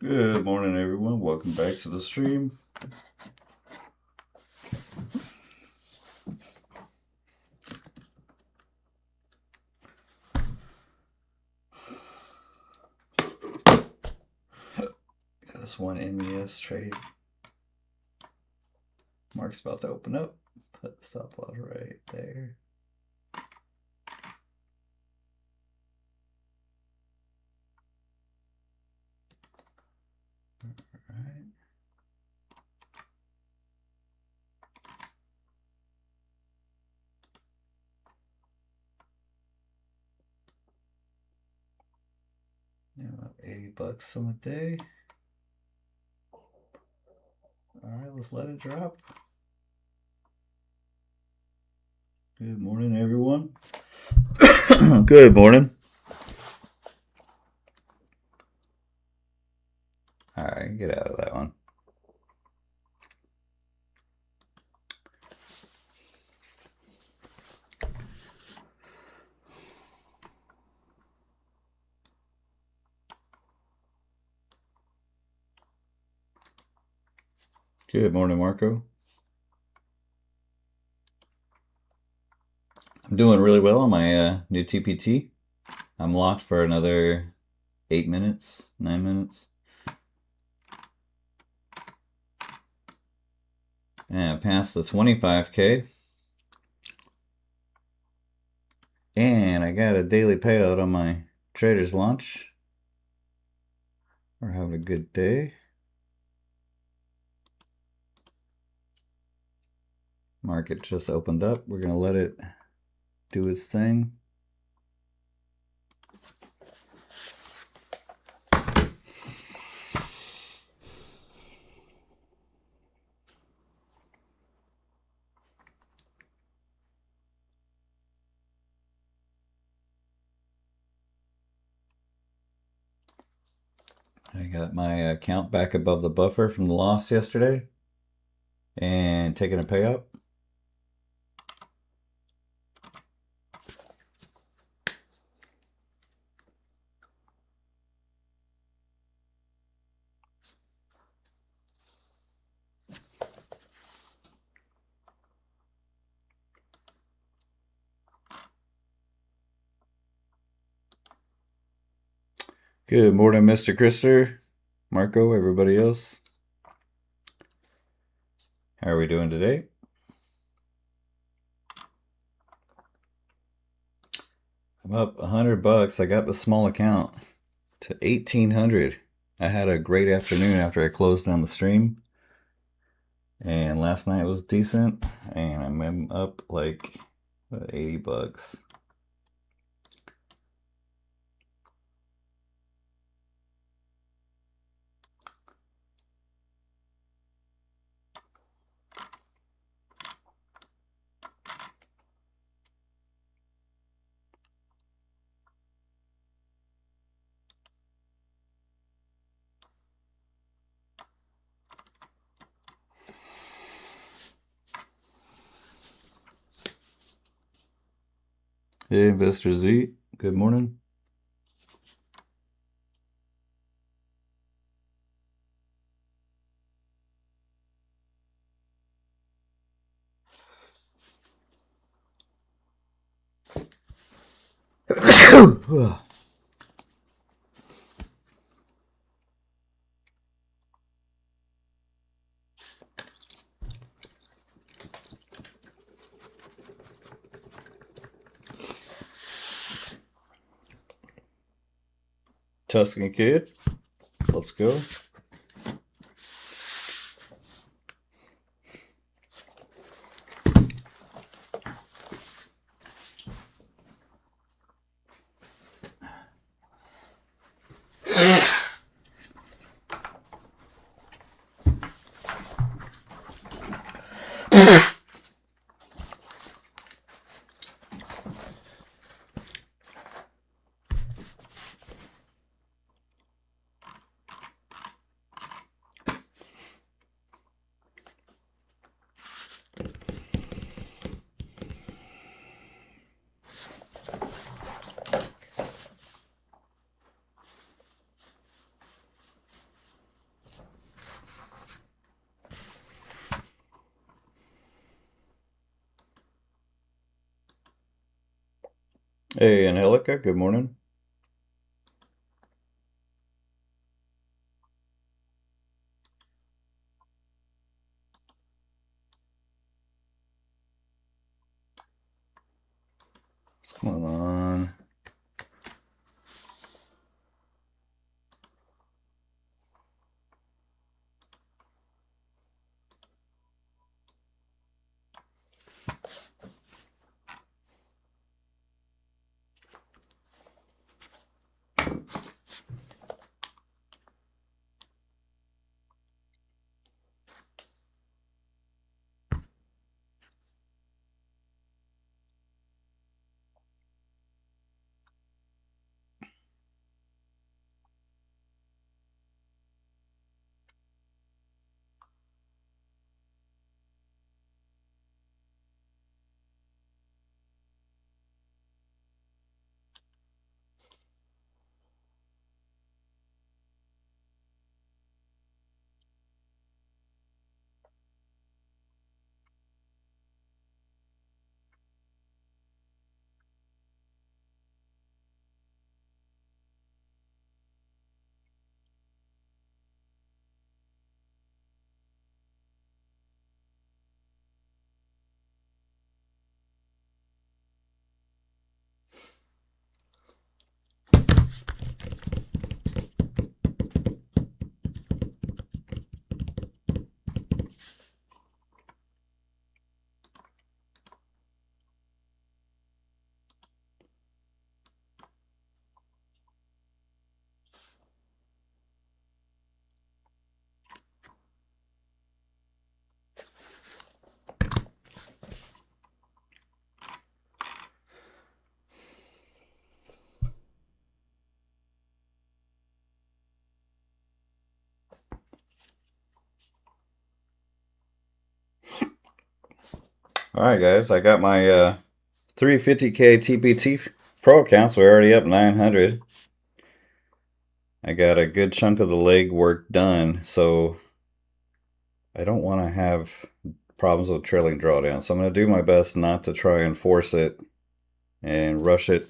Good morning, everyone. Welcome back to the stream. Got this one MES trade. Mark's about to open up. Put the stop loss right there. All right. Yeah, about $80 on the day. All right, let's let it drop. Good morning, everyone. Good morning. All right, get out of that one. Good morning, Marco. I'm doing really well on my new TPT. I'm locked for another 8 minutes, 9 minutes. And past the 25K. And I got a daily payout on my trader's launch. We're having a good day. Market just opened up. We're going to let it do its thing. I got my account back above the buffer from the loss yesterday and taking a payout. Good morning, Mr. Krister, Marco, everybody else. How are we doing today? I'm up $100. I got the small account to 1,800. I had a great afternoon after I closed on the stream. And last night was decent. And I'm up like $80. Hey, Investor Z. Good morning. Tuscan Kid, let's go. Hey, Angelica, good morning. What's going on? All right, guys, I got my 350K TPT Pro accounts. We're already up 900. I got a good chunk of the leg work done, so I don't want to have problems with trailing drawdown. So I'm going to do my best not to try and force it and rush it.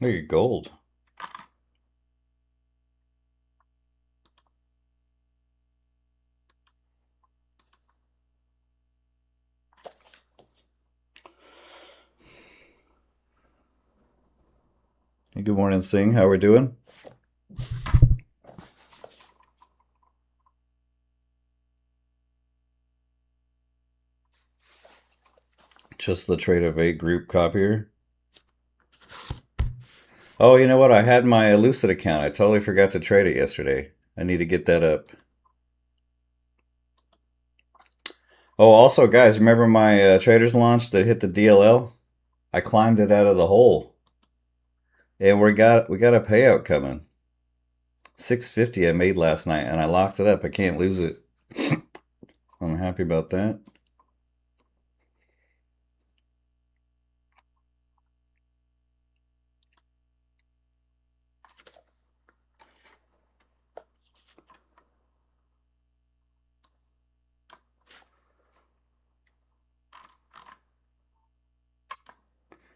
Look at gold. Hey, good morning, Singh. How we doing? Just the Trade of 8 group copier. Oh, you know what? I had my Lucid account. I totally forgot to trade it yesterday. I need to get that up. Oh, also, guys, remember my traders launch that hit the DLL? I climbed it out of the hole, and we got a payout coming. 650 I made last night, and I locked it up. I can't lose it. I'm happy about that.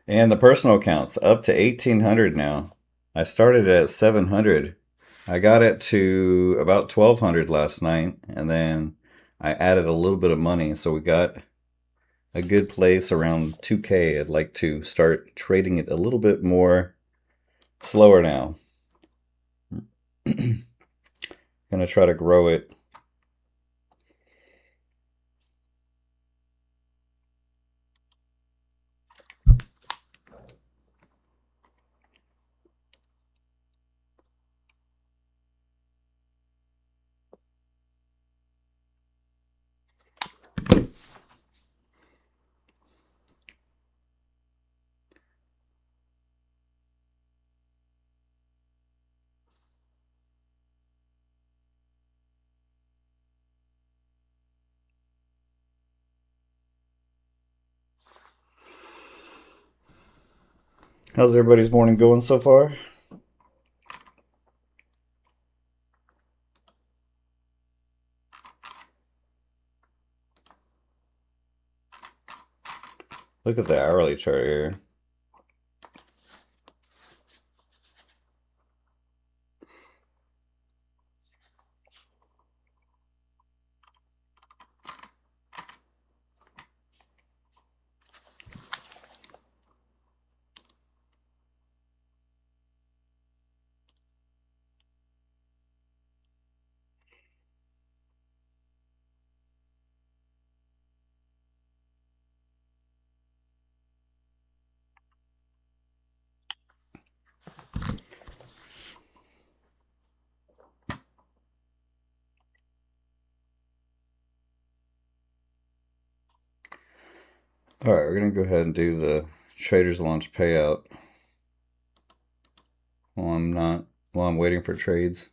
And the personal account's up to 1800 now. I started at 700. I got it to about 1200 last night, and then I added a little bit of money, so we got a good place around 2K. I'd like to start trading it a little bit more slower now. Gonna try to grow it. How's everybody's morning going so far? Look at the hourly chart here. All right, we're going to go ahead and do the Traders Launch payout while I'm waiting for trades.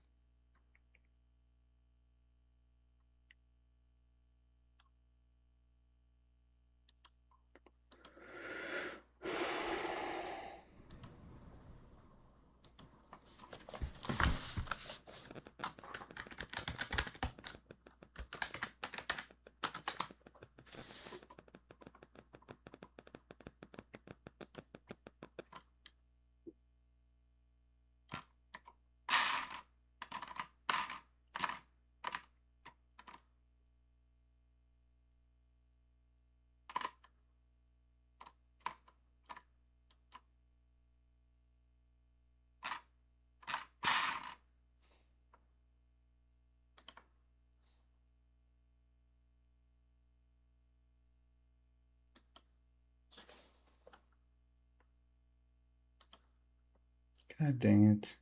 God dang it.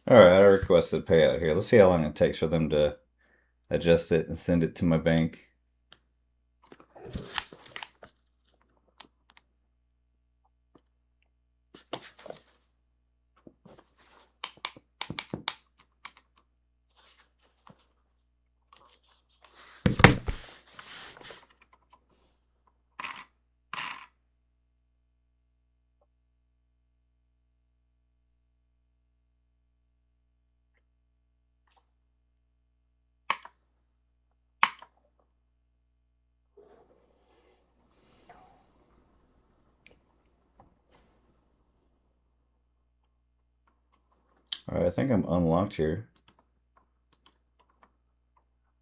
All right, I requested payout here. Let's see how long it takes for them to adjust it and send it to my bank. All right, I think I'm unlocked here.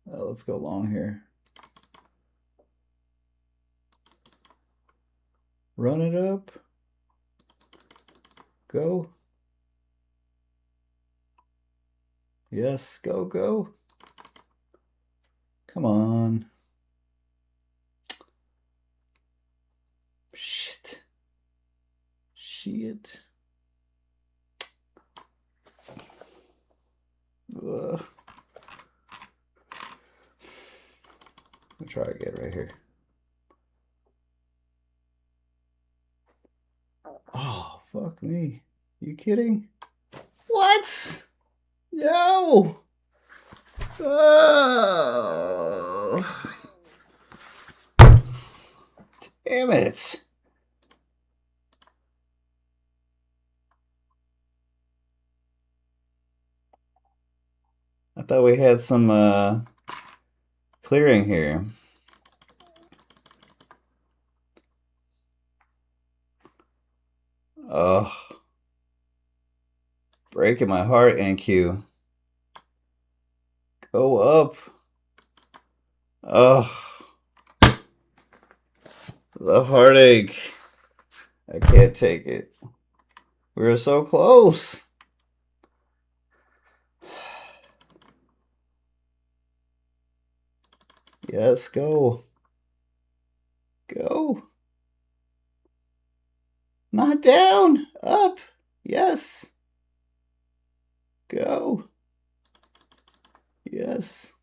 Let's go long here. Run it up. Go. Yes, go, go. Come on. Shit. Shit. Ugh. I'll try again right here. Oh, fuck me. You kidding? What? No! Oh. Damn it. I thought we had some clearing here. Oh. Breaking my heart, NQ. Go up. Oh. The heartache. I can't take it. We were so close. Yes, go. Go. Not down. Up. Yes. Go. Yes.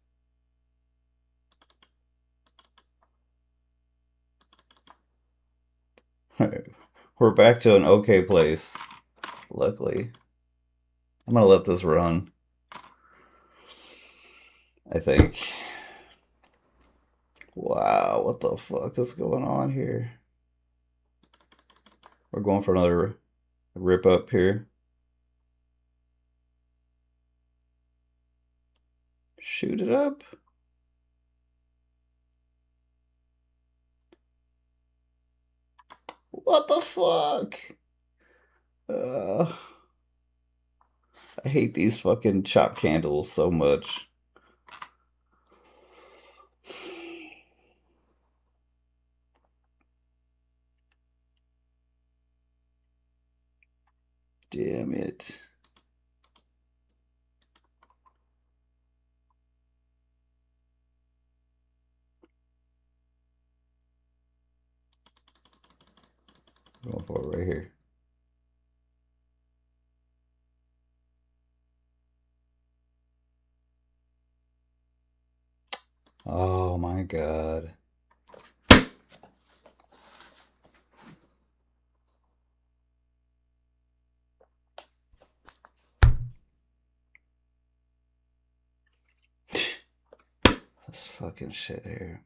We're back to an okay place. Luckily. I'm gonna let this run. I think. Wow, what the fuck is going on here? We're going for another rip up here. Shoot it up. What the fuck? I hate these fucking chop candles so much. Damn it. Going for it right here. Oh my god. This fucking shit here.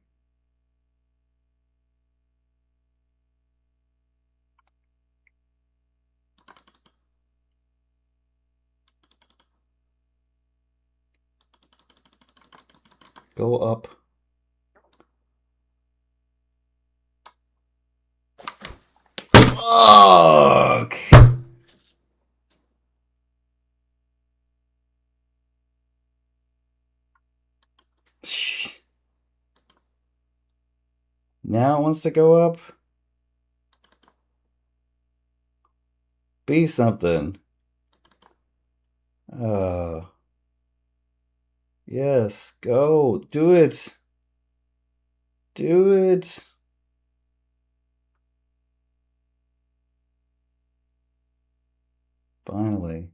Go up. Fuck! Now it wants to go up? Be something. Yes, go. Do it. Do it. Finally.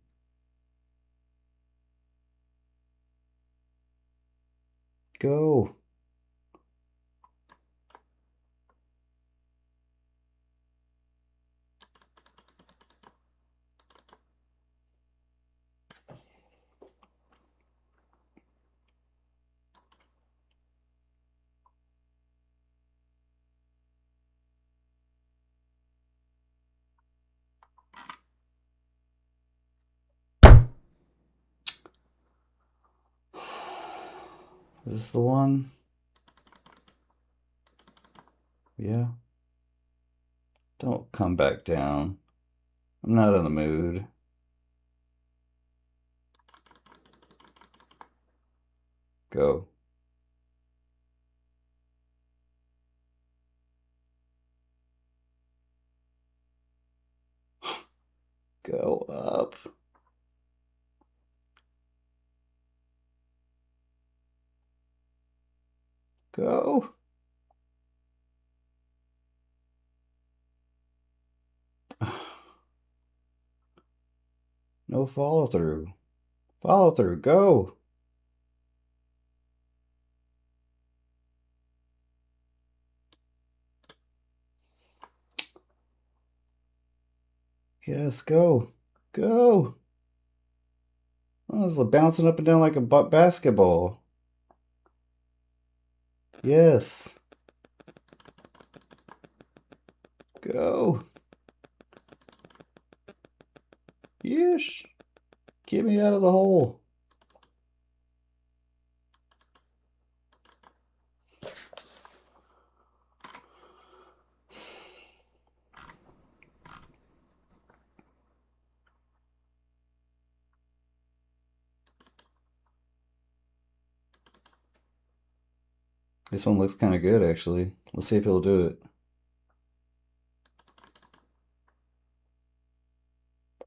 Go. Is this the one? Yeah. Don't come back down. I'm not in the mood. Go. Go up. Go. No follow through. Follow through. Go. Yes, go. Go. Oh, it's bouncing up and down like a basketball. Yes. Go. Yes. Get me out of the hole. This one looks kind of good, actually. Let's see if it'll do it.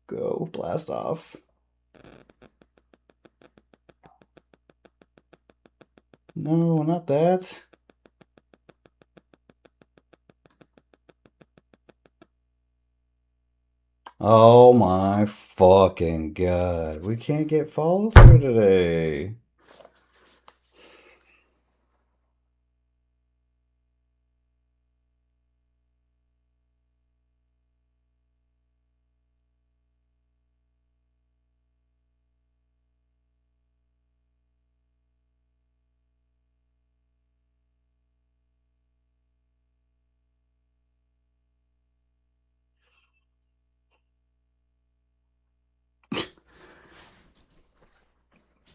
Go. Blast off. No, not that. Oh my fucking god. We can't get follow through today.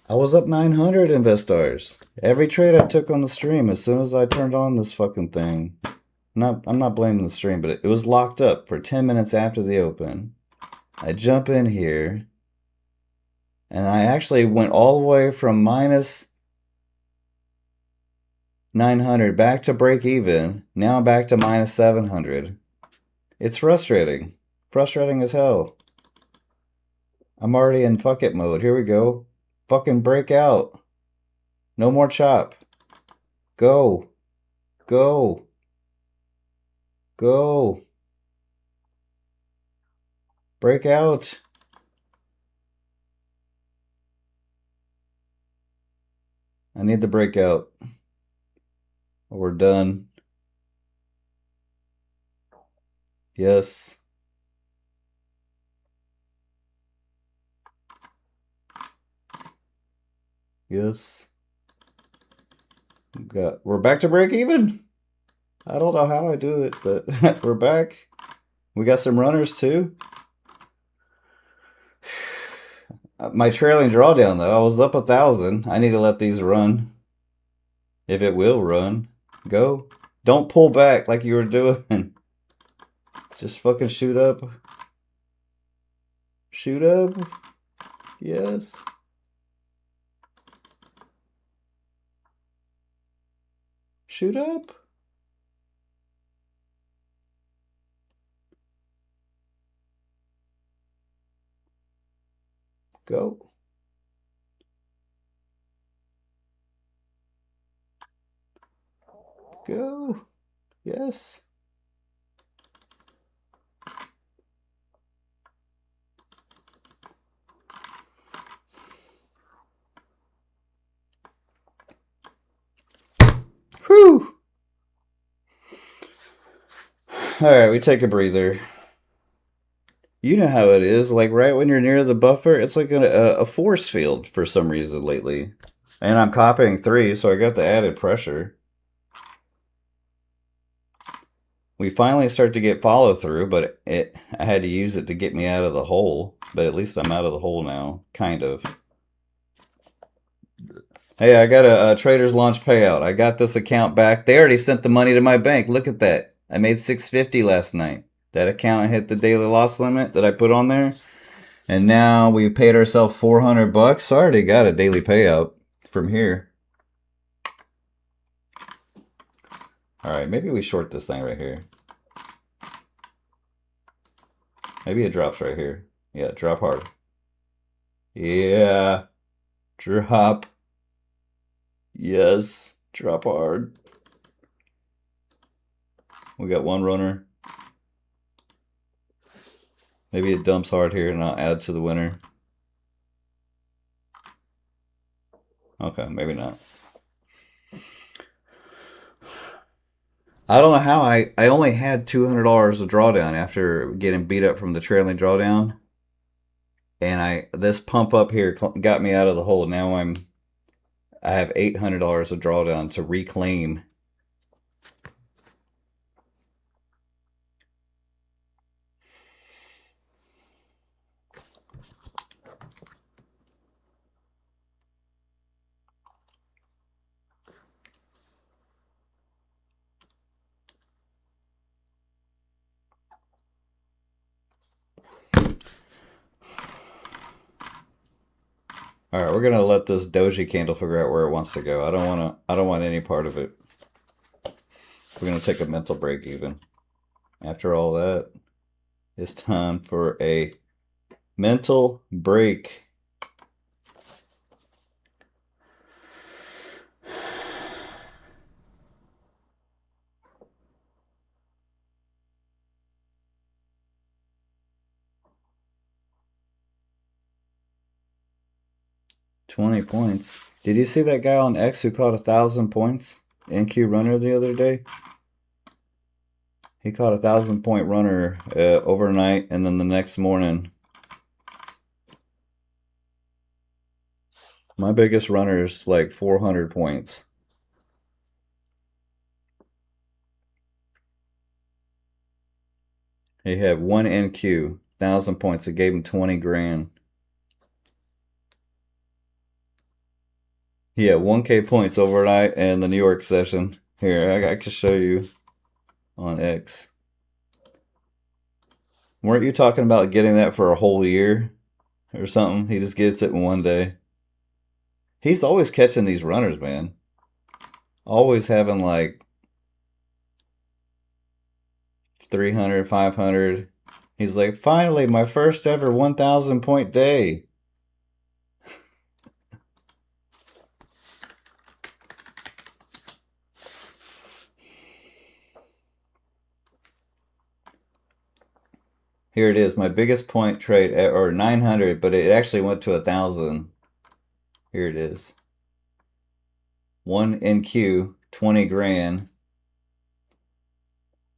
I was up 900 investors. Every trade I took on the stream as soon as I turned on this fucking thing. I'm not blaming the stream, but it was locked up for 10 minutes after the open. I jump in here, and I actually went all the way from minus 900 back to break even. Now I'm back to minus 700. It's frustrating. Frustrating as hell. I'm already in fuck it mode. Here we go. Fucking break out. No more chop. Go. Go. Go. Break out. I need the breakout. We're done. Yes. Yes. We're back to break even. I don't know how I do it, but we're back. We got some runners too. My trailing drawdown though, I was up 1,000. I need to let these run. If it will run. Go. Don't pull back like you were doing. Just fucking shoot up. Shoot up. Yes. Shoot up. Go. Go. Yes. Whew. Alright, we take a breather. You know how it is. Like right when you're near the buffer, it's like a force field for some reason lately. And I'm copying 3, so I got the added pressure. We finally start to get follow through, but I had to use it to get me out of the hole. But at least I'm out of the hole now, kind of. Hey, I got a Trader's Launch payout. I got this account back. They already sent the money to my bank. Look at that. I made $650 last night. That account hit the daily loss limit that I put on there. And now we paid ourselves $400. So I already got a daily payout from here. All right, maybe we short this thing right here. Maybe it drops right here. Yeah, drop hard. Yeah, drop. Yes, drop hard. We got one runner. Maybe it dumps hard here and I'll add to the winner. Okay, maybe not. I don't know how I only had $200 of drawdown after getting beat up from the trailing drawdown. And this pump up here got me out of the hole. Now I have $800 of drawdown to reclaim. All right, we're gonna let this doji candle figure out where it wants to go. I don't want any part of it. We're gonna take a mental break even. After all that, it's time for a mental break. 20 points. Did you see that guy on X who caught 1,000 points? NQ runner the other day? He caught 1,000-point runner overnight, and then the next morning. My biggest runner is like 400 points. He had one NQ, 1,000 points. It gave him 20 grand. He had 1K points overnight in the New York session. Here, I can show you on X. Weren't you talking about getting that for a whole year or something? He just gets it in one day. He's always catching these runners, man. Always having like 300, 500. He's like, finally, my first ever 1,000 point day. Here it is, my biggest point trade, or 900, but it actually went to 1,000. Here it is. One NQ, 20 grand.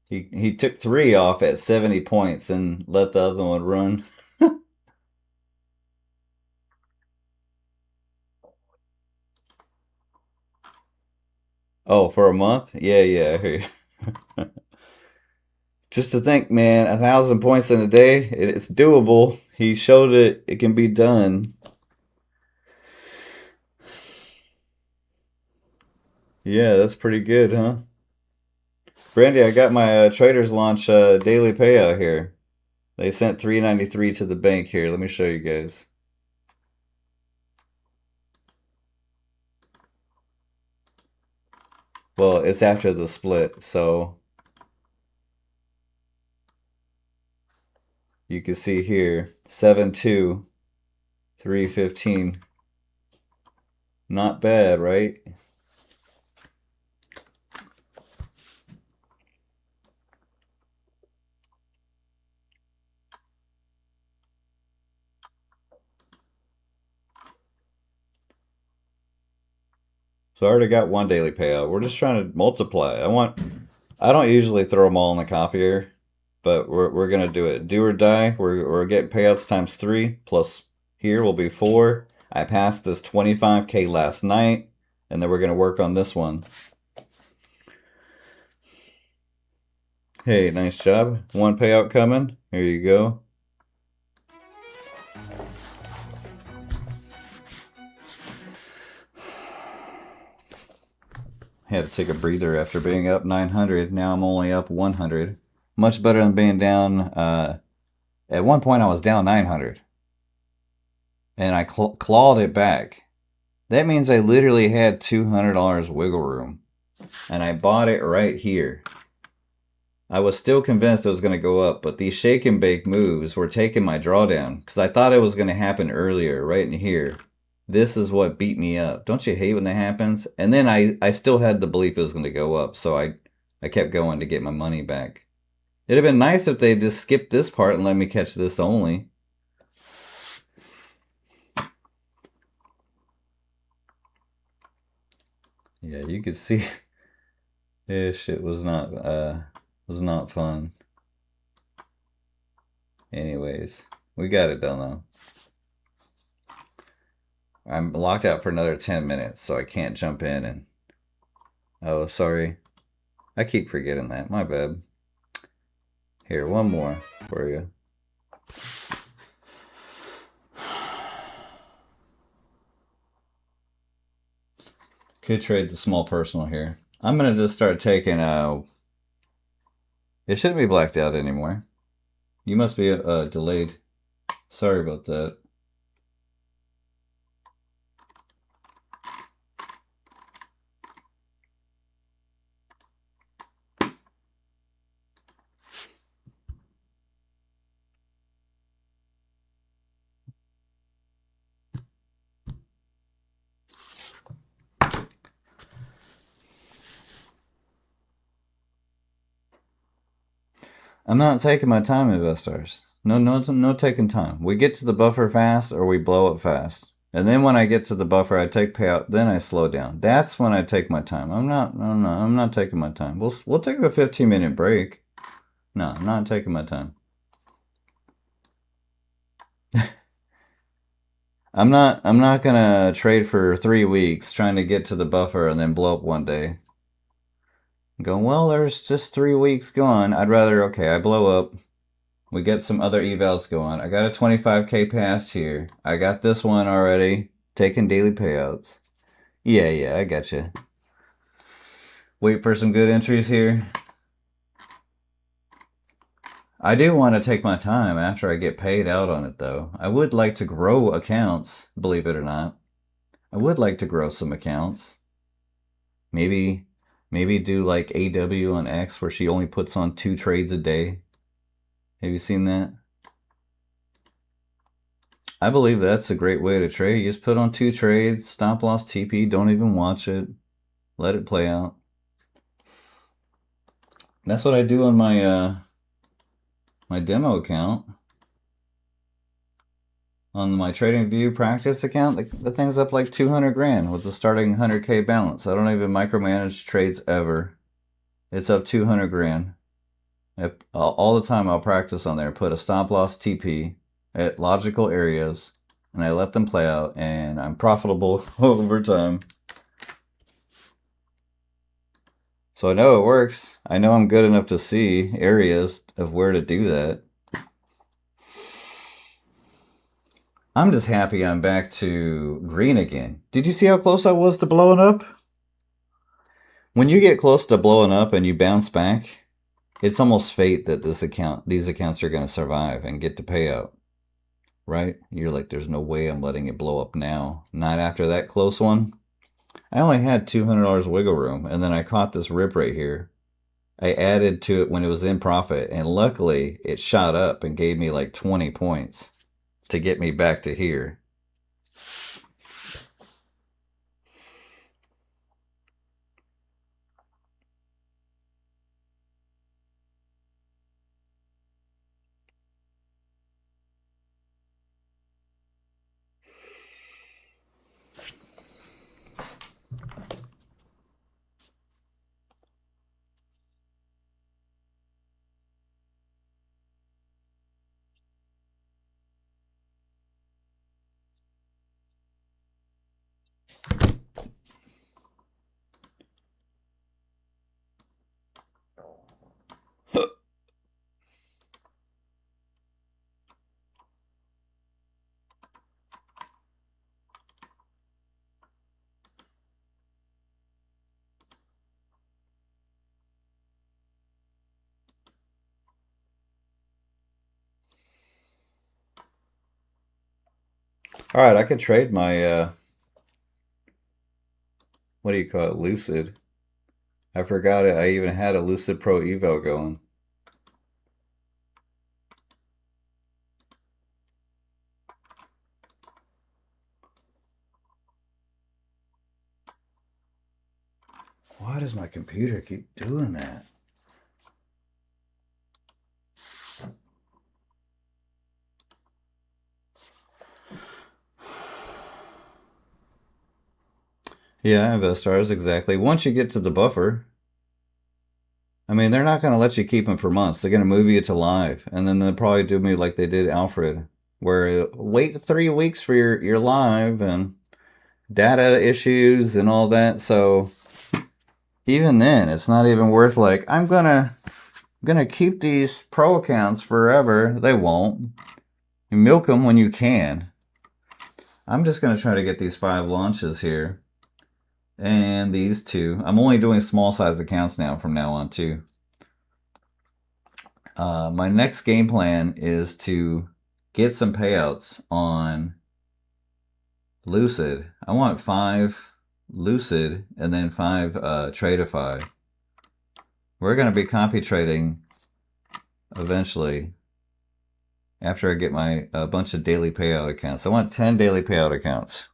He took 3 off at 70 points and let the other one run. Oh, for a month? Yeah, yeah. Just to think, man, 1,000 points in a day, it's doable. He showed it can be done. Yeah, that's pretty good, huh? Brandy, I got my Traders Launch daily payout here. They sent 393 to the bank here. Let me show you guys. Well, it's after the split, so you can see here 7-2, 315. Not bad, right? So I already got one daily payout. We're just trying to multiply. I don't usually throw them all in the copier, but we're gonna do it. Do or die. We're getting payouts times 3 plus here will be 4. I passed this 25K last night, and then we're gonna work on this one. Hey, nice job. One payout coming. Here you go. Had to take a breather after being up 900. Now I'm only up 100. Much better than being down. At one point I was down 900. And I clawed it back. That means I literally had $200 wiggle room. And I bought it right here. I was still convinced it was going to go up, but these shake and bake moves were taking my drawdown because I thought it was going to happen earlier, right in here. This is what beat me up. Don't you hate when that happens? And then I still had the belief it was going to go up, so I kept going to get my money back. It'd have been nice if they just skipped this part and let me catch this only. Yeah, you could see this shit was not fun. Anyways, we got it done though. I'm locked out for another 10 minutes, so I can't jump in and... Oh, sorry. I keep forgetting that. My bad. Here, one more for you. Could trade the small personal here. I'm going to just start taking... It shouldn't be blacked out anymore. You must be delayed. Sorry about that. I'm not taking my time, investors. No taking time. We get to the buffer fast or we blow it fast. And then when I get to the buffer, I take payout. Then I slow down. That's when I take my time. I'm not taking my time. We'll take a 15-minute break. No, I'm not taking my time. I'm not gonna trade for 3 weeks trying to get to the buffer and then blow up one day. Going, well, there's just 3 weeks gone. I'd rather, okay, I blow up. We get some other evals going. I got a 25K pass here. I got this one already. Taking daily payouts. Yeah, I got you. Wait for some good entries here. I do want to take my time after I get paid out on it, though. I would like to grow accounts, believe it or not. I would like to grow some accounts. Maybe do like AW on X where she only puts on 2 trades a day. Have you seen that? I believe that's a great way to trade. You just put on 2 trades, stop loss TP, don't even watch it. Let it play out. That's what I do on my my demo account. On my TradingView practice account, the thing's up like 200 grand with the starting 100K balance. I don't even micromanage trades ever. It's up 200 grand. All the time I'll practice on there, put a stop loss TP at logical areas, and I let them play out, and I'm profitable over time. So I know it works. I know I'm good enough to see areas of where to do that. I'm just happy I'm back to green again. Did you see how close I was to blowing up? When you get close to blowing up and you bounce back, it's almost fate that these accounts are going to survive and get to payout, right? You're like, there's no way I'm letting it blow up now. Not after that close one. I only had $200 wiggle room, and then I caught this rip right here. I added to it when it was in profit, and luckily it shot up and gave me like 20 points to get me back to here. All right, I could trade my, what do you call it, Lucid. I forgot it. I even had a Lucid Pro Evo going. Why does my computer keep doing that? Yeah, investors, exactly. Once you get to the buffer, I mean, they're not going to let you keep them for months. They're going to move you to live. And then they'll probably do me like they did Alfred, where wait 3 weeks for your live and data issues and all that. So even then, it's not even worth like, I'm gonna keep these pro accounts forever. They won't. You milk them when you can. I'm just gonna try to get these 5 launches here. And these 2. I'm only doing small size accounts now from now on too. My next game plan is to get some payouts on Lucid. I want 5 Lucid and then 5 Tradeify. We're going to be copy trading eventually after I get my a bunch of daily payout accounts. I want 10 daily payout accounts.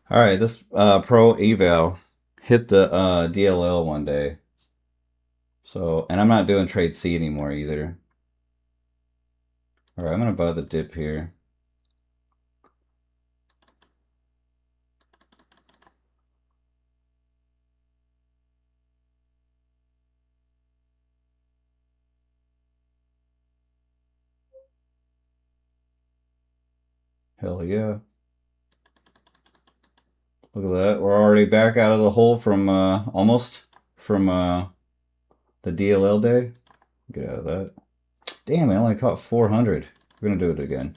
All right, this pro eval hit the DLL one day. So, and I'm not doing trade C anymore either. All right, I'm gonna buy the dip here. Hell yeah. Look at that. We're already back out of the hole from almost from the DLL day. Get out of that. Damn, I only caught 400. We're gonna do it again.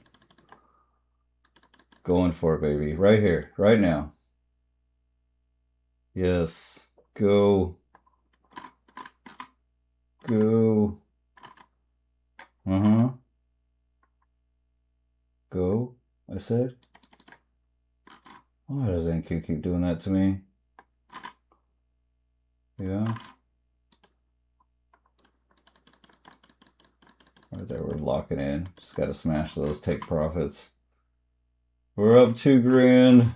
Going for it, baby. Right here, right now. Yes. Go. Go. Uh-huh. Go. I said. Why does NQ keep doing that to me? Yeah. Right there, we're locking in. Just gotta smash those, take profits. We're up 2 grand.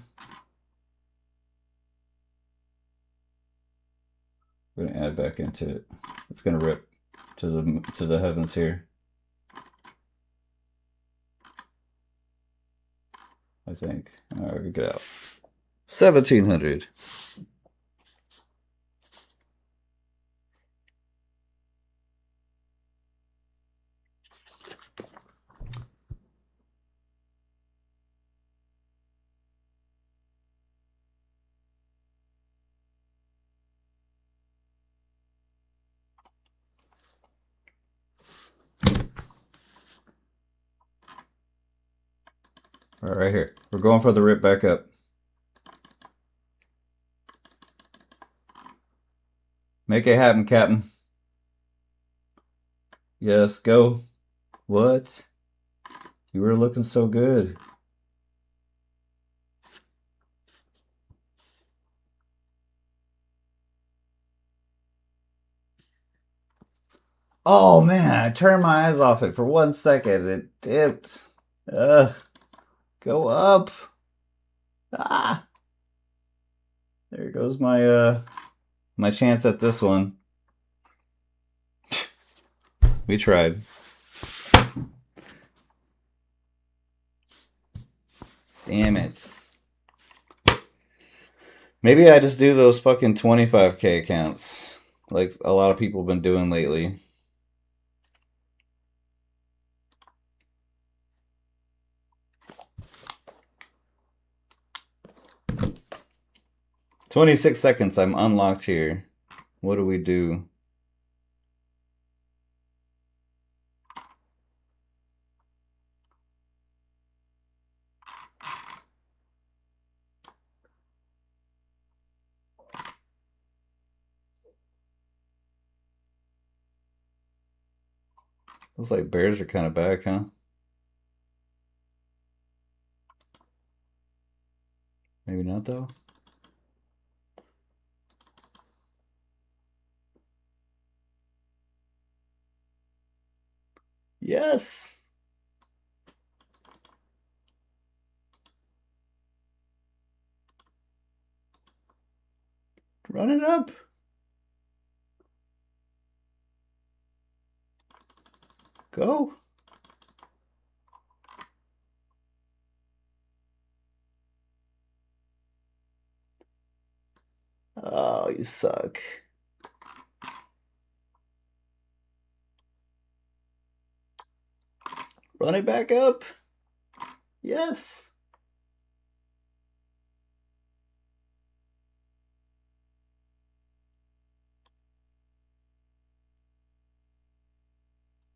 We're gonna add back into it. It's gonna rip to the heavens here. I think. All right, we get out. 1,700. All right, right here. We're going for the rip back up. Make it happen, Captain. Yes, go. What? You were looking so good. Oh man, I turned my eyes off it for 1 second. It dipped. Go up. Ah. There goes my my chance at this one. We tried. Damn it. Maybe I just do those fucking 25K accounts like a lot of people have been doing lately. "26 seconds, I'm unlocked here. What do we do?" Looks like bears are kind of back, huh? Maybe not, though. Yes! Run it up! Go! Oh, you suck. Run it back up! Yes!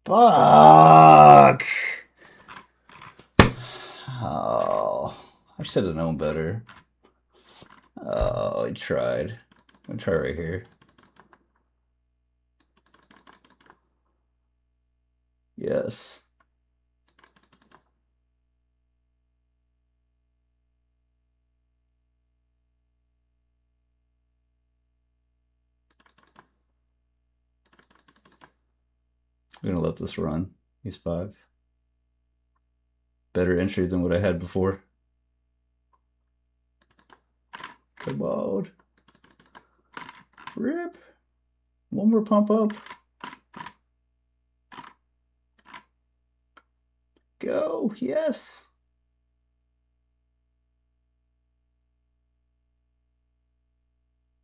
Fuck! Oh, I should have known better. Oh, I tried. I'm gonna try right here. Yes. I'm gonna let this run. He's 5. Better entry than what I had before. Come on. Rip. One more pump up. Go. Yes.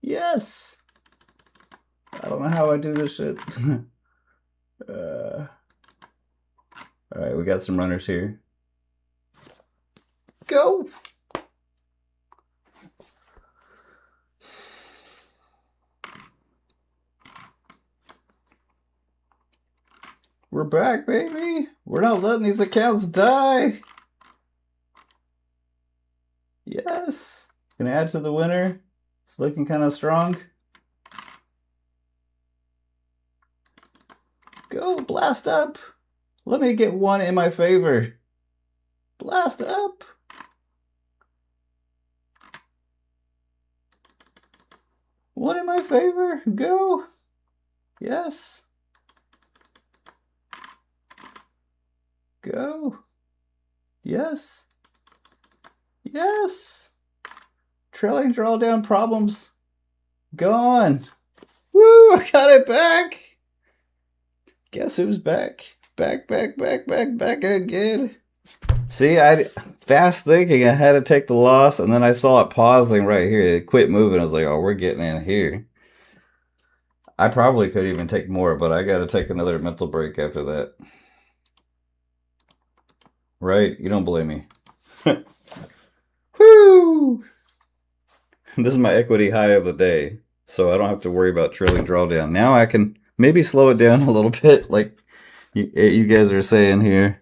Yes. I don't know how I do this shit. All right, we got some runners here. Go. We're back, baby. We're not letting these accounts die. Yes. Gonna add to the winner. It's looking kind of strong. Go, blast up. Let me get one in my favor. Blast up. One in my favor. Go. Yes. Go. Yes. Yes. Trailing drawdown problems gone. Woo, I got it back. Guess who's back? Back again. See, I fast thinking I had to take the loss, and then I saw it pausing right here. It quit moving. I was like, oh, we're getting in here. I probably could even take more, but I got to take another mental break after that. Right? You don't blame me. Woo! This is my equity high of the day, so I don't have to worry about trailing drawdown. Now I can maybe slow it down a little bit, like you guys are saying here.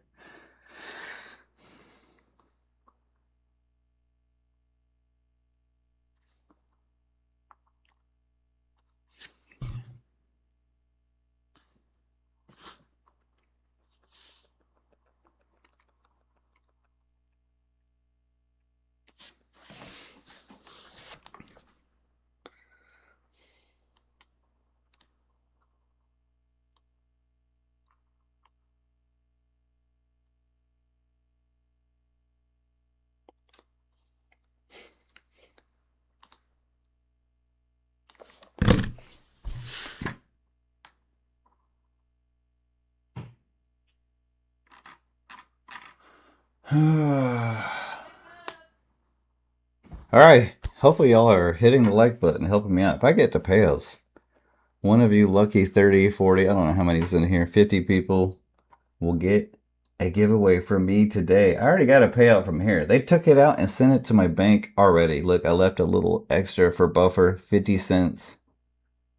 Alright, hopefully y'all are hitting the like button, helping me out. If I get to payouts, one of you lucky 30, 40, I don't know how many's in here, 50 people will get a giveaway from me today. I already got a payout from here. They took it out and sent it to my bank already. Look, I left a little extra for buffer, 50 cents.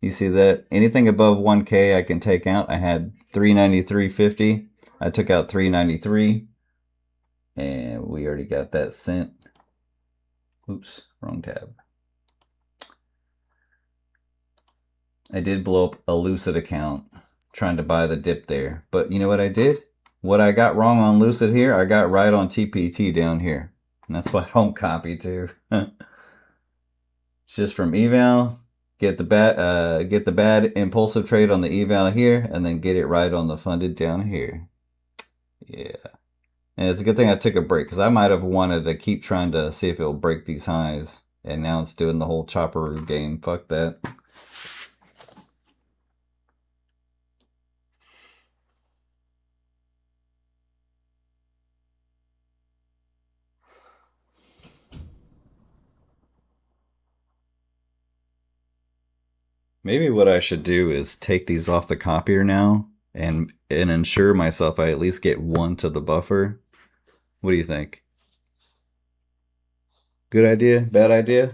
You see that? Anything above 1K I can take out. I had 393.50. I took out 393. And we already got that sent. Oops, wrong tab. I did blow up a Lucid account trying to buy the dip there. But you know what I did? What I got wrong on Lucid here, I got right on TPT down here. And that's why I don't copy too. It's just from eval. Get the bad impulsive trade on the eval here, and then get it right on the funded down here. Yeah. And it's a good thing I took a break, because I might have wanted to keep trying to see if it'll break these highs. And now it's doing the whole chopper game. Fuck that. Maybe what I should do is take these off the copier now and ensure myself I at least get one to the buffer. What do you think? Good idea? Bad idea?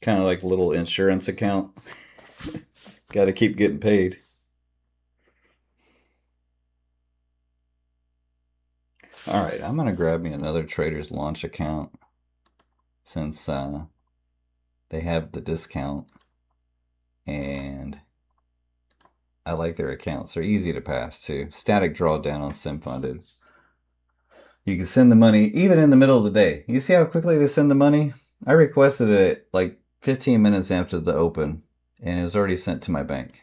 Kind of like a little insurance account. Got to keep getting paid. All right, I'm going to grab me another Trader's Launch account since they have the discount. And I like their accounts. They're easy to pass too. Static drawdown on SimFunded. You can send the money even in the middle of the day. You see how quickly they send the money? I requested it like 15 minutes after the open, and it was already sent to my bank.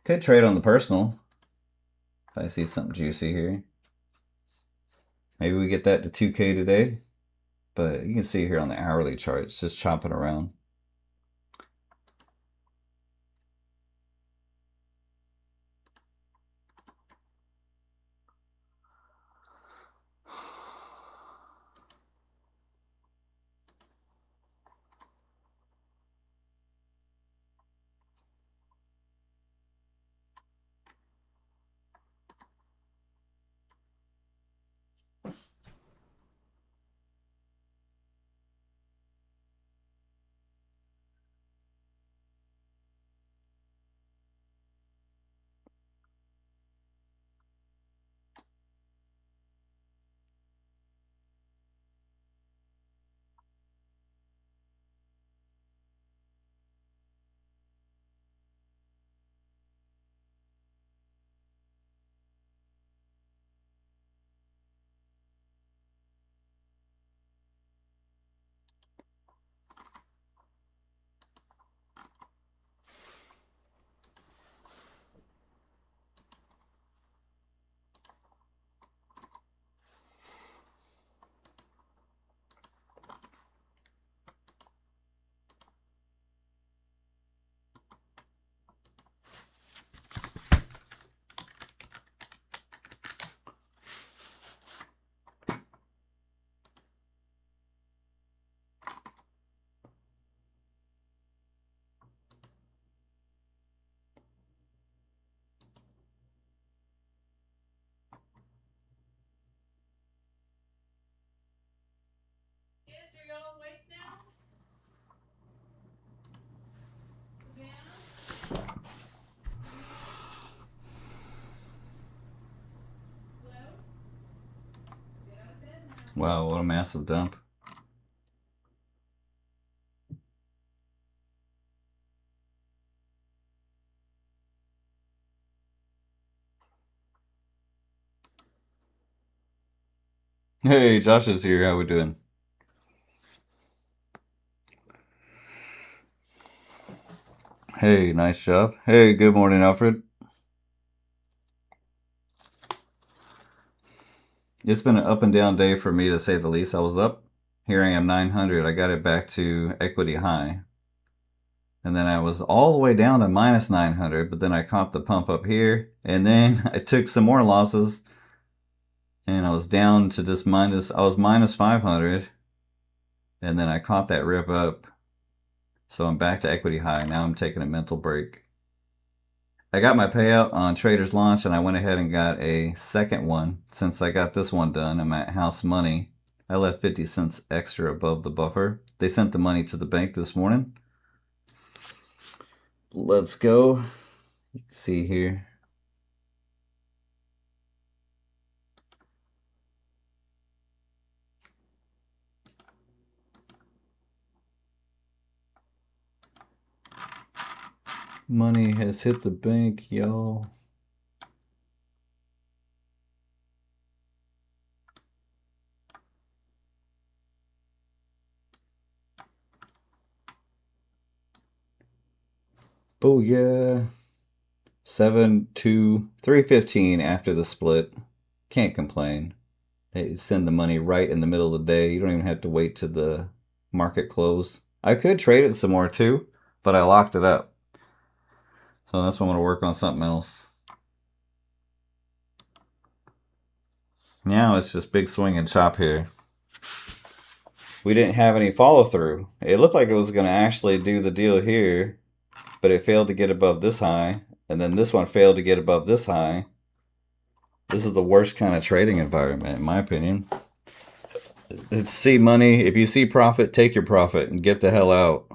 Could trade on the personal. If I see something juicy here. Maybe we get that to 2K today. But you can see here on the hourly chart, it's just chopping around. Wow, what a massive dump. Hey, Josh is here. How we doing? Hey, nice job. Hey, good morning, Alfred. It's been an up and down day for me, to say the least. I was up. Here I am, 900. I got it back to equity high. And then I was all the way down to minus 900, but then I caught the pump up here. And then I took some more losses. And I was down to just I was minus 500. And then I caught that rip up. So I'm back to equity high. Now I'm taking a mental break. I got my payout on Trader's Launch, and I went ahead and got a second one. Since I got this one done, I'm at house money. I left 50 cents extra above the buffer. They sent the money to the bank this morning. Let's go. You can see here. Money has hit the bank, y'all. Oh yeah. 315 after the split. Can't complain. They send the money right in the middle of the day. You don't even have to wait to the market close. I could trade it some more too, but I locked it up. So that's why I'm going to work on something else. Now it's just big swing and chop here. We didn't have any follow through. It looked like it was going to actually do the deal here, but it failed to get above this high. And then this one failed to get above this high. This is the worst kind of trading environment, in my opinion. It's see money. If you see profit, take your profit and get the hell out.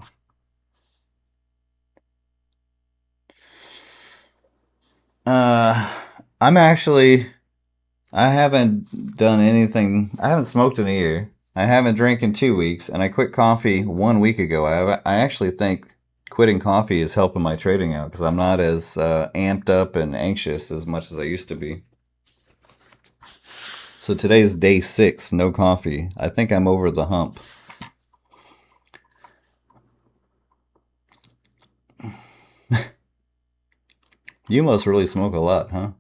I haven't done anything. I haven't smoked in a year. I haven't drank in 2 weeks, and I quit coffee 1 week ago. I actually think quitting coffee is helping my trading out because I'm not as amped up and anxious as much as I used to be. So today's day 6, no coffee. I think I'm over the hump. You must really smoke a lot, huh?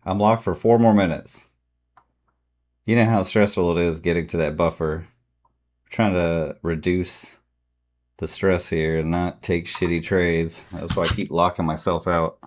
I'm locked for 4 more minutes. You know how stressful it is getting to that buffer. I'm trying to reduce the stress here and not take shitty trades. That's why I keep locking myself out.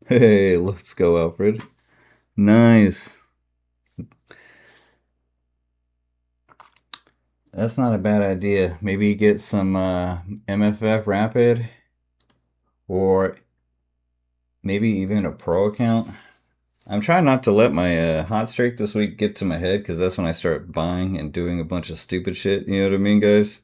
Hey, let's go, Alfred. Nice. That's not a bad idea. Maybe get some MFF Rapid or maybe even a pro account. I'm trying not to let my hot streak this week get to my head because that's when I start buying and doing a bunch of stupid shit. You know what I mean, guys?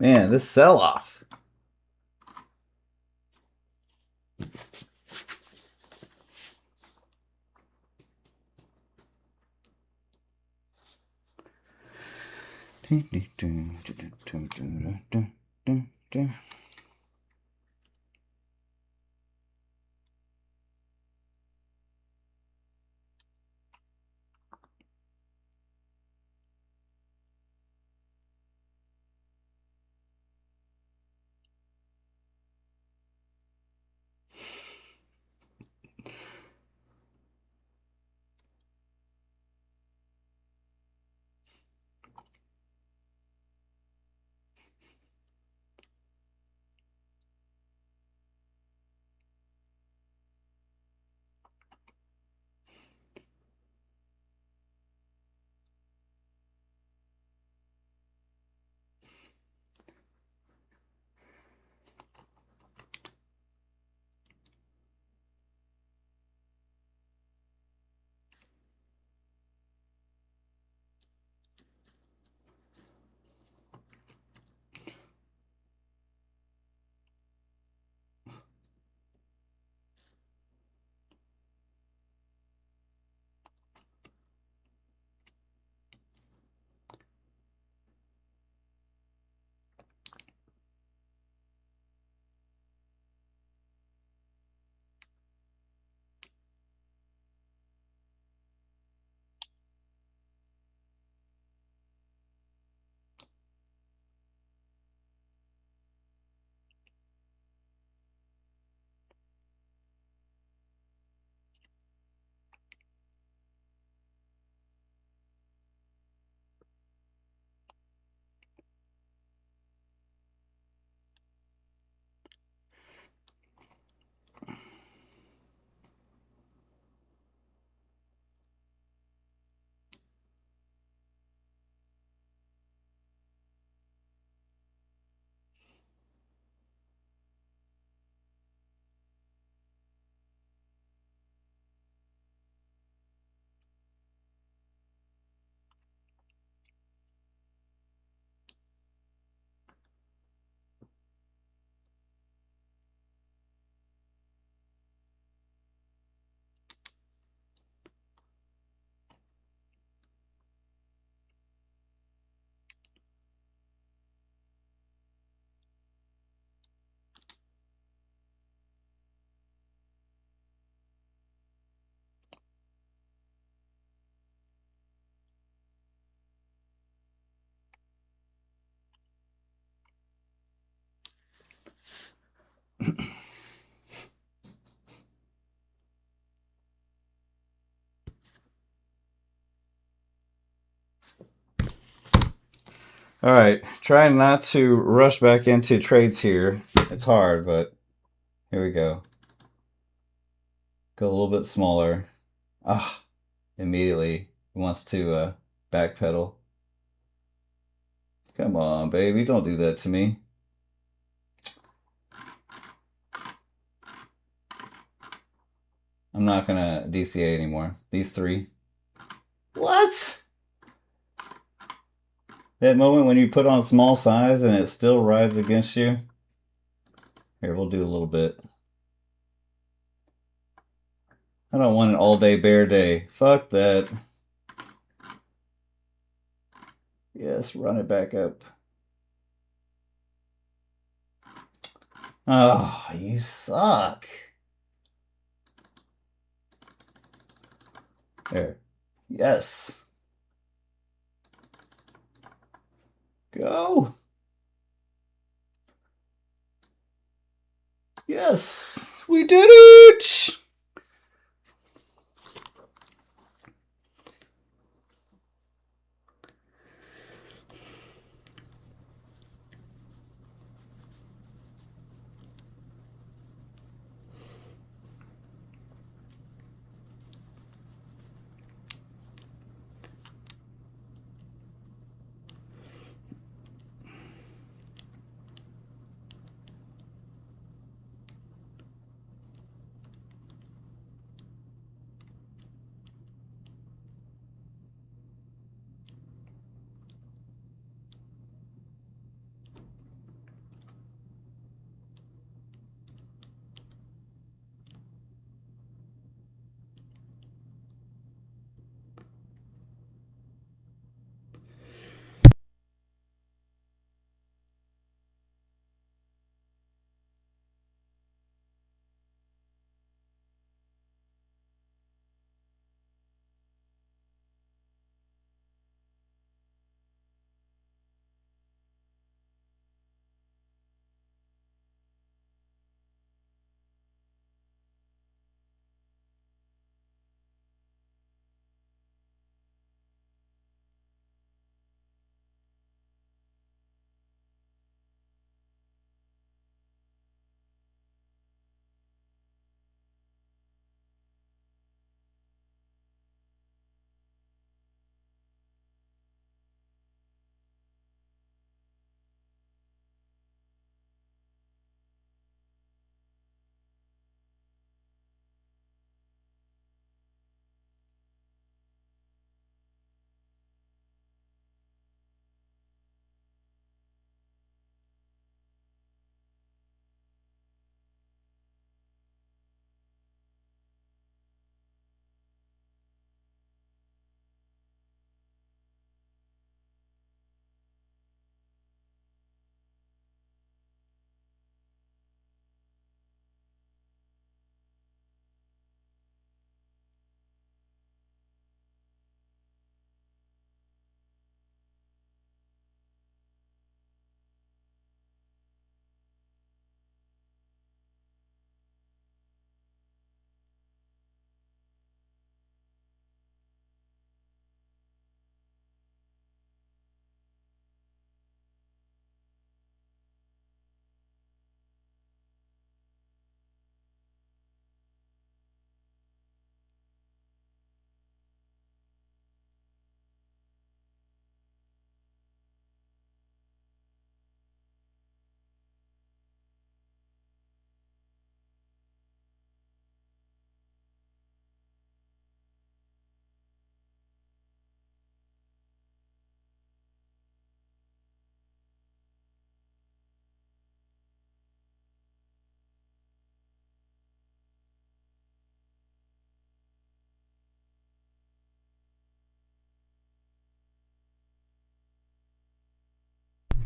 Man, this sell-off. All right, trying not to rush back into trades here. It's hard, but here we go. Go a little bit smaller. Ah, immediately wants to backpedal. Come on, baby, don't do that to me. I'm not gonna DCA anymore. These three. What? That moment when you put on small size and it still rides against you? Here, we'll do a little bit. I don't want an all-day bear day. Fuck that. Yes, run it back up. Oh, you suck. There. Yes. Go. Yes, we did it!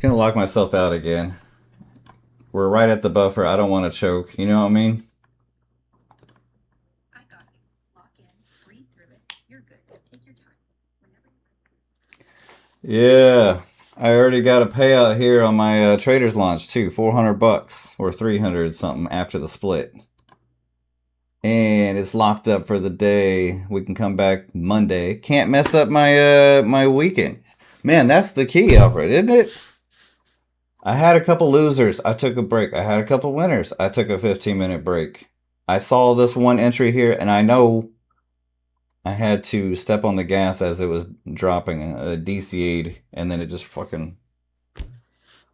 Gonna lock myself out again. We're right at the buffer. I don't want to choke. You know what I mean? I got you. Lock in, breathe through it. You're good. Take your time. Yeah. I already got a payout here on my trader's launch too. $400 or 300 something after the split. And it's locked up for the day. We can come back Monday. Can't mess up my my weekend. Man, that's the key, Alfred, isn't it? I had a couple losers. I took a break. I had a couple winners. I took a 15-minute break. I saw this one entry here, and I know I had to step on the gas as it was dropping, DCA'd, and then it just fucking...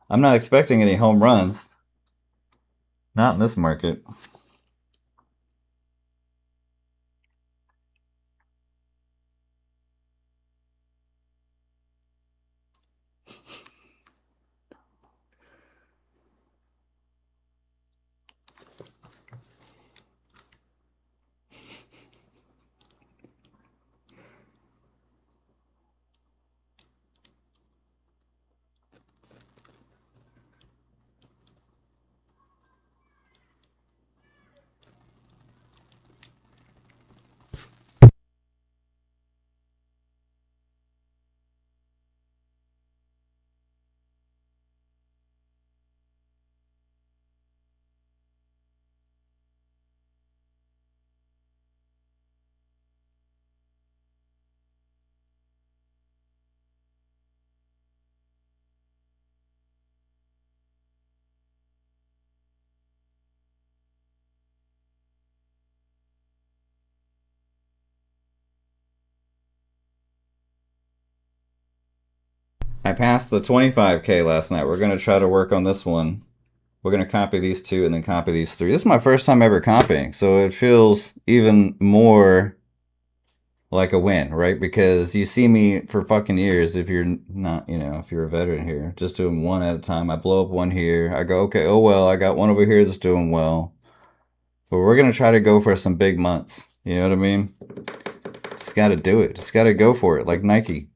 I'm not expecting any home runs. Not in this market. I passed the 25K last night. We're going to try to work on this one. We're going to copy these two and then copy these three. This is my first time ever copying, so it feels even more like a win, right? Because you see me for fucking years, if you're not, if you're a veteran here, just doing one at a time. I blow up one here. I go, okay, oh well, I got one over here that's doing well. But we're going to try to go for some big months. You know what I mean? Just got to do it. Just got to go for it, like Nike.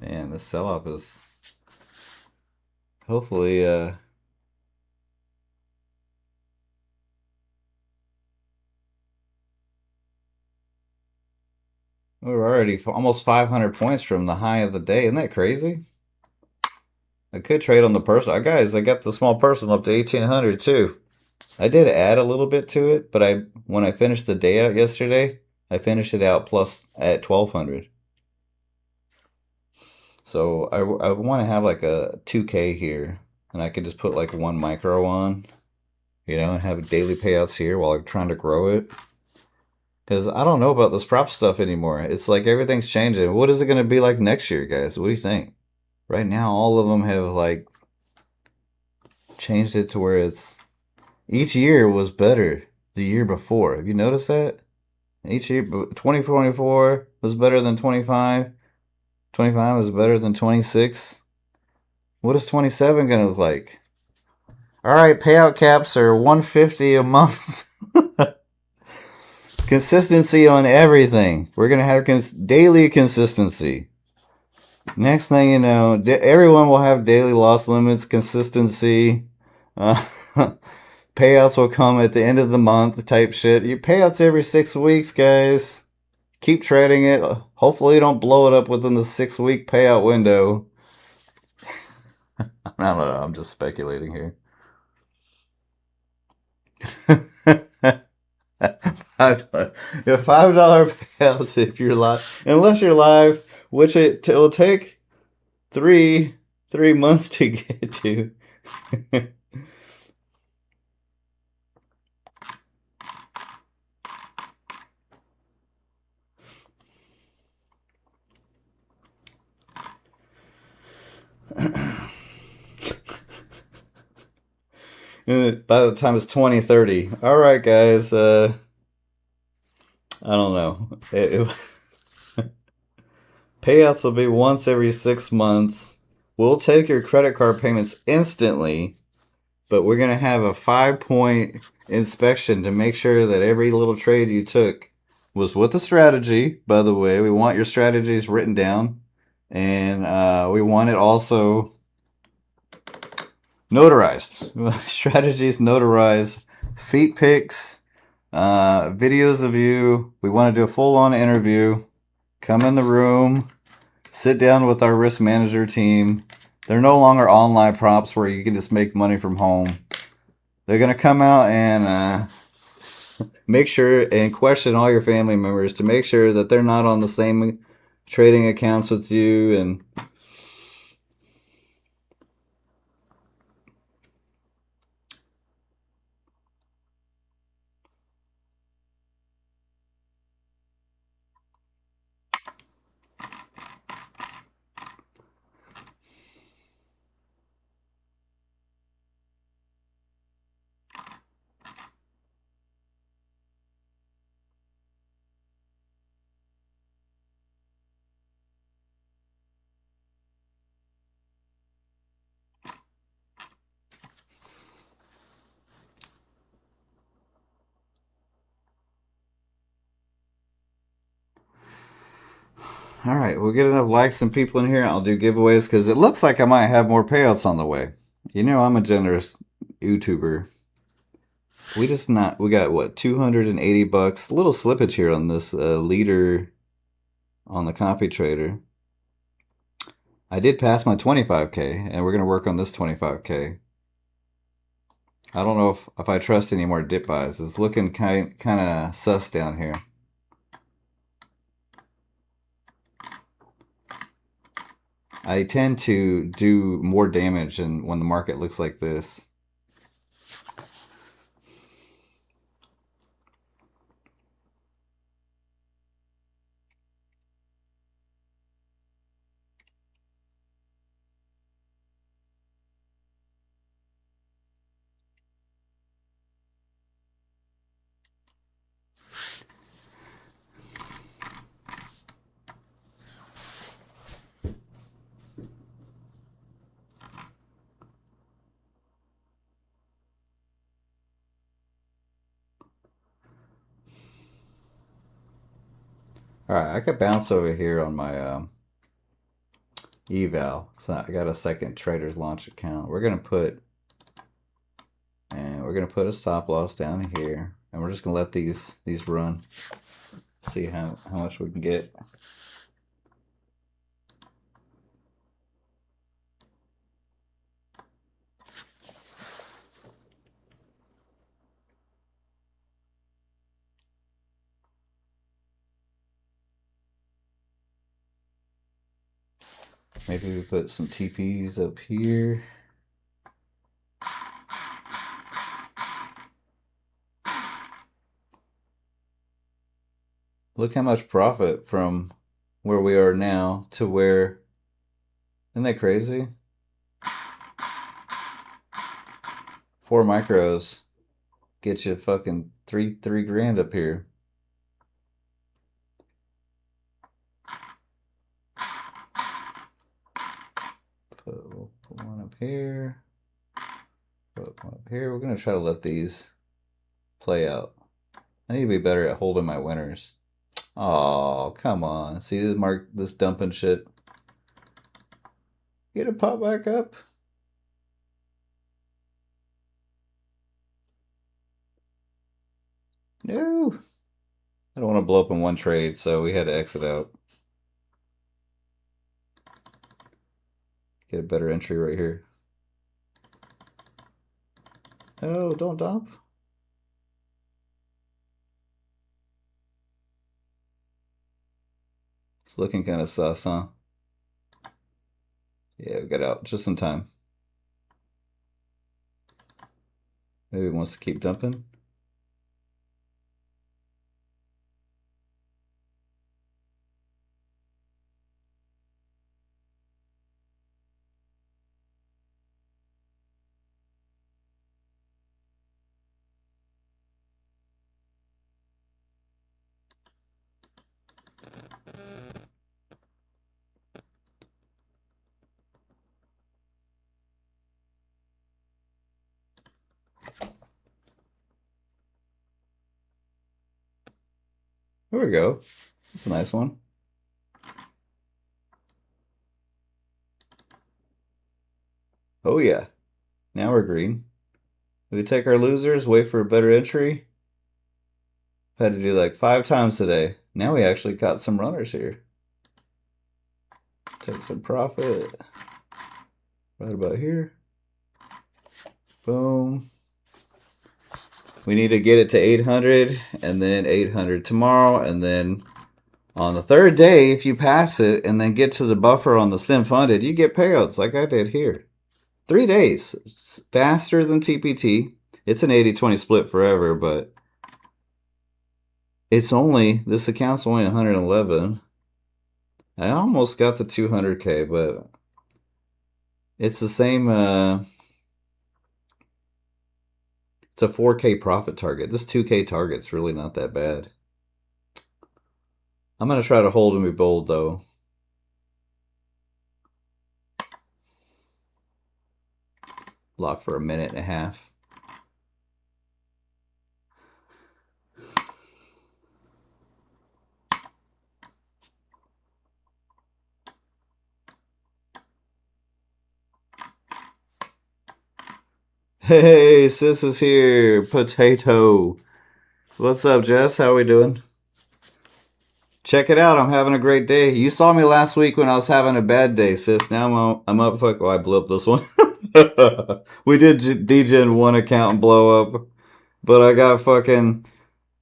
Man, this sell-off is hopefully We're already almost 500 points from the high of the day. Isn't that crazy? I could trade on the personal. Guys, I got the small personal up to 1800 too. I did add a little bit to it, but when I finished the day out yesterday, I finished it out plus at 1200. So I want to have like a 2K here, and I could just put like one micro on, and have daily payouts here while I'm trying to grow it. Because I don't know about this prop stuff anymore. It's like everything's changing. What is it going to be like next year, guys? What do you think? Right now, all of them have like changed it to where it's each year was better the year before. Have you noticed that? Each year, 2024 was better than 25. 25 was better than 26. What is 27 going to look like? All right, payout caps are 150 a month. Consistency on everything. We're going to have daily consistency. Next thing you know, everyone will have daily loss limits, consistency. Payouts will come at the end of the month type shit. You payouts every 6 weeks, guys. Keep trading it. Hopefully you don't blow it up within the 6-week payout window. I don't know. I'm just speculating here. $5 payouts if you're live, unless you're live, which it'll take three months to get to. By the time it's 2030. All right, guys. I don't know. Payouts will be once every 6 months. We'll take your credit card payments instantly, but we're going to have a 5-point inspection to make sure that every little trade you took was with the strategy. By the way, we want your strategies written down, and we want it also notarized. Strategies notarized, feet pics, videos of you. We want to do a full-on interview. Come in the room, sit down with our risk manager team. They're no longer online props where you can just make money from home. They're going to come out and make sure and question all your family members to make sure that they're not on the same trading accounts with you. And all right, we'll get enough likes and people in here. I'll do giveaways because it looks like I might have more payouts on the way. I'm a generous YouTuber. We got what, $280. A little slippage here on this leader on the copy trader. I did pass my 25K, and we're going to work on this 25K. I don't know if I trust any more dip buys. It's looking kind of sus down here. I tend to do more damage when the market looks like this. Alright, I could bounce over here on my eval. So I got a second trader's launch account. We're gonna put a stop loss down here, and we're just gonna let these run. See how much we can get. Maybe we put some TPs up here. Look how much profit from where we are now to where. Isn't that crazy? 4 micros get you fucking three grand up here. Put one up here. Put one up here. We're gonna try to let these play out. I need to be better at holding my winners. Oh, come on. See this dumping shit. Get it pop back up. No. I don't want to blow up in one trade, so we had to exit out. Get a better entry right here. Oh, don't dump. It's looking kind of sus, huh? Yeah, we got out just in time. Maybe he wants to keep dumping. There we go. That's a nice one. Oh yeah. Now we're green. We take our losers, wait for a better entry. Had to do like 5 times today. Now we actually got some runners here. Take some profit. Right about here. Boom. We need to get it to 800 and then 800 tomorrow. And then on the 3rd day, if you pass it and then get to the buffer on the sim funded, you get payouts like I did here. 3 days. It's faster than TPT. It's an 80-20 split forever, but it's only, this account's only 111. I almost got the 200K, but it's the same, it's a 4K profit target. This 2K target's really not that bad. I'm going to try to hold and be bold, though. Lock for a minute and a half. Hey, sis is here. Potato. What's up, Jess? How we doing? Check it out. I'm having a great day. You saw me last week when I was having a bad day, sis. Now I'm up. Fuck. Oh, I blew up this one. We did DGen one account and blow up. But I got fucking,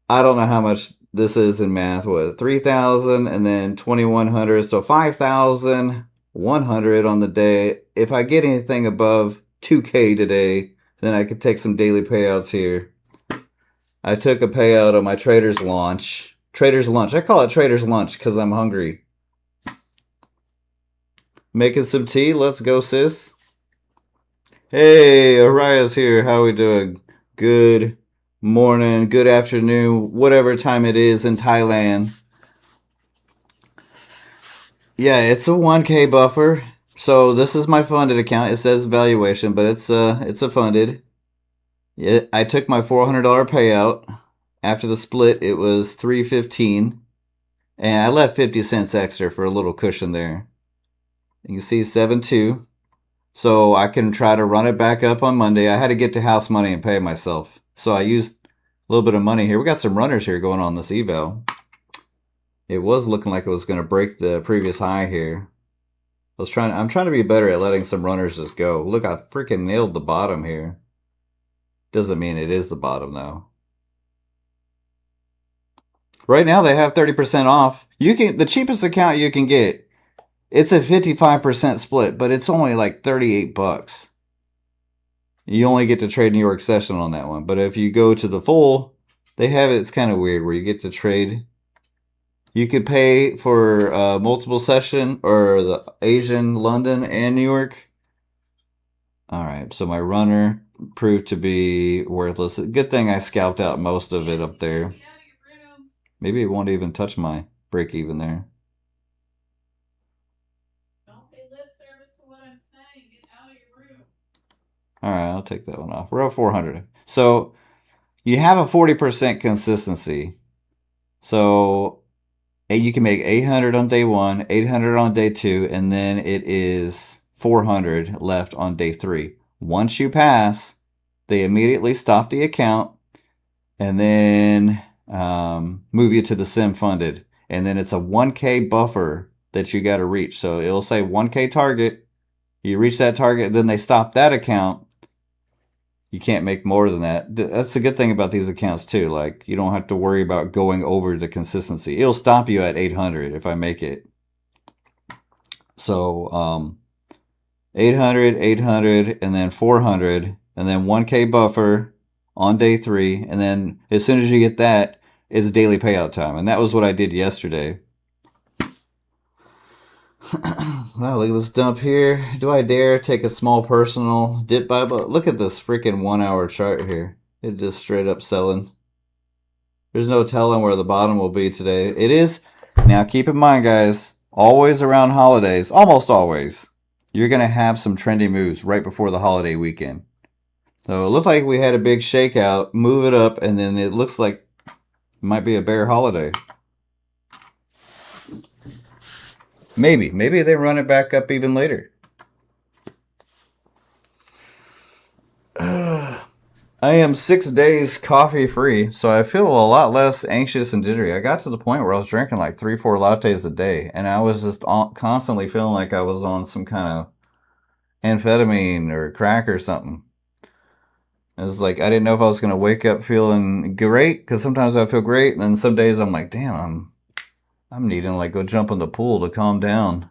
I don't know how much this is in math. What, 3,000 and then 2,100. So 5,100 on the day. If I get anything above 2K today, then I could take some daily payouts here. I took a payout on my trader's launch. Trader's lunch. I call it trader's lunch because I'm hungry. Making some tea. Let's go, sis. Hey, Araya's here. How we doing? Good morning, good afternoon, whatever time it is in Thailand. Yeah, it's a 1K buffer. So this is my funded account. It says valuation, but it's a funded. Yeah, I took my $400 payout. After the split, it was $315, and I left 50 cents extra for a little cushion there. You can see 7.2. So I can try to run it back up on Monday. I had to get to house money and pay myself. So I used a little bit of money here. We got some runners here going on this eval. It was looking like it was going to break the previous high here. I'm trying to be better at letting some runners just go. Look, I freaking nailed the bottom here. Doesn't mean it is the bottom though. Right now they have 30% off. The cheapest account you can get. It's a 55% split, but it's only like 38 bucks. You only get to trade New York Session on that one. But if you go to the full, they have it. It's kind of weird where you get to trade. You could pay for multiple session or the Asian, London, and New York. All right, so my runner proved to be worthless. Good thing I scalped out most of it up there. Maybe it won't even touch my break even there. Don't pay lip service to what I'm saying. Get out of your room. All right, I'll take that one off. We're at 400. So you have a 40% consistency. So you can make 800 on day 1, 800 on day 2, and then it is 400 left on day 3. Once you pass, they immediately stop the account and then move you to the sim funded. And then it's a 1K buffer that you got to reach. So it'll say 1K target. You reach that target, then they stop that account. You can't make more than that. That's the good thing about these accounts too. Like, you don't have to worry about going over the consistency. It'll stop you at 800 if I make it. So 800, 800, and then 400, and then 1K buffer on day 3. And then as soon as you get that, it's daily payout time. And that was what I did yesterday. Wow, look at this dump here. Do I dare take a small personal dip buy? But look at this freaking 1 hour chart here. It just straight up selling. There's no telling where the bottom will be today. It is. Now keep in mind, guys, always around holidays, almost always, you're going to have some trendy moves right before the holiday weekend. So it looked like we had a big shakeout, move it up, and then it looks like it might be a bear holiday. Maybe they run it back up even later. I am 6 days coffee free, so I feel a lot less anxious and jittery. I got to the point where I was drinking like 3-4 lattes a day, and I was just constantly feeling like I was on some kind of amphetamine or crack or something. It was like I didn't know if I was going to wake up feeling great, because sometimes I feel great, and then some days I'm like, damn, I'm needing to like go jump in the pool to calm down.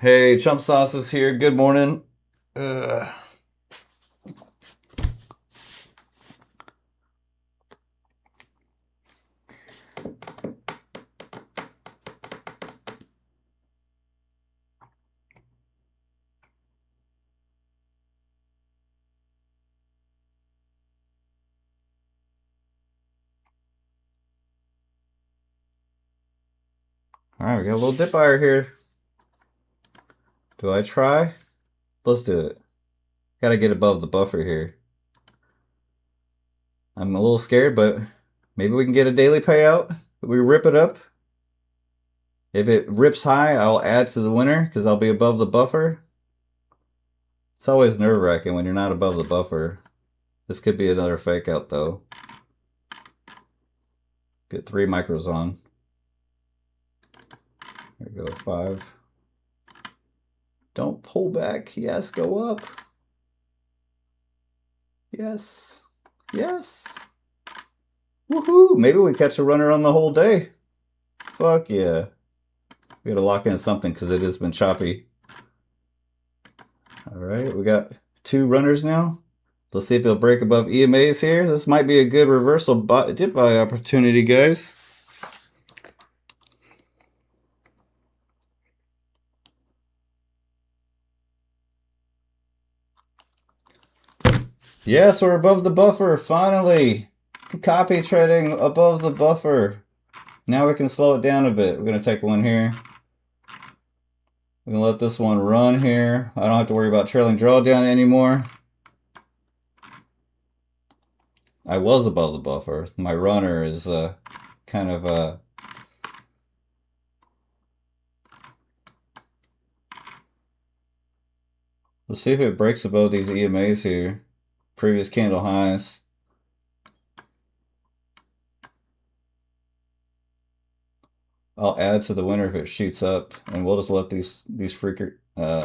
Hey, Chump Sauce is here. Good morning. Ugh. All right, we got a little dip buyer here. Do I try? Let's do it. Gotta get above the buffer here. I'm a little scared, but maybe we can get a daily payout. We rip it up. If it rips high, I'll add to the winner because I'll be above the buffer. It's always nerve-wracking when you're not above the buffer. This could be another fake out though. Get 3 micros on. There we go, 5. Don't pull back. Yes, go up. Yes. Yes. Woohoo! Maybe we catch a runner on the whole day. Fuck yeah. We gotta lock in something because it has been choppy. Alright, we got 2 runners now. Let's see if it'll break above EMAs here. This might be a good reversal dip buy opportunity, guys. Yes, we're above the buffer, finally. Copy trading above the buffer. Now we can slow it down a bit. We're going to take one here. We're going to let this one run here. I don't have to worry about trailing drawdown anymore. I was above the buffer. My runner is kind of let's see if it breaks above these EMAs here. Previous candle highs. I'll add to the winner if it shoots up, and we'll just let these freaker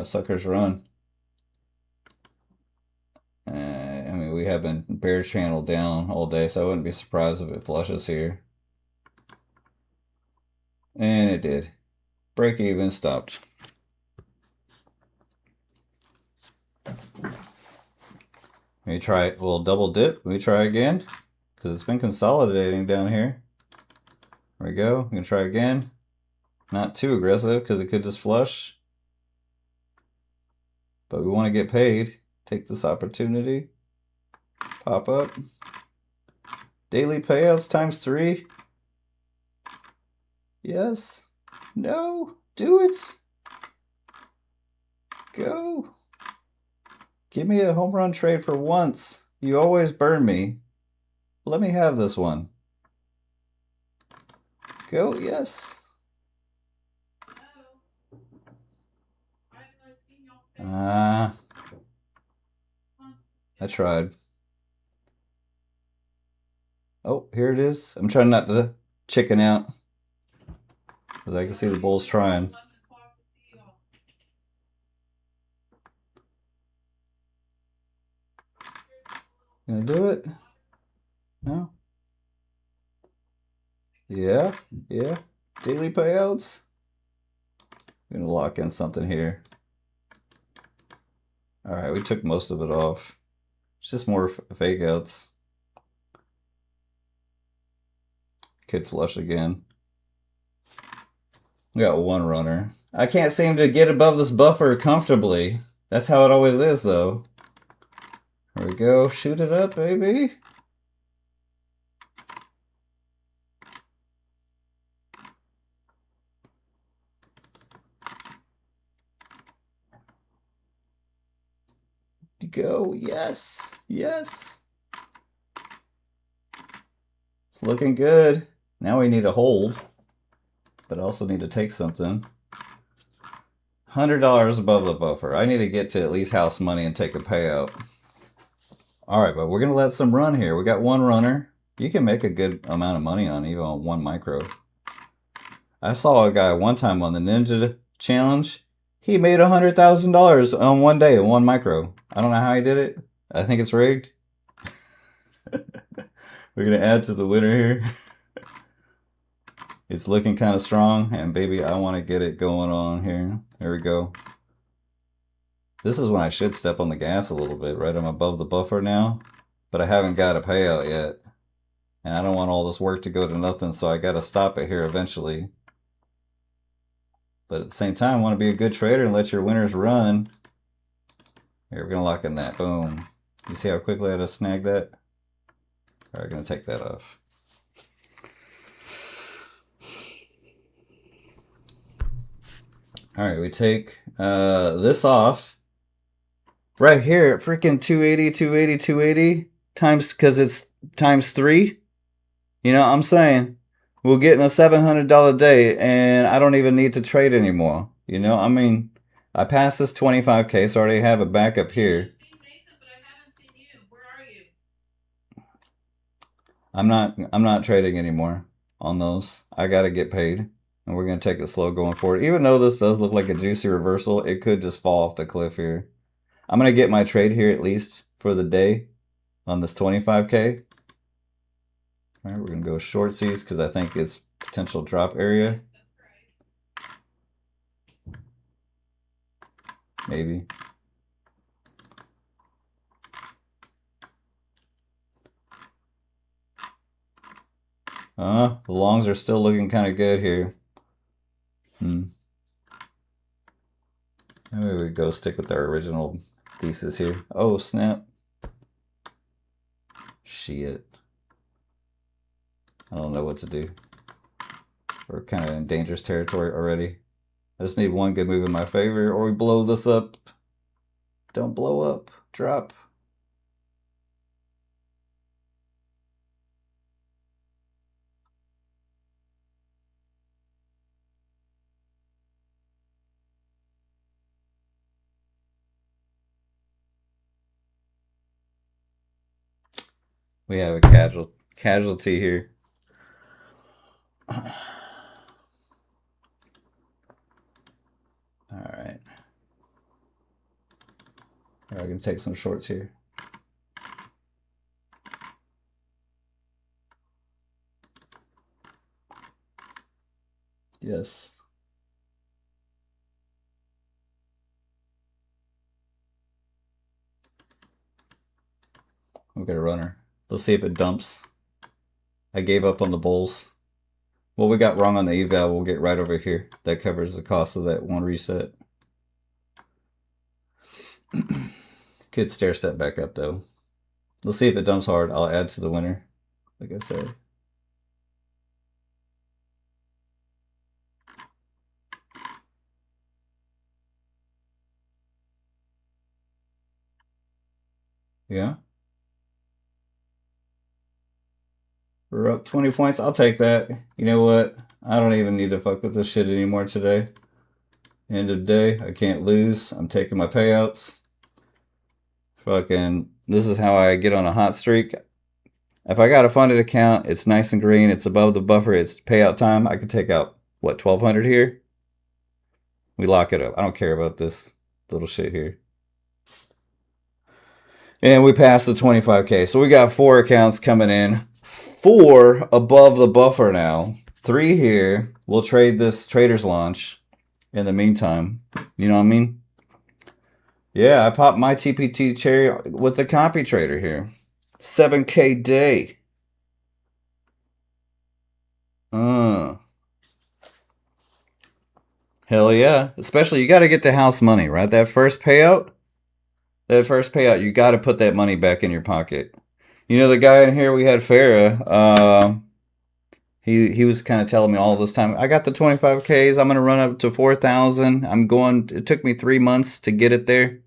suckers run. I mean, we have been bear channel down all day, so I wouldn't be surprised if it flushes here. And it did. Break even, stopped. Let me try it. We'll double dip. Let me try again, because it's been consolidating down here. There we go. I'm going to try again. Not too aggressive, because it could just flush. But we want to get paid. Take this opportunity. Pop up. Daily payouts times 3. Yes. No. Do it. Go. Give me a home run trade for once. You always burn me. Let me have this one. Go. Yes. I tried. Oh, here it is. I'm trying not to chicken out, because I can see the bulls trying. Gonna do it? No? Yeah, yeah. Daily payouts. I'm gonna lock in something here. Alright, we took most of it off. It's just more fake outs. Could flush again. We got one runner. I can't seem to get above this buffer comfortably. That's how it always is, though. There we go. Shoot it up, baby. Go. Yes. Yes. It's looking good. Now we need a hold, but also need to take something. $100 above the buffer. I need to get to at least house money and take a payout. All right, but we're going to let some run here. We got one runner. You can make a good amount of money on even on one micro. I saw a guy one time on the Ninja Challenge. He made $100,000 on one day in one micro. I don't know how he did it. I think it's rigged. We're going to add to the winner here. It's looking kind of strong, and baby, I want to get it going on here. There we go. This is when I should step on the gas a little bit, right? I'm above the buffer now, but I haven't got a payout yet. And I don't want all this work to go to nothing, so I got to stop it here eventually. But at the same time, I want to be a good trader and let your winners run. Here, we're going to lock in that. Boom. You see how quickly I just snagged that? All right, going to take that off. All right, we take this off. Right here, freaking 280, 280, 280 times, because it's times 3. You know what I'm saying? We're getting a $700 day, and I don't even need to trade anymore. You know, I mean, I passed this 25K, so I already have a backup here. I'm not trading anymore on those. I gotta get paid, and we're gonna take it slow going forward. Even though this does look like a juicy reversal, it could just fall off the cliff here. I'm gonna get my trade here at least for the day on this 25K. All right, we're gonna go shortsies because I think it's potential drop area. Maybe. The longs are still looking kind of good here. Maybe we go stick with our original thesis here. Oh, snap. Shit. I don't know what to do. We're kind of in dangerous territory already. I just need one good move in my favor, or we blow this up. Don't blow up. Drop. We have a casualty here. All right, I'm gonna take some shorts here. Yes. We've got a runner. Let's see if it dumps. I gave up on the bulls. What we got wrong on the eval, we'll get right over here. That covers the cost of that one reset. Could stair step back up though. Let's see if it dumps hard. I'll add to the winner, like I said. Yeah. We're up 20 points. I'll take that. You know what? I don't even need to fuck with this shit anymore today. End of the day, I can't lose. I'm taking my payouts. Fucking, this is how I get on a hot streak. If I got a funded account, it's nice and green, it's above the buffer, it's payout time, I could take out, what, 1200 here? We lock it up. I don't care about this little shit here. And we passed the 25K. So we got 4 accounts coming in. 4 above the buffer now. 3 here. We'll trade this trader's launch in the meantime. You know what I mean? Yeah, I popped my TPT cherry with the copy trader here. 7K day. Hell yeah. Especially you got to get to house money, right? That first payout, you got to put that money back in your pocket. You know, the guy in here we had, Farah, he was kind of telling me all this time, I got the 25Ks, I'm going to run up to 4,000. It took me 3 months to get it there.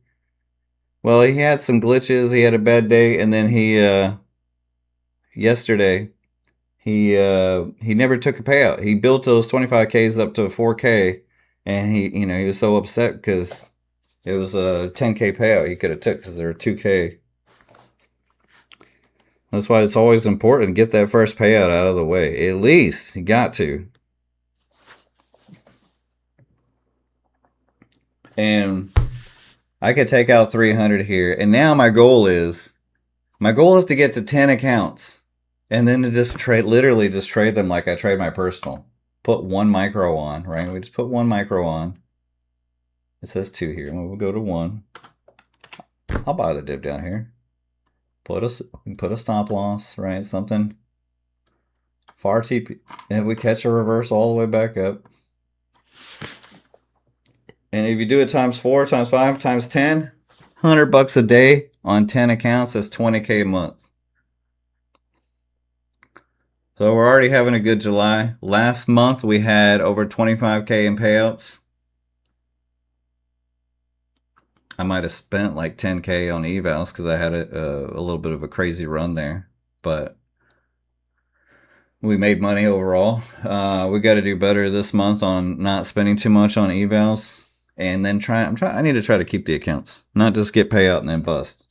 Well, he had some glitches, he had a bad day, and then yesterday, he never took a payout. He built those 25Ks up to 4K, and he was so upset because it was a 10K payout he could have took because they were 2K. That's why it's always important to get that first payout out of the way. At least you got to. And I could take out 300 here, and now my goal is to get to 10 accounts, and then to literally just trade them like I trade my personal. Put 1 micro on, right? We just put 1 micro on. It says 2 here, and we'll go to 1. I'll buy the dip down here. Put a stop loss, right? Something far TP, and we catch a reverse all the way back up. And if you do it times 4, times 5, times 10, $100 a day on 10 accounts, that's 20K a month. So we're already having a good July. Last month we had over 25K in payouts. I might have spent like 10K on evals because I had a little bit of a crazy run there, but we made money overall. We got to do better this month on not spending too much on evals, and then I need to try to keep the accounts, not just get payout and then bust.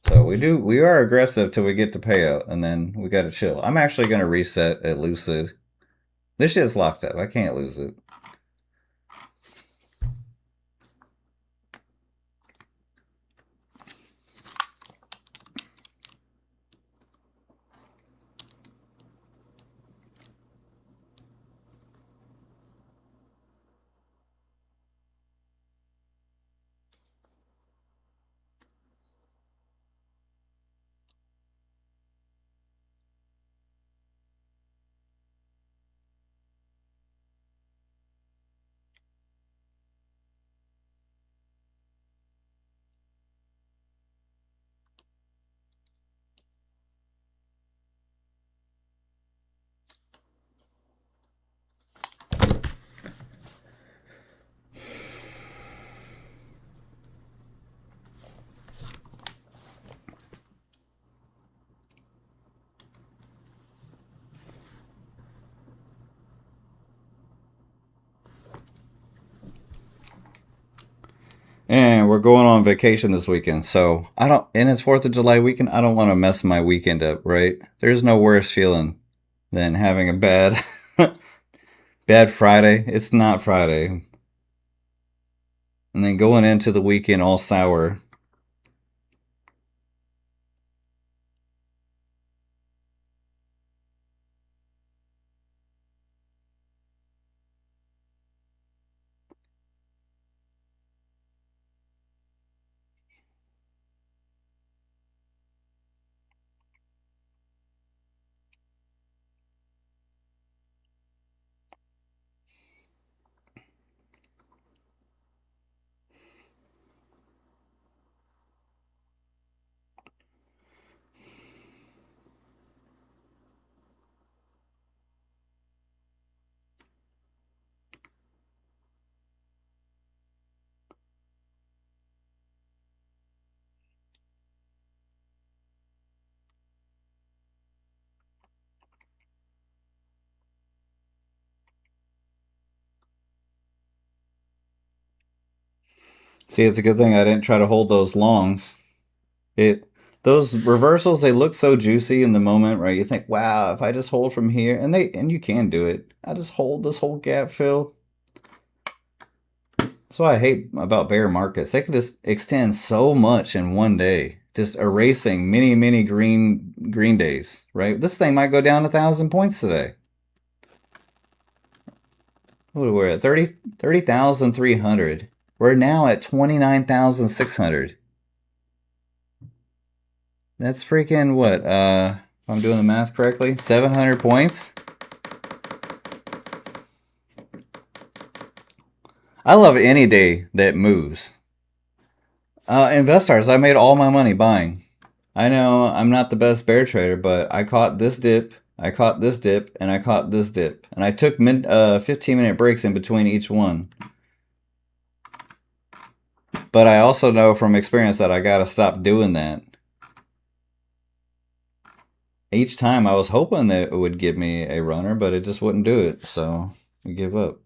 So we are aggressive till we get to payout, and then we got to chill. I'm actually going to reset at Lucid. This shit's locked up. I can't lose it. And we're going on vacation this weekend, so and it's 4th of July weekend, I don't want to mess my weekend up, right? There's no worse feeling than having a bad, bad Friday. It's not Friday. And then going into the weekend all sour. See, it's a good thing I didn't try to hold those longs. Those reversals, they look so juicy in the moment, right? You think, wow, if I just hold from here, and you can do it. I just hold this whole gap fill. That's what I hate about bear markets. They can just extend so much in one day, just erasing many green days, right? This thing might go down 1,000 points today. What are we at? 30,300. We're now at 29,600. That's freaking what? If I'm doing the math correctly, 700 points. I love any day that moves. Investors, I made all my money buying. I know I'm not the best bear trader, but I caught this dip, I caught this dip, and I caught this dip. And I took 15-minute breaks in between each one. But I also know from experience that I gotta stop doing that. Each time I was hoping that it would give me a runner, but it just wouldn't do it. So I give up.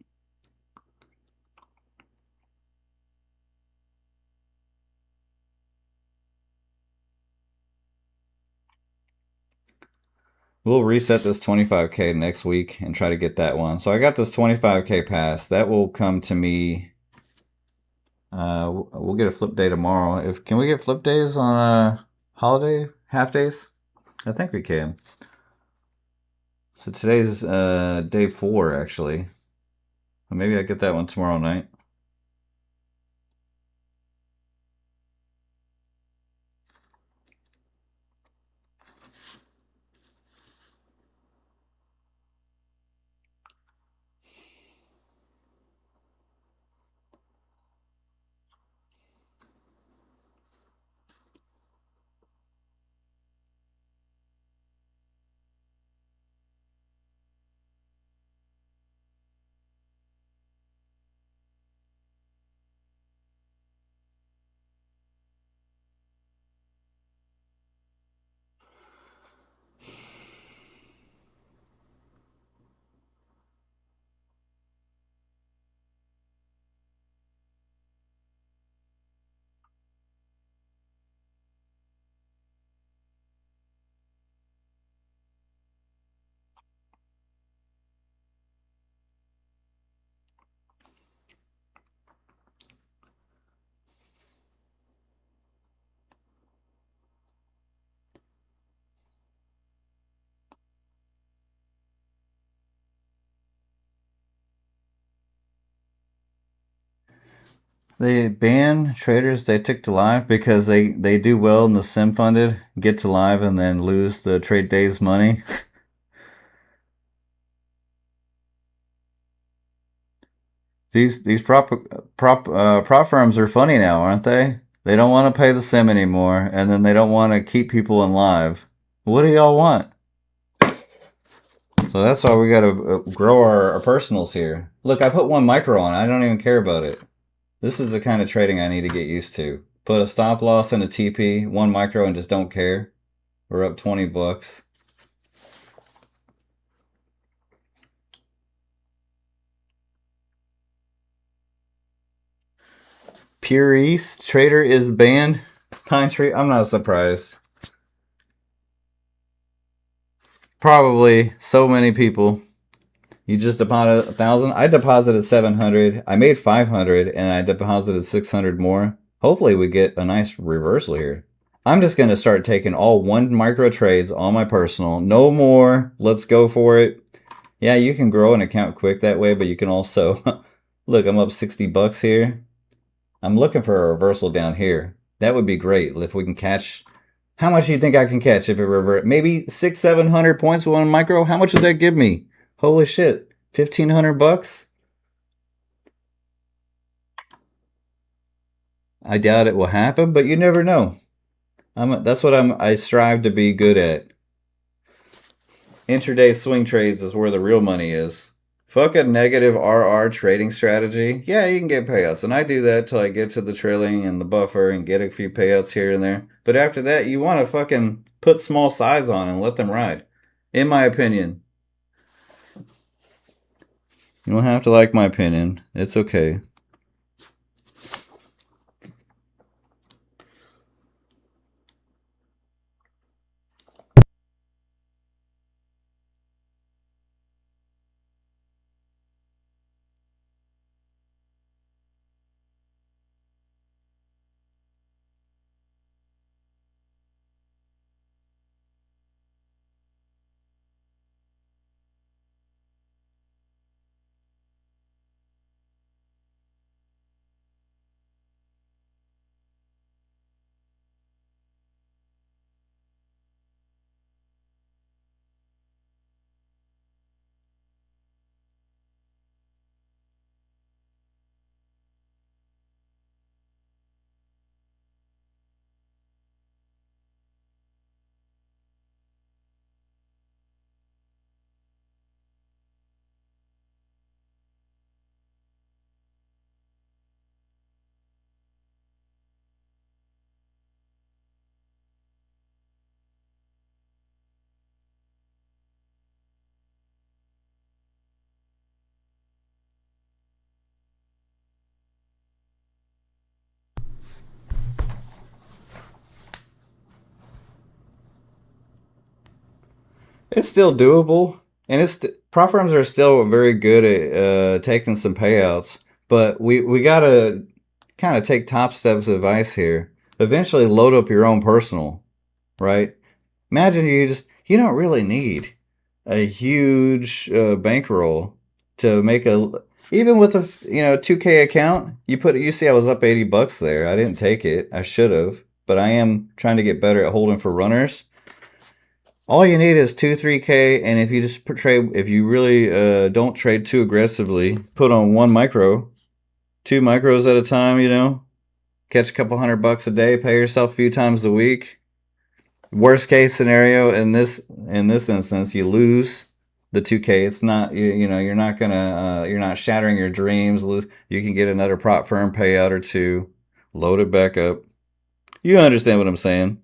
We'll reset this 25K next week and try to get that one. So I got this 25K pass. That will come to me. We'll get a flip day tomorrow. Can we get flip days on holiday half days? I think we can. So today's day 4 actually. Maybe I get that one tomorrow night. They ban traders they took to live because they do well in the sim funded, get to live, and then lose the trade day's money. These prop firms are funny now, aren't they? They don't want to pay the sim anymore, and then they don't want to keep people in live. What do y'all want? So that's why we got to grow our personals here. Look, I put one micro on. I don't even care about it. This is the kind of trading I need to get used to. Put a stop loss and a TP, one micro, and just don't care. We're up 20 bucks. Pure East trader is banned. Pine Tree, I'm not surprised. Probably so many people. You just deposited 1,000. I deposited 700. I made 500, and I deposited 600 more. Hopefully, we get a nice reversal here. I'm just going to start taking all one micro trades on my personal. No more. Let's go for it. Yeah, you can grow an account quick that way, but you can also look. I'm up 60 bucks here. I'm looking for a reversal down here. That would be great if we can catch. How much do you think I can catch if it revert? Maybe 600-700 points with one micro. How much does that give me? Holy shit, 1,500 bucks. I doubt it will happen, but you never know. That's what I strive to be good at. Intraday swing trades is where the real money is. Fuck a negative RR trading strategy. Yeah, you can get payouts, and I do that till I get to the trailing and the buffer and get a few payouts here and there. But after that, you want to fucking put small size on and let them ride. In my opinion. You don't have to like my opinion. It's okay. It's still doable, and prop firms are still very good at taking some payouts. But we gotta kind of take Topstep's advice here. Eventually, load up your own personal, right? Imagine you don't really need a huge bankroll to make a even with a 2K account. You see I was up $80 there. I didn't take it. I should have, but I am trying to get better at holding for runners. All you need is 2-3K, and if you just trade, if you really don't trade too aggressively, put on one micro, two micros at a time. Catch a couple $100 a day, pay yourself a few times a week. Worst case scenario in this instance, you lose the 2K. It's not you're not gonna you're not shattering your dreams. You can get another prop firm payout or two, load it back up. You understand what I'm saying?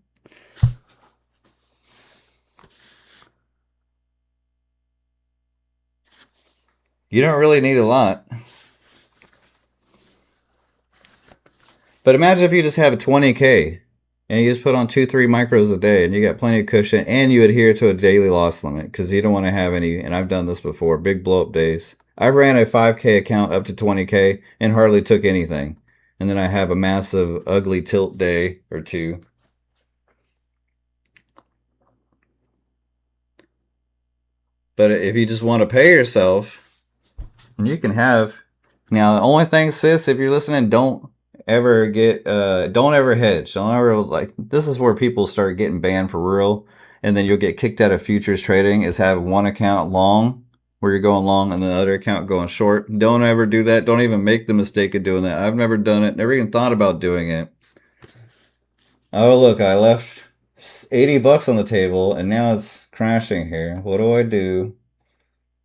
You don't really need a lot. But imagine if you just have a 20K and you just put on 2-3 micros a day and you got plenty of cushion and you adhere to a daily loss limit because you don't want to have any, and I've done this before, big blow up days. I ran a 5K account up to 20K and hardly took anything. And then I have a massive ugly tilt day or two. But if you just want to pay yourself, you can have. Now, the only thing, sis, if you're listening, don't ever hedge. Don't ever, like, this is where people start getting banned for real. And then you'll get kicked out of futures trading, is have one account long where you're going long and the other account going short. Don't ever do that. Don't even make the mistake of doing that. I've never done it, never even thought about doing it. Oh, look, I left $80 on the table and now it's crashing here. What do I do?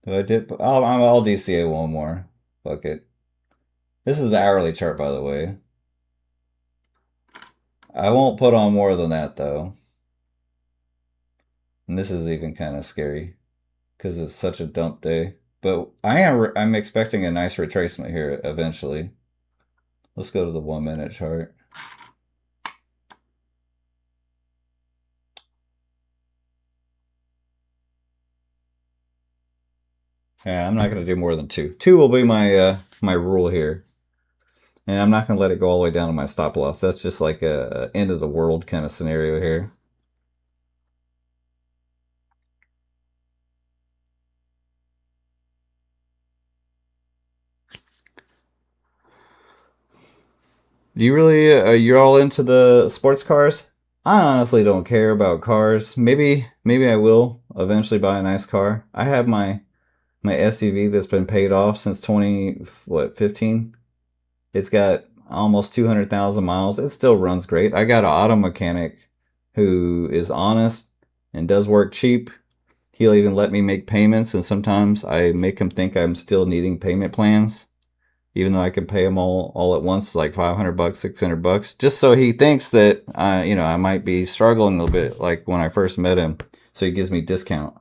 Do I dip? I'll DCA one more. Fuck it. This is the hourly chart, by the way. I won't put on more than that, though. And this is even kind of scary because it's such a dump day. But I'm expecting a nice retracement here eventually. Let's go to the 1 minute chart. Yeah, I'm not going to do more than two. Two will be my rule here. And I'm not going to let it go all the way down to my stop loss. That's just like a end of the world kind of scenario here. Do you really, you're all into the sports cars? I honestly don't care about cars. Maybe I will eventually buy a nice car. I have my SUV that's been paid off since 15. It's got almost 200,000 miles. It still runs great. I got an auto mechanic who is honest and does work cheap. He'll even let me make payments, and sometimes I make him think I'm still needing payment plans, even though I can pay him all at once, like $500, $600, just so he thinks that I might be struggling a little bit, like when I first met him. So he gives me discount.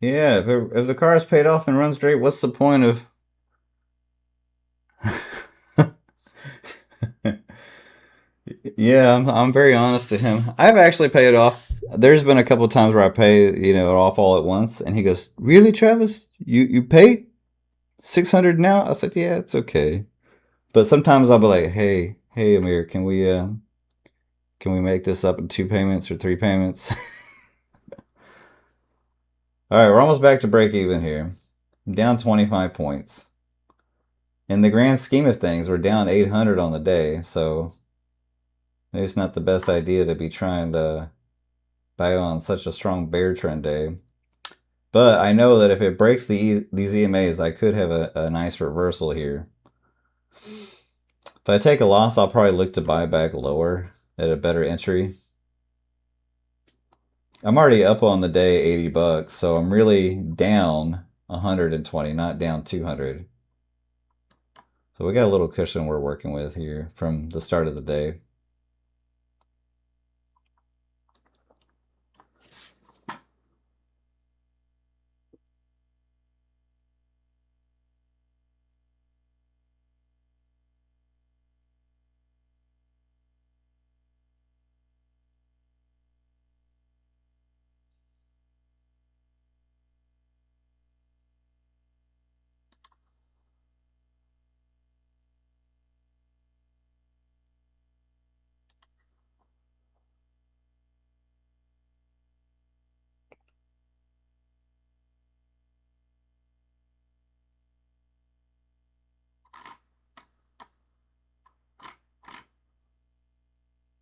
Yeah, if the car is paid off and runs great, what's the point of? Yeah, I'm very honest to him. I've actually paid it off. There's been a couple of times where I pay it off all at once, and he goes, "Really, Travis? You pay 600 now?" I said, "Yeah, it's okay." But sometimes I'll be like, "Hey, Amir, can we make this up in 2 payments or 3 payments?" All right, we're almost back to break even here. I'm down 25 points. In the grand scheme of things, we're down 800 on the day, so maybe it's not the best idea to be trying to buy on such a strong bear trend day. But I know that if it breaks these EMAs, I could have a nice reversal here. If I take a loss, I'll probably look to buy back lower at a better entry. I'm already up on the day $80, so I'm really down 120, not down 200. So we got a little cushion we're working with here from the start of the day.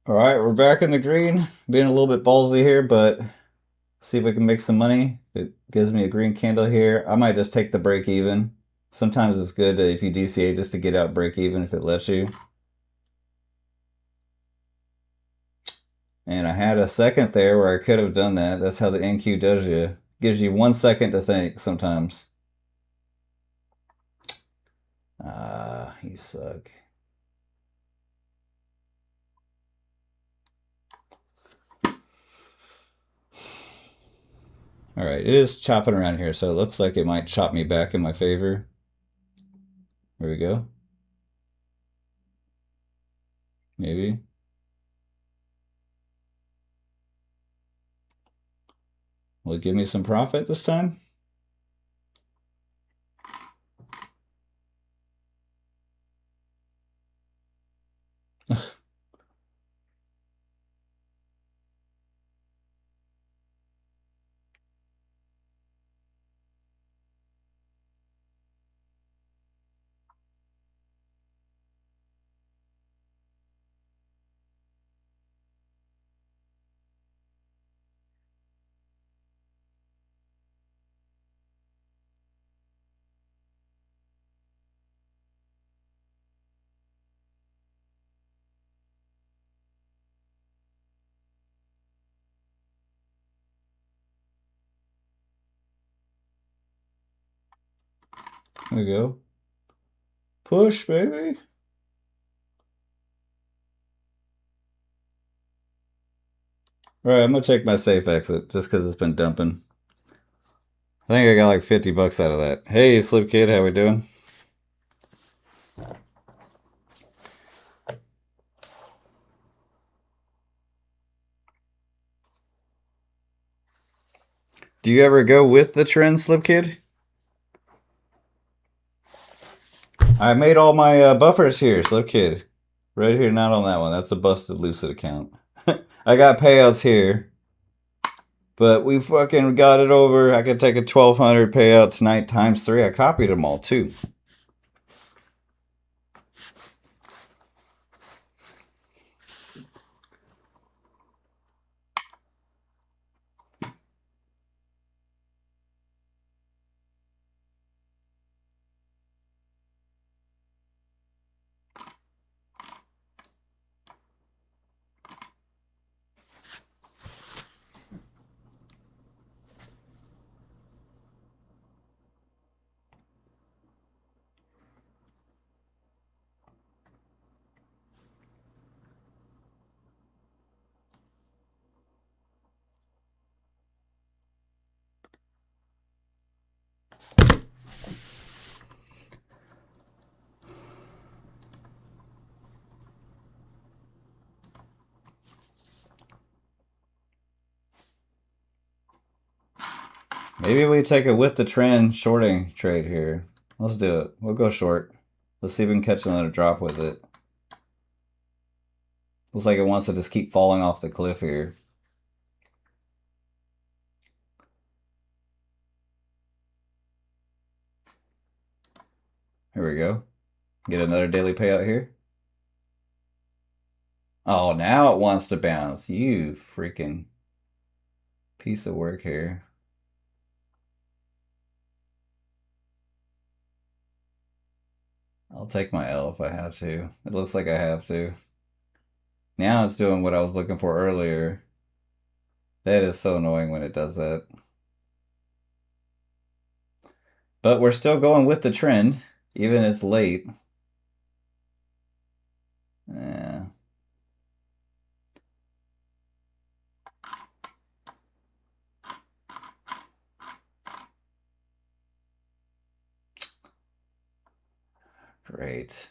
All right, we're back in the green. Being a little bit ballsy here, but see if we can make some money. It gives me a green candle here. I might just take the break even. Sometimes it's good if you DCA just to get out break even if it lets you. And I had a second there where I could have done that. That's how the NQ does you. Gives you 1 second to think sometimes. Ah, you suck. All right, it is chopping around here, so it looks like it might chop me back in my favor. There we go. Maybe. Will it give me some profit this time? There we go. Push, baby. All right, I'm gonna take my safe exit just because it's been dumping. I think I got like 50 bucks out of that. Hey, Slip Kid, how we doing? Do you ever go with the trend, Slip Kid? I made all my buffers here, Slip Kid. Right here, not on that one. That's a busted Lucid account. I got payouts here. But we fucking got it over. I could take a 1,200 payout tonight times 3. I copied them all too. Maybe we take a with the trend shorting trade here. Let's do it. We'll go short. Let's see if we can catch another drop with it. Looks like it wants to just keep falling off the cliff here. Here we go. Get another daily payout here. Oh, now it wants to bounce. You freaking piece of work here. I'll take my L if I have to. It looks like I have to. Now it's doing what I was looking for earlier. That is so annoying when it does that. But we're still going with the trend, even it's late. Yeah. Great.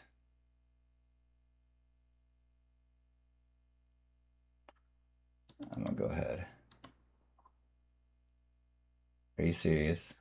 I'm gonna go ahead. Are you serious?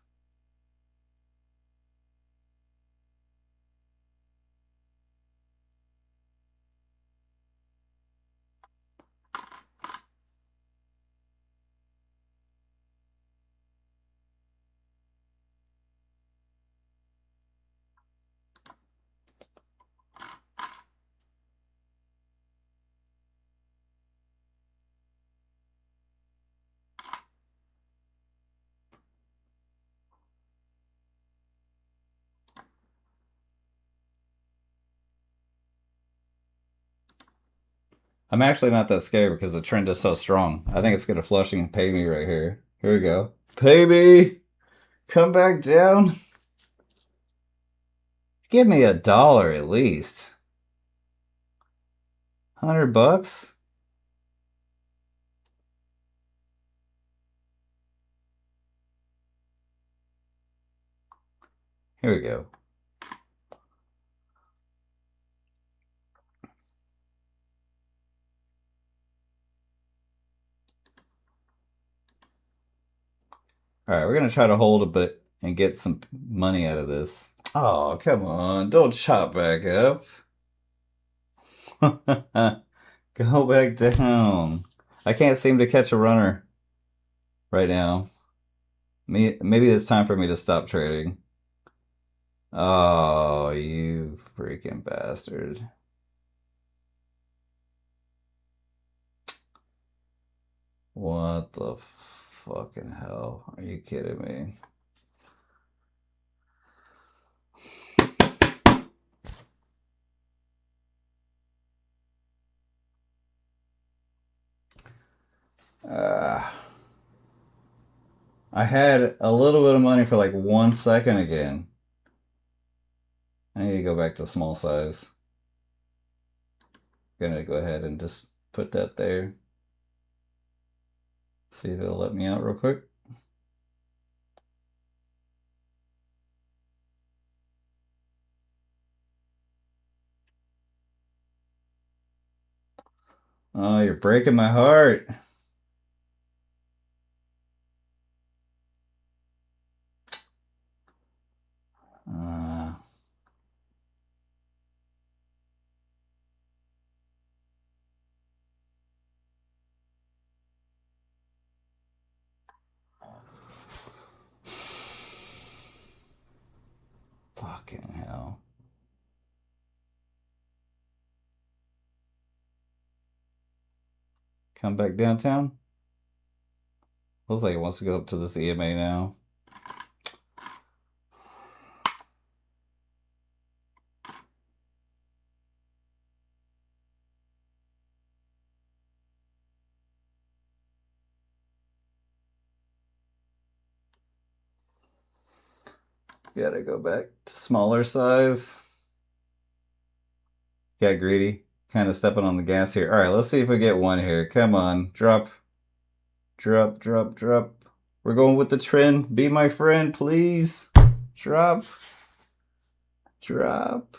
I'm actually not that scared because the trend is so strong. I think it's gonna flush and pay me right here. Here we go. Pay me! Come back down. Give me $1 at least. $100? Here we go. All right, we're gonna try to hold a bit and get some money out of this. Oh, come on. Don't chop back up. Go back down. I can't seem to catch a runner right now. Maybe it's time for me to stop trading. Oh, you freaking bastard. What the fucking hell? Are you kidding me? I had a little bit of money for like 1 second again. I need to go back to small size. Gonna go ahead and just put that there. See if it'll let me out real quick. Oh, you're breaking my heart. Uh, Fucking hell. Come back downtown? Looks like it wants to go up to this EMA now. Gotta go back to smaller size. Got greedy. Kind of stepping on the gas here. All right, let's see if we get one here. Come on. Drop. Drop, drop, drop. We're going with the trend. Be my friend, please. Drop. Drop.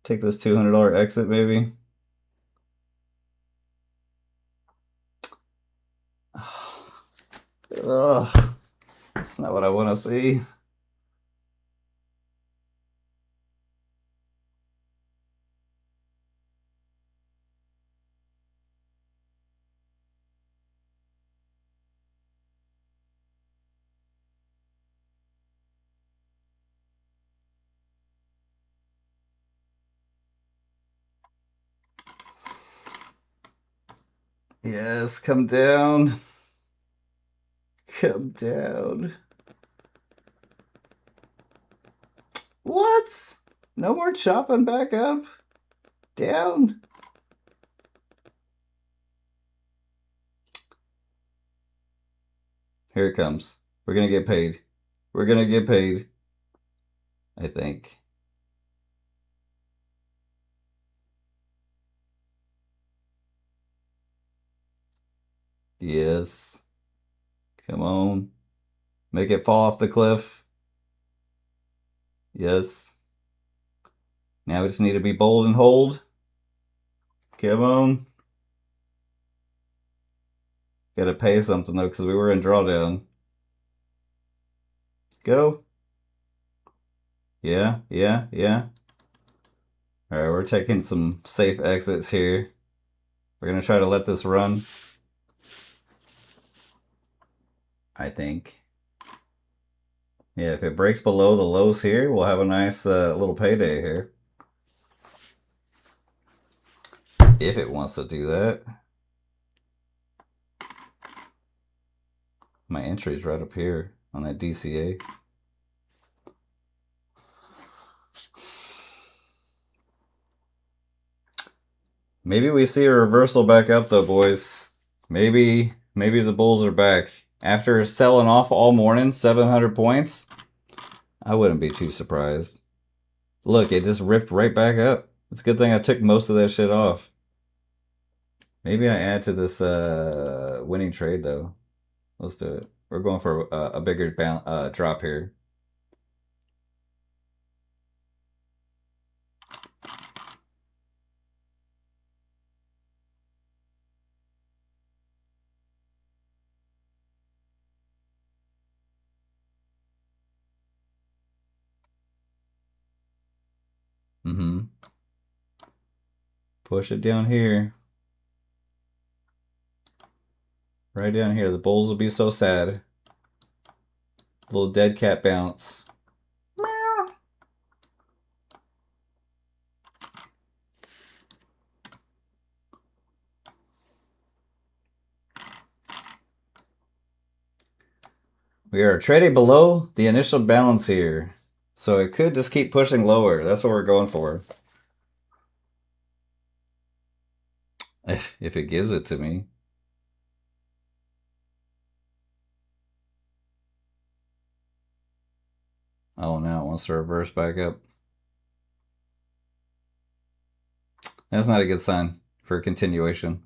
Take this $200 exit, maybe. Ugh. That's not what I want to see. Yes, come down. Come down. What? No more chopping back up? Down? Here it comes. We're gonna get paid. We're gonna get paid. I think. Yes. Come on. Make it fall off the cliff. Yes. Now we just need to be bold and hold. Come on. Gotta pay something though, because we were in drawdown. Go. Yeah, yeah, yeah. Alright, we're taking some safe exits here. We're gonna try to let this run. I think. Yeah, if it breaks below the lows here, we'll have a nice little payday here. If it wants to do that. My entry's right up here on that DCA. Maybe we see a reversal back up though, boys. Maybe the bulls are back. After selling off all morning, 700 points, I wouldn't be too surprised. Look, it just ripped right back up. It's a good thing I took most of that shit off. Maybe I add to this winning trade though. Let's do it. We're going for a bigger drop here. Push it down here. Right down here. The bulls will be so sad. Little dead cat bounce. Meow. We are trading below the initial balance here. So it could just keep pushing lower. That's what we're going for. If it gives it to me. Oh, now it wants to reverse back up. That's not a good sign for a continuation.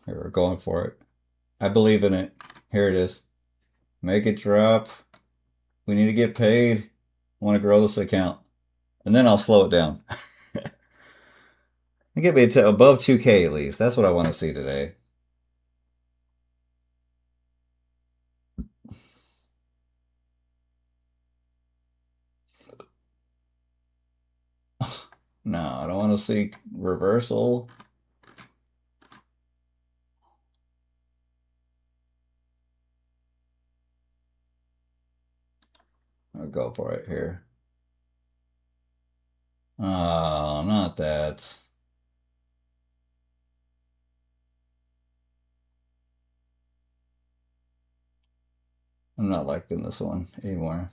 Here, we're going for it. I believe in it. Here it is. Make it drop. We need to get paid. I want to grow this account. And then I'll slow it down. Get me to above 2K at least. That's what I want to see today. No, I don't want to see reversal. I'll go for it here. Oh, not that. I'm not liking this one anymore.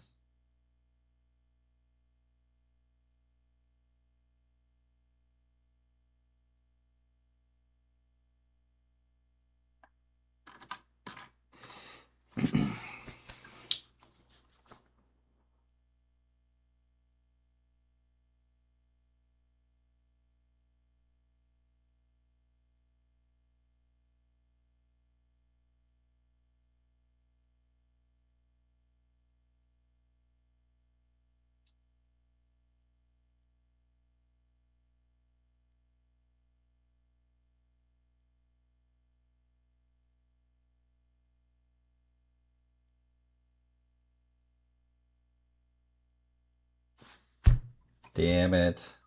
Damn it.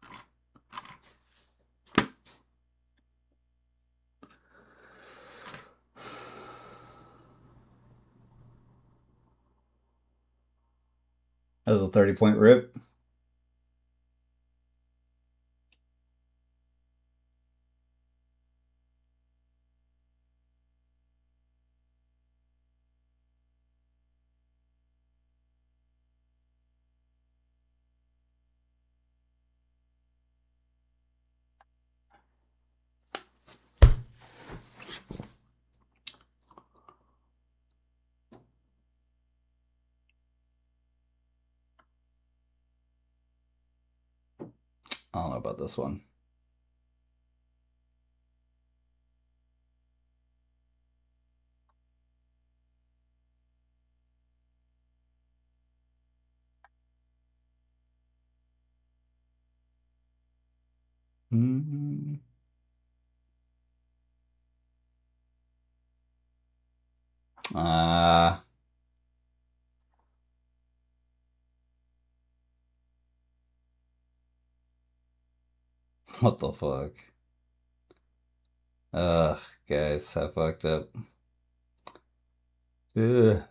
That was a 30-point rip. don't know about this one. Mm-hmm. What the fuck? Ugh, guys, I fucked up. Ugh.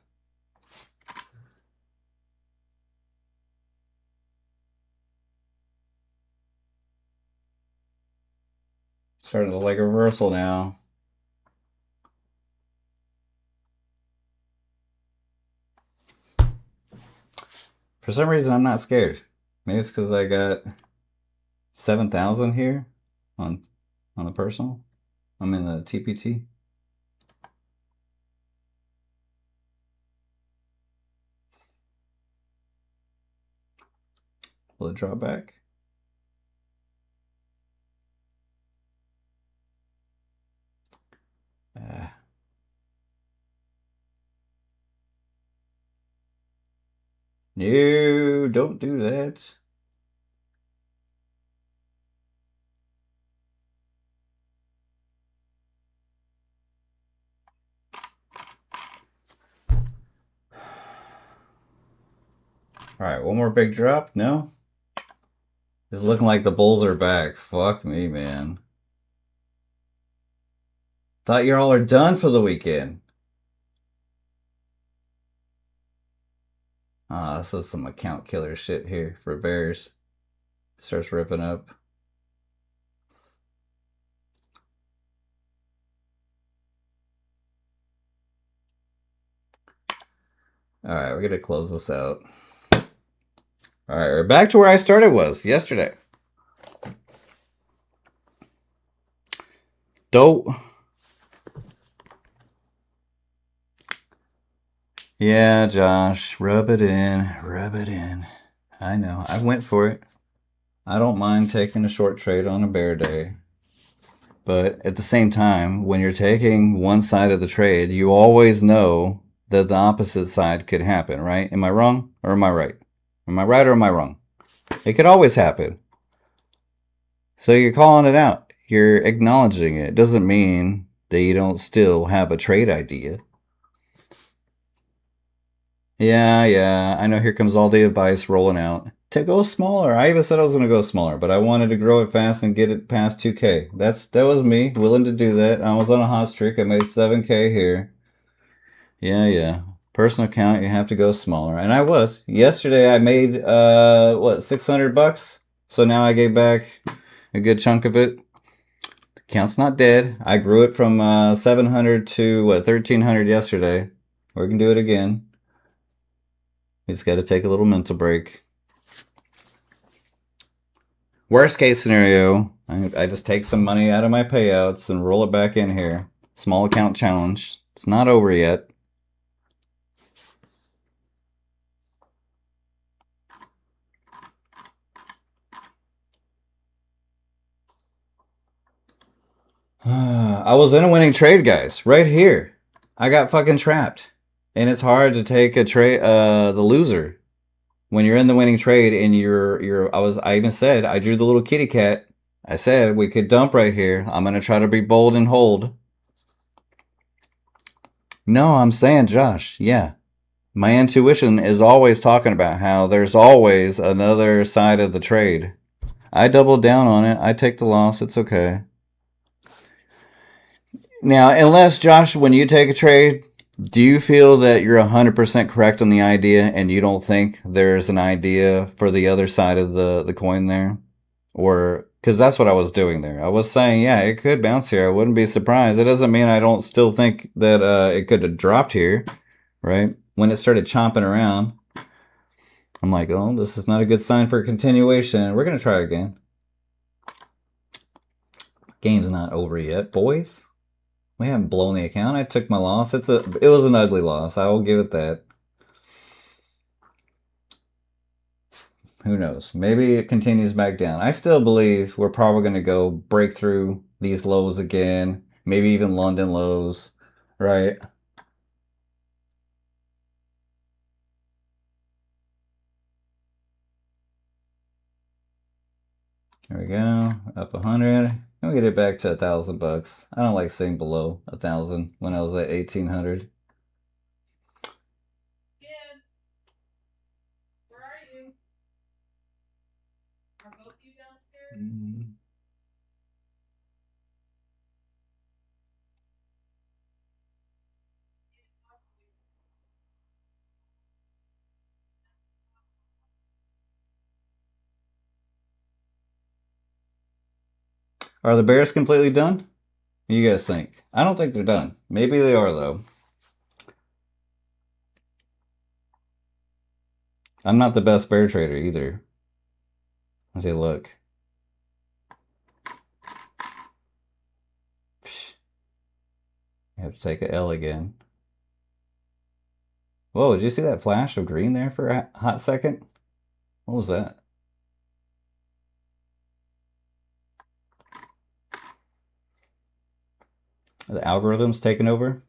Starting to look like a reversal now. For some reason, I'm not scared. Maybe it's because I got 7,000 here on the personal. I'm in the TPT. Will it drop back? No, don't do that. Alright, one more big drop. No? It's looking like the bulls are back. Fuck me, man. Thought you all are done for the weekend. Ah, this is some account killer shit here for bears. Starts ripping up. Alright, we're gonna close this out. Alright, we're back to where I started was yesterday. Dope. Yeah, Josh, rub it in, rub it in. I know, I went for it. I don't mind taking a short trade on a bear day. But at the same time, when you're taking one side of the trade, you always know that the opposite side could happen, right? Am I wrong or am I right? Am I right or am I wrong? It could always happen. So you're calling it out. You're acknowledging it. It doesn't mean that you don't still have a trade idea. Yeah, I know here comes all the advice rolling out. To go smaller. I even said I was going to go smaller, but I wanted to grow it fast and get it past 2K. That was me, willing to do that. I was on a hot streak. I made 7K here. Yeah. Personal account, you have to go smaller. And I was. Yesterday I made, what, 600 bucks? So now I gave back a good chunk of it. The account's not dead. I grew it from 700 to, what, 1,300 yesterday. We can do it again. You just got to take a little mental break. Worst case scenario, I just take some money out of my payouts and roll it back in here. Small account challenge. It's not over yet. I was in a winning trade, guys. Right here. I got fucking trapped. And it's hard to take a trade, the loser. When you're in the winning trade and I even said, I drew the little kitty cat. I said we could dump right here. I'm going to try to be bold and hold. No, I'm saying, Josh, yeah. My intuition is always talking about how there's always another side of the trade. I doubled down on it. I take the loss. It's okay. Now, unless, Josh, when you take a trade, do you feel that you're 100% correct on the idea and you don't think there's an idea for the other side of the coin there? Or, because that's what I was doing there. I was saying, yeah, it could bounce here. I wouldn't be surprised. It doesn't mean I don't still think that it could have dropped here, right? When it started chomping around, I'm like, oh, this is not a good sign for a continuation. We're going to try again. Game's not over yet, boys. We haven't blown the account. I took my loss. It was an ugly loss. I will give it that. Who knows? Maybe it continues back down. I still believe we're probably going to go break through these lows again. Maybe even London lows, right? There we go. Up 100. And we get it back to $1,000. I don't like staying below 1,000 when I was at 1,800. Kid, where are you? Are both you downstairs? Are the Bears completely done? What do you guys think? I don't think they're done. Maybe they are, though. I'm not the best bear trader either. Let's see, look. I have to take a L again. Whoa, did you see that flash of green there for a hot second? What was that? Are the algorithm's taking over?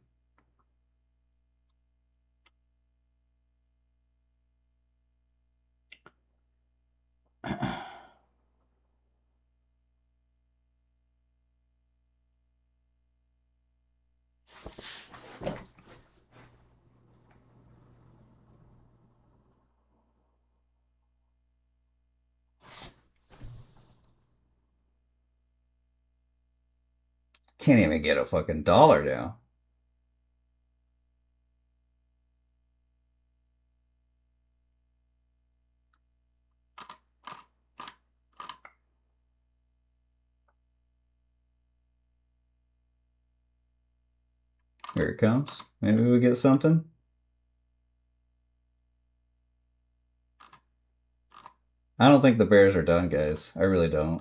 Can't even get a fucking dollar now. Here it comes. Maybe we get something. I don't think the Bears are done, guys. I really don't.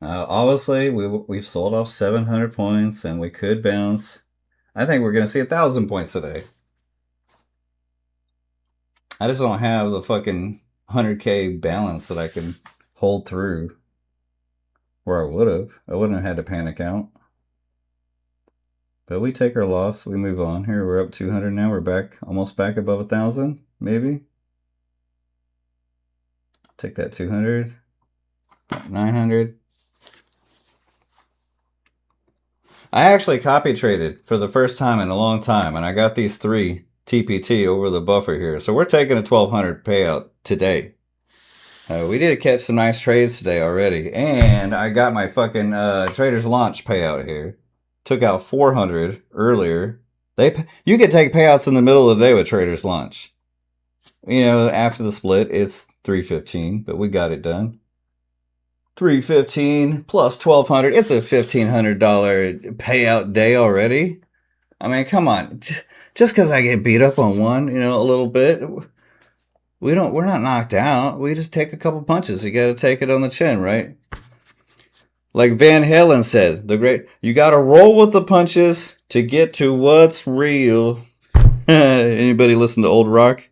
Obviously, we've sold off 700 points, and we could bounce. I think we're going to see 1,000 points today. I just don't have the fucking 100K balance that I can hold through where I would have. I wouldn't have had to panic out. But we take our loss. We move on. Here we're up 200 now. We're back, almost back above 1,000, maybe. Take that 200, 900. I actually copy traded for the first time in a long time, and I got these 3 TPT over the buffer here. So we're taking a 1,200 payout today. We did catch some nice trades today already, and I got my fucking Trader's Launch payout here. Took out 400 earlier. You can take payouts in the middle of the day with Trader's Launch. You know, after the split, it's 315, but we got it done. 315 plus 1,200. It's a $1,500 payout day already. I mean, come on. Just because I get beat up on one, you know, a little bit, we're not knocked out. We just take a couple punches. You got to take it on the chin, right? Like Van Halen said, you got to roll with the punches to get to what's real. Anybody listen to old rock?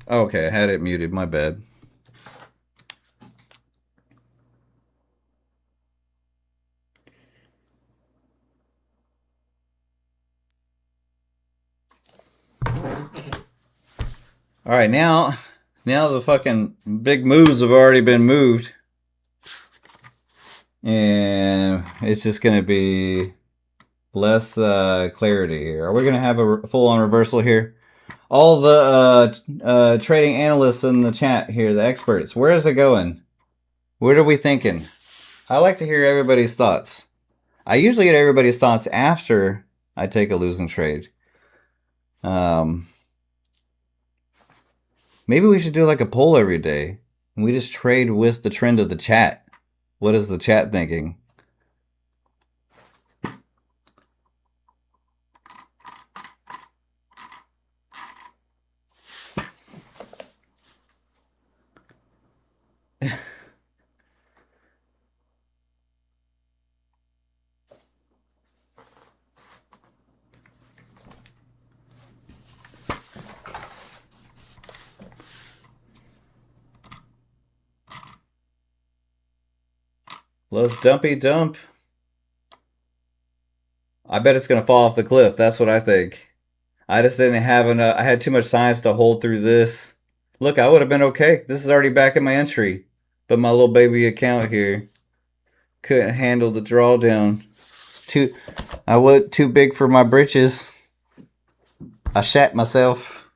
Okay, I had it muted. My bad. All right, now the fucking big moves have already been moved. And it's just going to be less clarity here. Are we going to have a full-on reversal here? All the trading analysts in the chat here, the experts, where is it going? What are we thinking? I like to hear everybody's thoughts. I usually get everybody's thoughts after I take a losing trade. Maybe we should do like a poll every day. And we just trade with the trend of the chat. What is the chat thinking? Let's dumpy dump. I bet it's going to fall off the cliff. That's what I think. I just didn't have enough. I had too much science to hold through this. Look, I would have been okay. This is already back in my entry. But my little baby account here couldn't handle the drawdown. I was too big for my britches. I shat myself.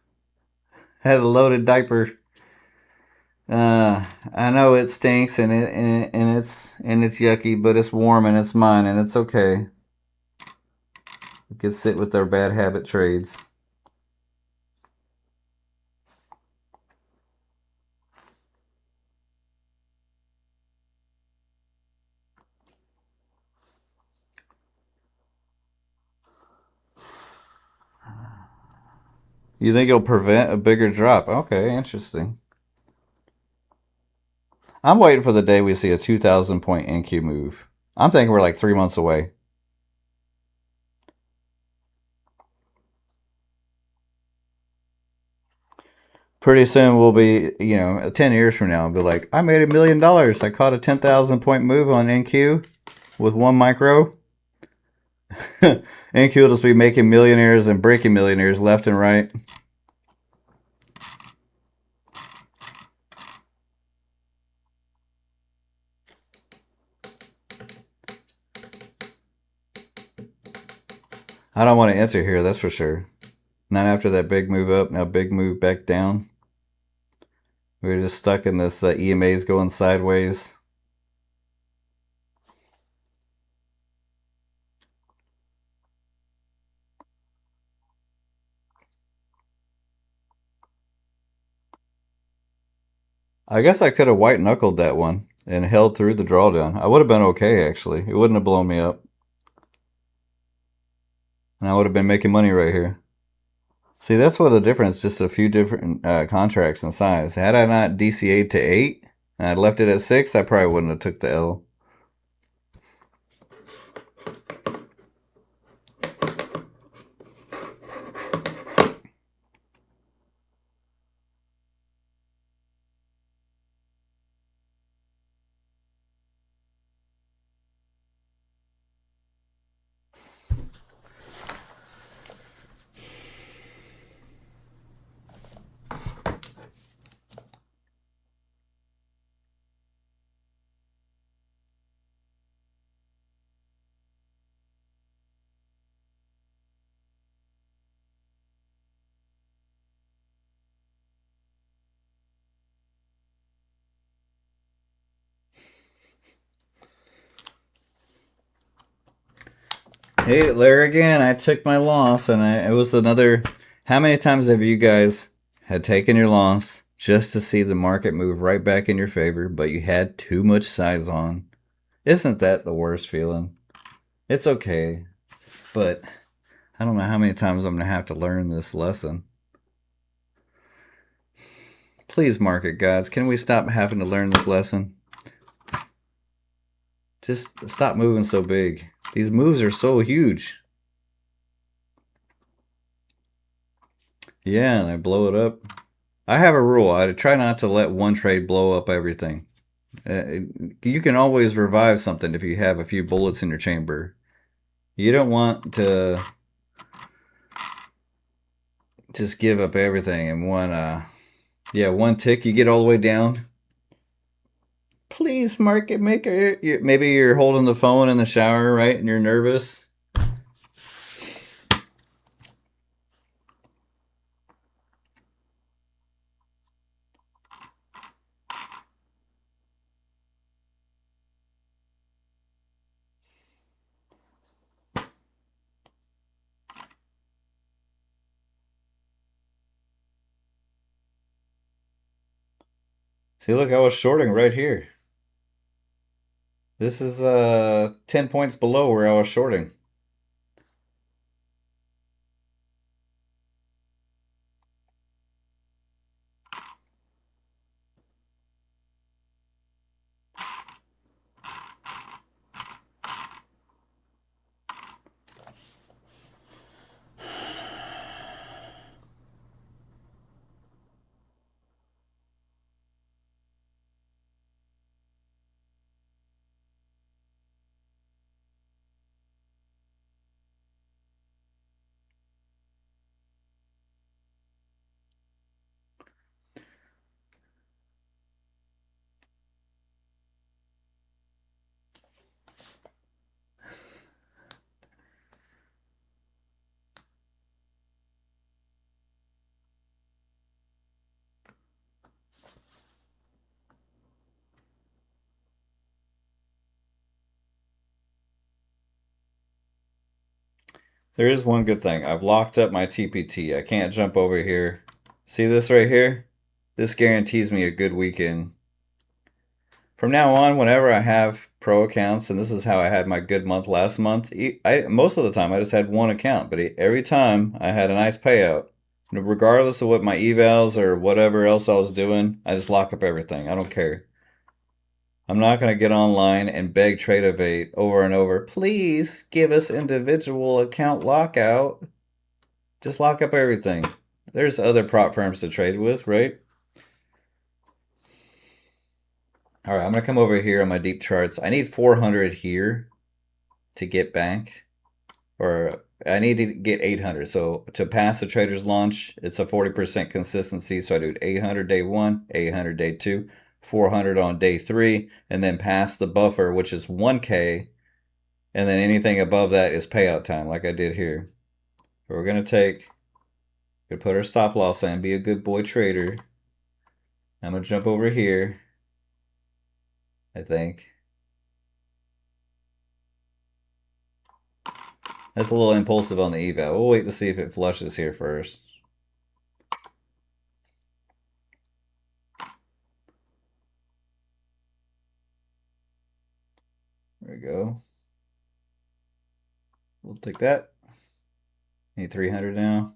Had a loaded diaper. I know it stinks and it's yucky, but it's warm and it's mine and it's okay. We can sit with our bad habit trades. You think it'll prevent a bigger drop? Okay, interesting. I'm waiting for the day we see a 2,000 point NQ move. I'm thinking we're like 3 months away. Pretty soon we'll be, 10 years from now, I'll be like, I made $1 million. I caught a 10,000 point move on NQ with one micro. NQ will just be making millionaires and breaking millionaires left and right. I don't want to enter here, that's for sure. Not after that big move up, now big move back down. We're just stuck in this EMAs going sideways. I guess I could have white knuckled that one and held through the drawdown. I would have been okay, actually. It wouldn't have blown me up. And I would have been making money right here. See, that's what the difference, just a few different contracts in size. Had I not DCA'd to 8 and I'd left it at 6, I probably wouldn't have took the L. Hey, there again, I took my loss, and it was another... How many times have you guys had taken your loss just to see the market move right back in your favor, but you had too much size on? Isn't that the worst feeling? It's okay, but I don't know how many times I'm going to have to learn this lesson. Please, market gods, can we stop having to learn this lesson? Just stop moving so big. These moves are so huge. Yeah, and I blow it up. I have a rule. I try not to let one trade blow up everything. You can always revive something if you have a few bullets in your chamber. You don't want to just give up everything in one tick. You get all the way down. Please, market maker. Maybe you're holding the phone in the shower, right? And you're nervous. See, look, I was shorting right here. This is 10 points below where I was shorting. There is one good thing. I've locked up my TPT. I can't jump over here. See this right here? This guarantees me a good weekend. From now on, whenever I have pro accounts, and this is how I had my good month last month, most of the time I just had one account, but every time I had a nice payout. Regardless of what my evals or whatever else I was doing, I just lock up everything. I don't care. I'm not going to get online and beg Tradeday over and over, please give us individual account lockout. Just lock up everything. There's other prop firms to trade with, right? All right, I'm going to come over here on my deep charts. I need 400 here to get banked, or I need to get 800. So to pass the trader's launch, it's a 40% consistency. So I do 800 day 1, 800 day 2, 400 on day 3, and then pass the buffer, which is 1K, and then anything above that is payout time, like I did here. So we're going to put our stop loss in, be a good boy trader. I'm going to jump over here, I think. That's a little impulsive on the eval. We'll wait to see if it flushes here first. There we go. We'll take that. Need 300 now.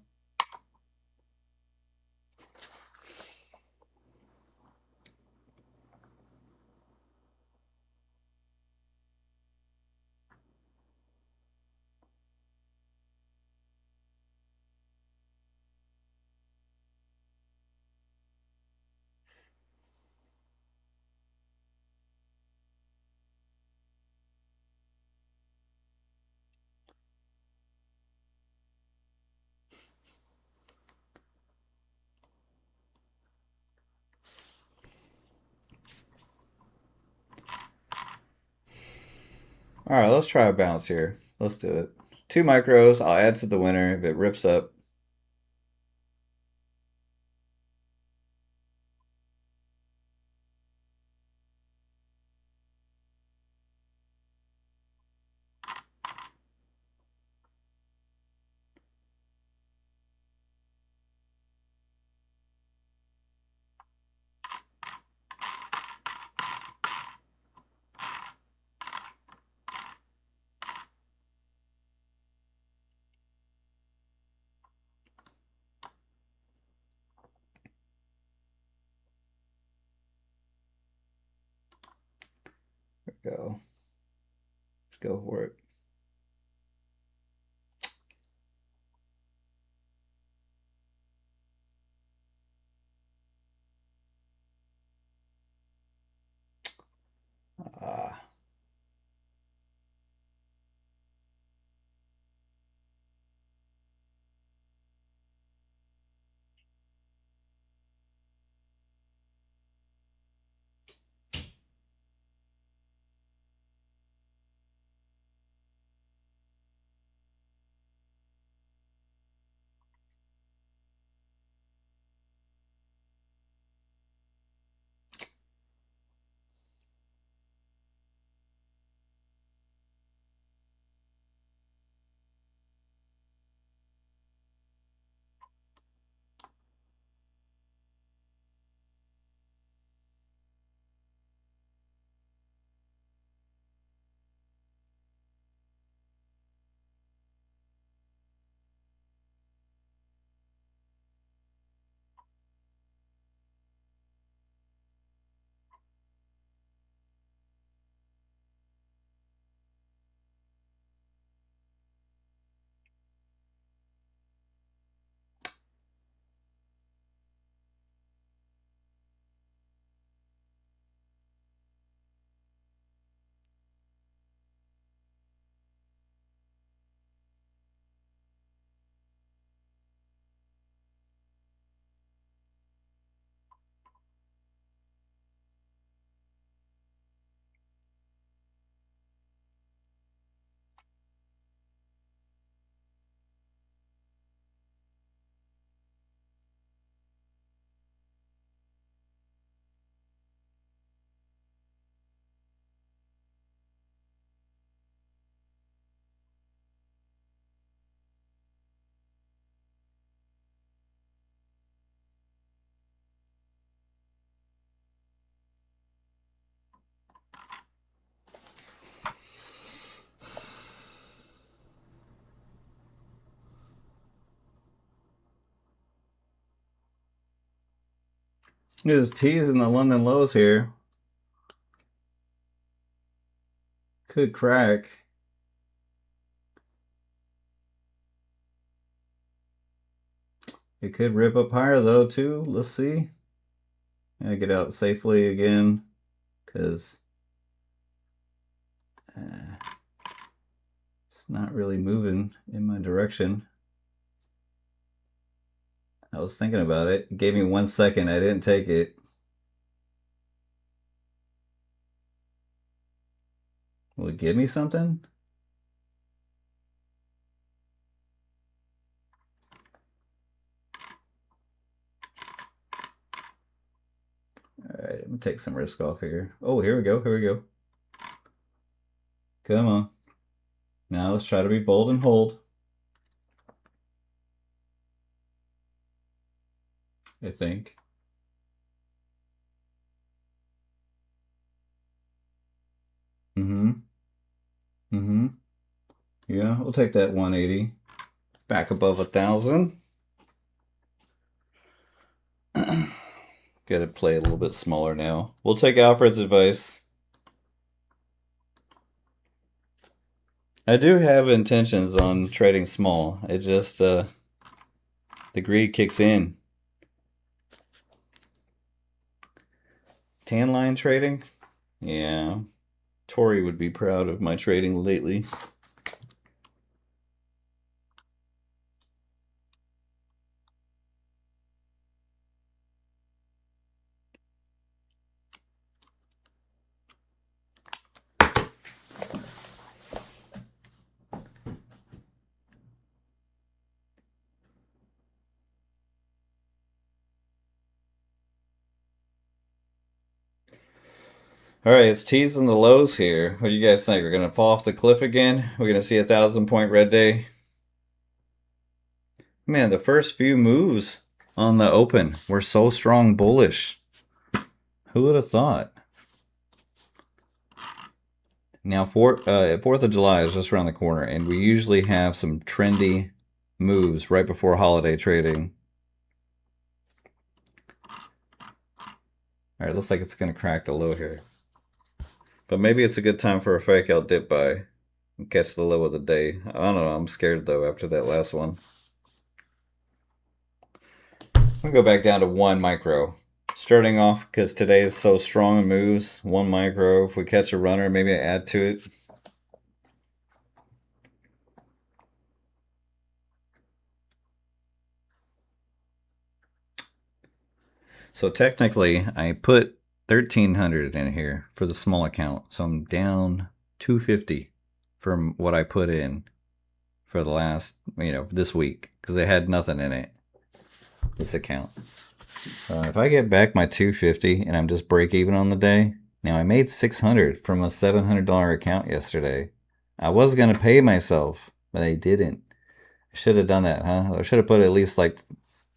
All right, let's try a bounce here. Let's do it. 2 micros. I'll add to the winner if it rips up. There we go. Let's go for it. Ah. There's teasing the London lows here. Could crack. It could rip up higher though too. Let's see. I get out safely again because it's not really moving in my direction. I was thinking about it. It gave me 1 second. I didn't take it. Will it give me something? Alright, I'm gonna take some risk off here. Oh, here we go. Here we go. Come on. Now let's try to be bold and hold. I think. Yeah, we'll take that 180. Back above 1,000. Gotta play a little bit smaller now. We'll take Alfred's advice. I do have intentions on trading small. It just, the greed kicks in. Tan line trading? Yeah. Tori would be proud of my trading lately. All right, it's teasing the lows here. What do you guys think? We're gonna fall off the cliff again? We're gonna see 1,000-point red day? Man, the first few moves on the open were so strong bullish. Who would have thought? Now, 4th of July is just around the corner, and we usually have some trendy moves right before holiday trading. All right, looks like it's gonna crack the low here. But maybe it's a good time for a fake out dip buy and catch the low of the day. I don't know. I'm scared though after that last one. I'm gonna go back down to 1 micro. Starting off because today is so strong in moves. 1 micro. If we catch a runner, maybe I add to it. So technically, I put 1,300 in here for the small account. So I'm down 250 from what I put in for the last, this week because I had nothing in it. This account. If I get back my 250 and I'm just break even on the day, now I made 600 from a $700 account yesterday. I was gonna pay myself, but I didn't. I should have done that, huh? I should have put at least like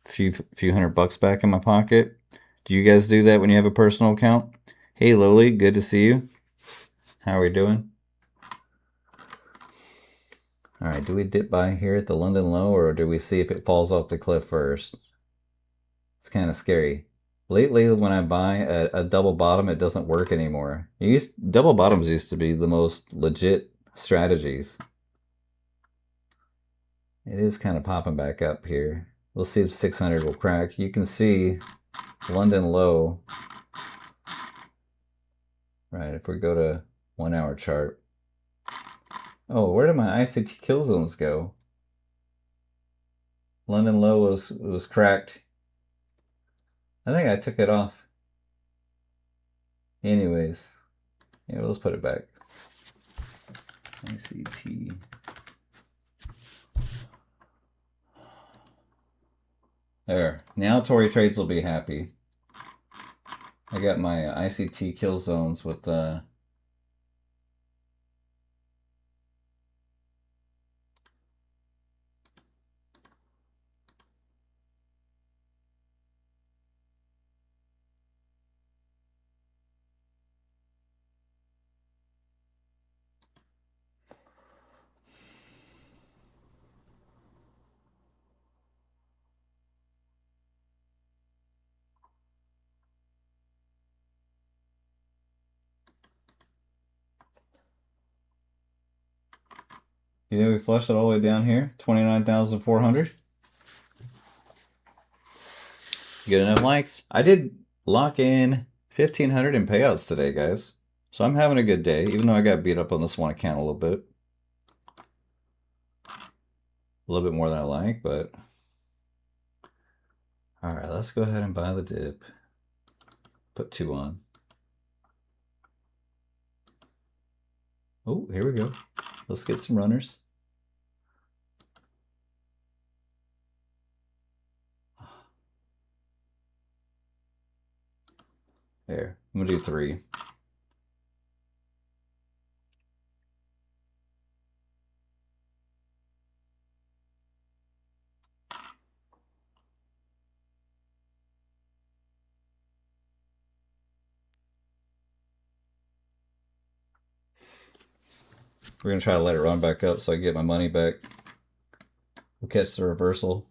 few $100 back in my pocket. Do you guys do that when you have a personal account? Hey Loli, good to see you. How are we doing? All right, do we dip by here at the London low or do we see if it falls off the cliff first? It's kind of scary. Lately, when I buy a double bottom, it doesn't work anymore. Double bottoms used to be the most legit strategies. It is kind of popping back up here. We'll see if 600 will crack. You can see London low. Right, if we go to 1 hour chart. Oh, where did my ICT kill zones go? London low was cracked. I think I took it off. Anyways, yeah, let's put it back. ICT. There. Now Tory Trades will be happy. I got my ICT kill zones with you know, we flushed it all the way down here, 29,400. Get enough likes. I did lock in 1,500 in payouts today, guys. So I'm having a good day, even though I got beat up on this one account a little bit. A little bit more than I like, but... Alright, let's go ahead and buy the dip. Put 2 on. Oh, here we go. Let's get some runners. There, I'm gonna do 3. We're gonna try to let it run back up so I can get my money back. We'll catch the reversal.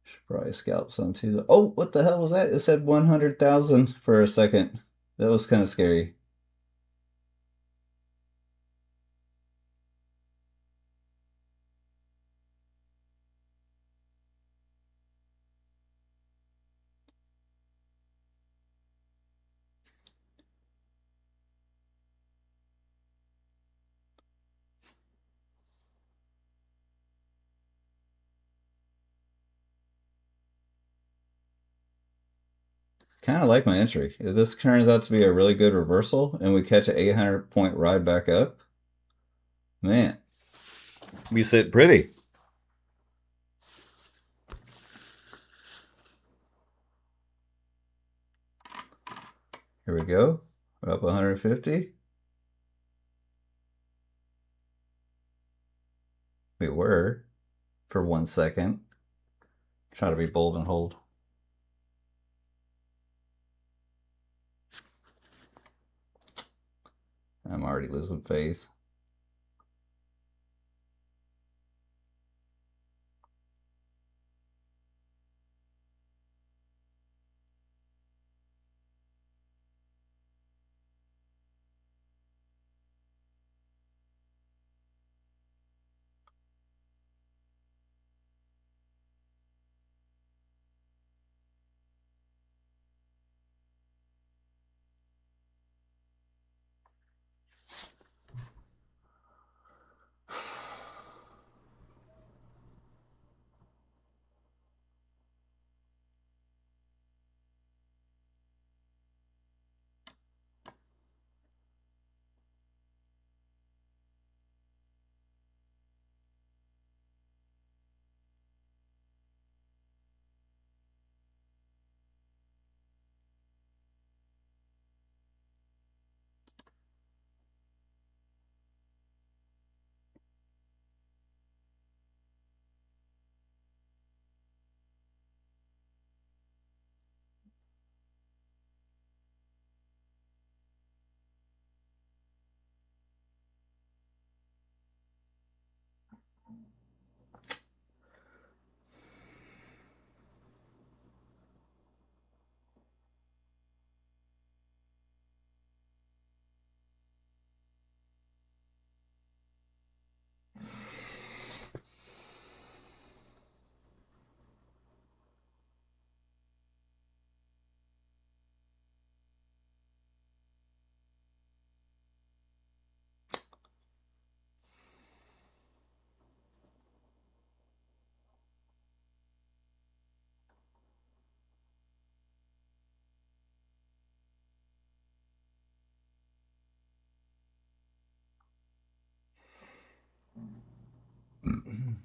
Should probably scalp some too. Oh, what the hell was that? It said 100,000 for a second. That was kind of scary. Kind of like my entry. If this turns out to be a really good reversal and we catch an 800-point ride back up, man, we sit pretty. Here we go. We're up 150. We were for 1 second. Try to be bold and hold. I'm already losing faith.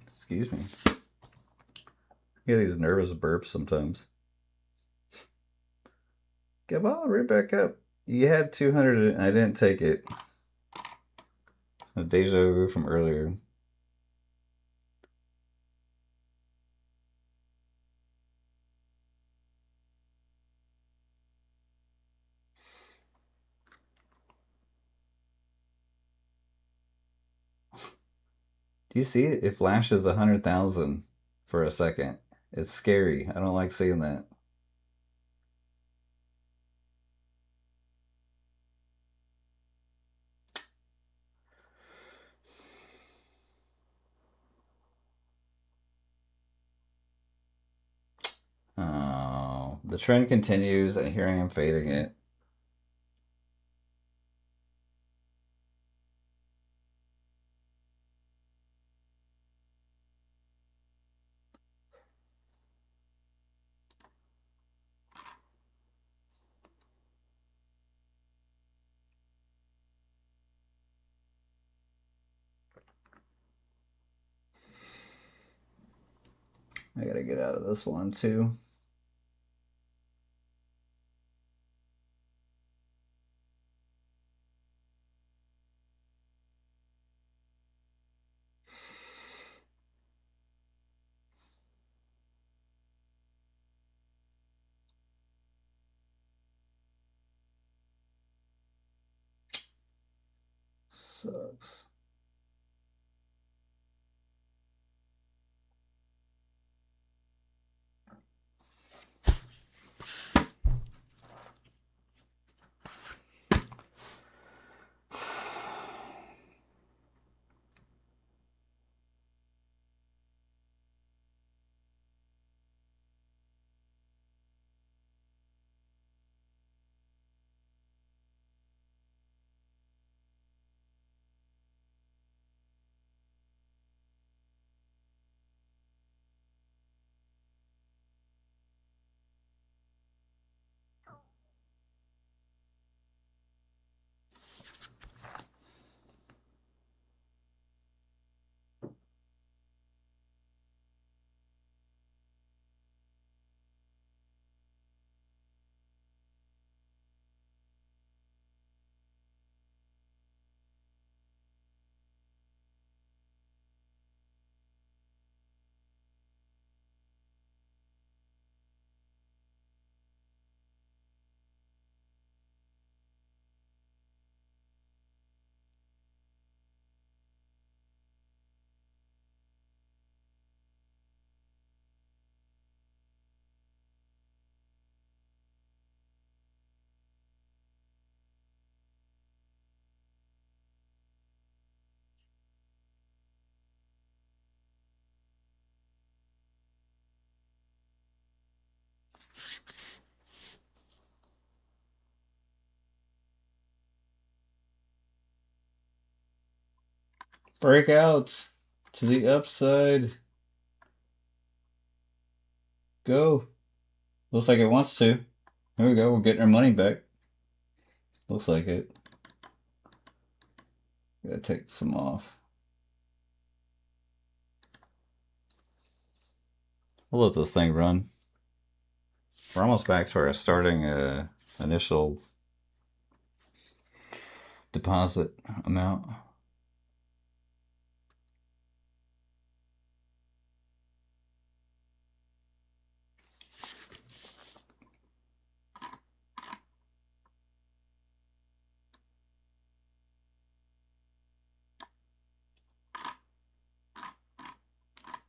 Excuse me. I get these nervous burps sometimes. Come on, right back up. You had 200 and I didn't take it. A deja vu from earlier. Do you see it? It flashes 100,000 for a second. It's scary. I don't like seeing that. Oh, the trend continues, and here I am fading it. I gotta get out of this one too. Sucks. Breakout to the upside. Go. Looks like it wants to. There we go. We're getting our money back. Looks like it. Gotta take some off. We'll let this thing run. We're almost back to our starting initial deposit amount.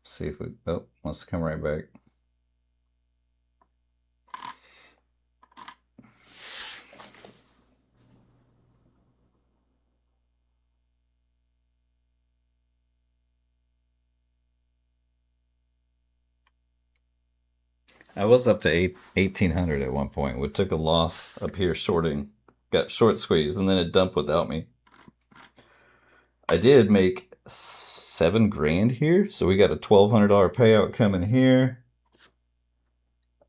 See if we, oh, wants to come right back. I was up to 1800 at one point. We took a loss up here shorting. Got short squeezed and then it dumped without me. I did make 7 grand here. So we got a $1,200 payout coming here.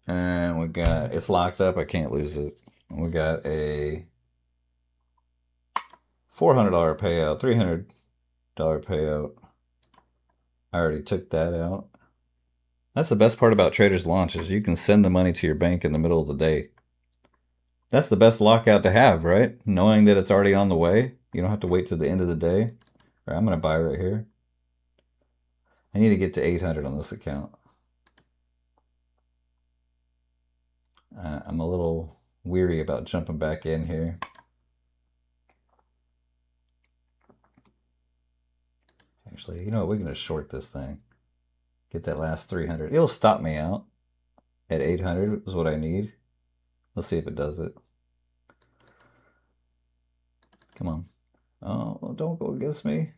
And we got, it's locked up. I can't lose it. And we got a $400 payout, $300 payout. I already took that out. That's the best part about Trader's Launch is you can send the money to your bank in the middle of the day. That's the best lockout to have, right? Knowing that it's already on the way. You don't have to wait till the end of the day. All right, I'm going to buy right here. I need to get to 800 on this account. I'm a little weary about jumping back in here. Actually, you know what? We're going to short this thing. Get that last 300. It'll stop me out at 800 is what I need. Let's see if it does it. Come on. Oh, don't go against me.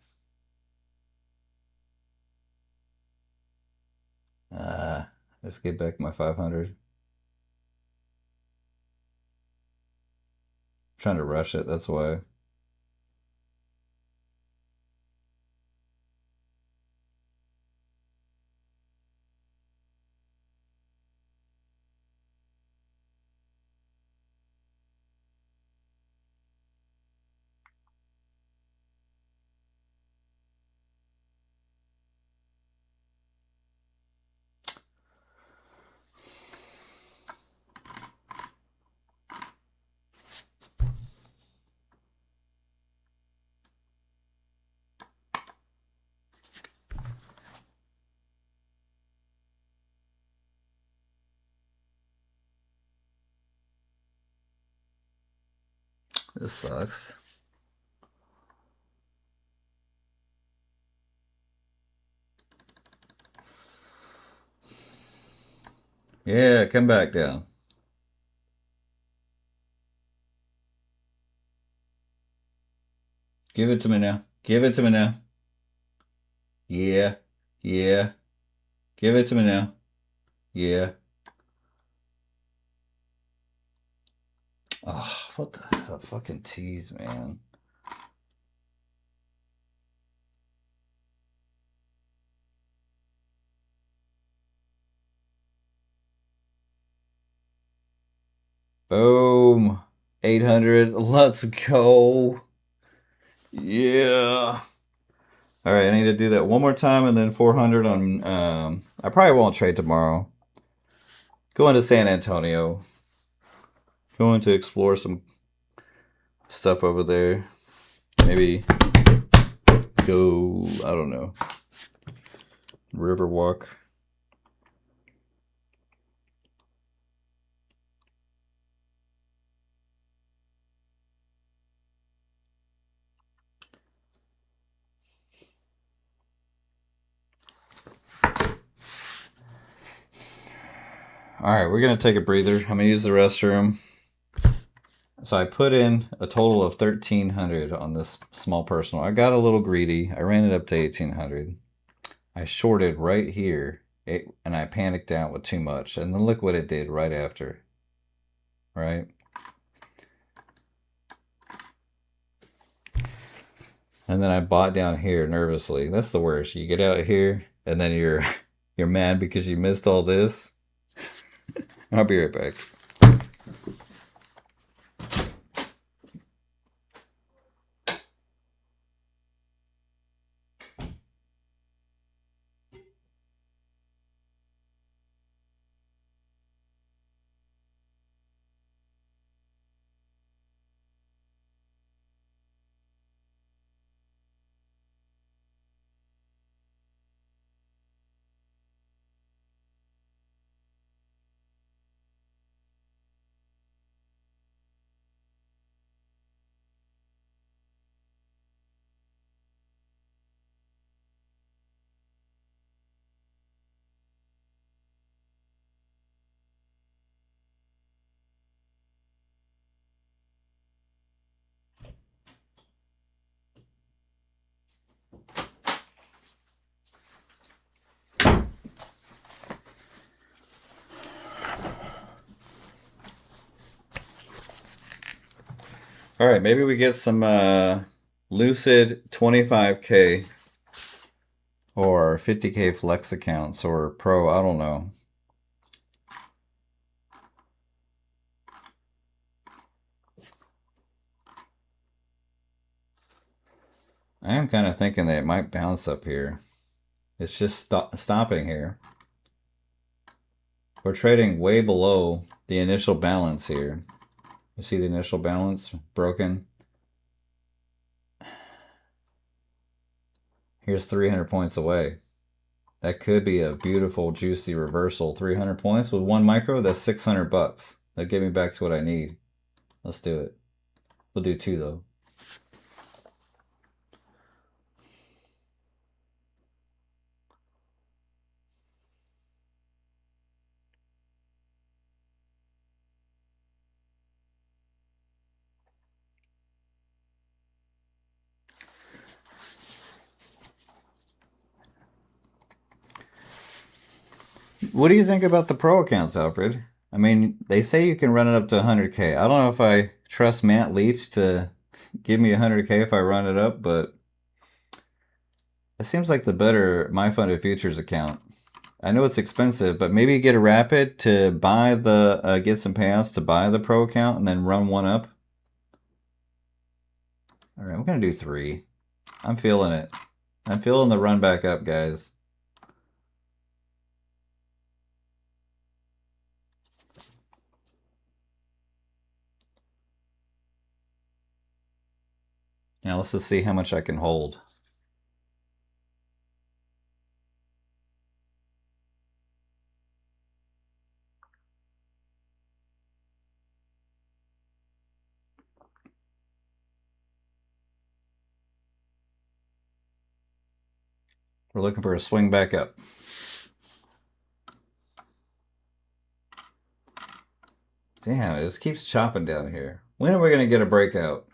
Let's get back my 500. I'm trying to rush it, that's why. This sucks. Yeah, come back down. Give it to me now. Give it to me now. Yeah. Yeah. Give it to me now. Yeah. Oh, what the fucking tease, man. Boom. 800. Let's go. Yeah. All right, I need to do that one more time and then 400 on I probably won't trade tomorrow. Going to San Antonio. Going to explore some stuff over there. Maybe go, I don't know. Riverwalk. All right, we're going to take a breather. I'm going to use the restroom. So I put in a total of 1,300 on this small personal. I got a little greedy. I ran it up to 1,800. I shorted right here, and I panicked out with too much. And then look what it did right after. Right? And then I bought down here nervously. That's the worst. You get out here, and then you're mad because you missed all this. I'll be right back. All right, maybe we get some Lucid 25K or 50K flex accounts or pro, I don't know. I am kind of thinking that it might bounce up here. It's just stopping here. We're trading way below the initial balance here. You see the initial balance broken? Here's 300 points away. That could be a beautiful, juicy reversal. 300 points with one micro, that's 600 bucks. That'll get me back to what I need. Let's do it. We'll do two though. What do you think about the pro accounts, Alfred? I mean, they say you can run it up to 100K. I don't know if I trust Matt Leach to give me 100K if I run it up, but it seems like the better My Funded Futures account. I know it's expensive, but maybe get a rapid to buy the get some payouts to buy the pro account and then run one up. All right, I'm gonna do 3. I'm feeling it. I'm feeling the run back up, guys. Now let's just see how much I can hold. We're looking for a swing back up. Damn, it just keeps chopping down here. When are we going to get a breakout?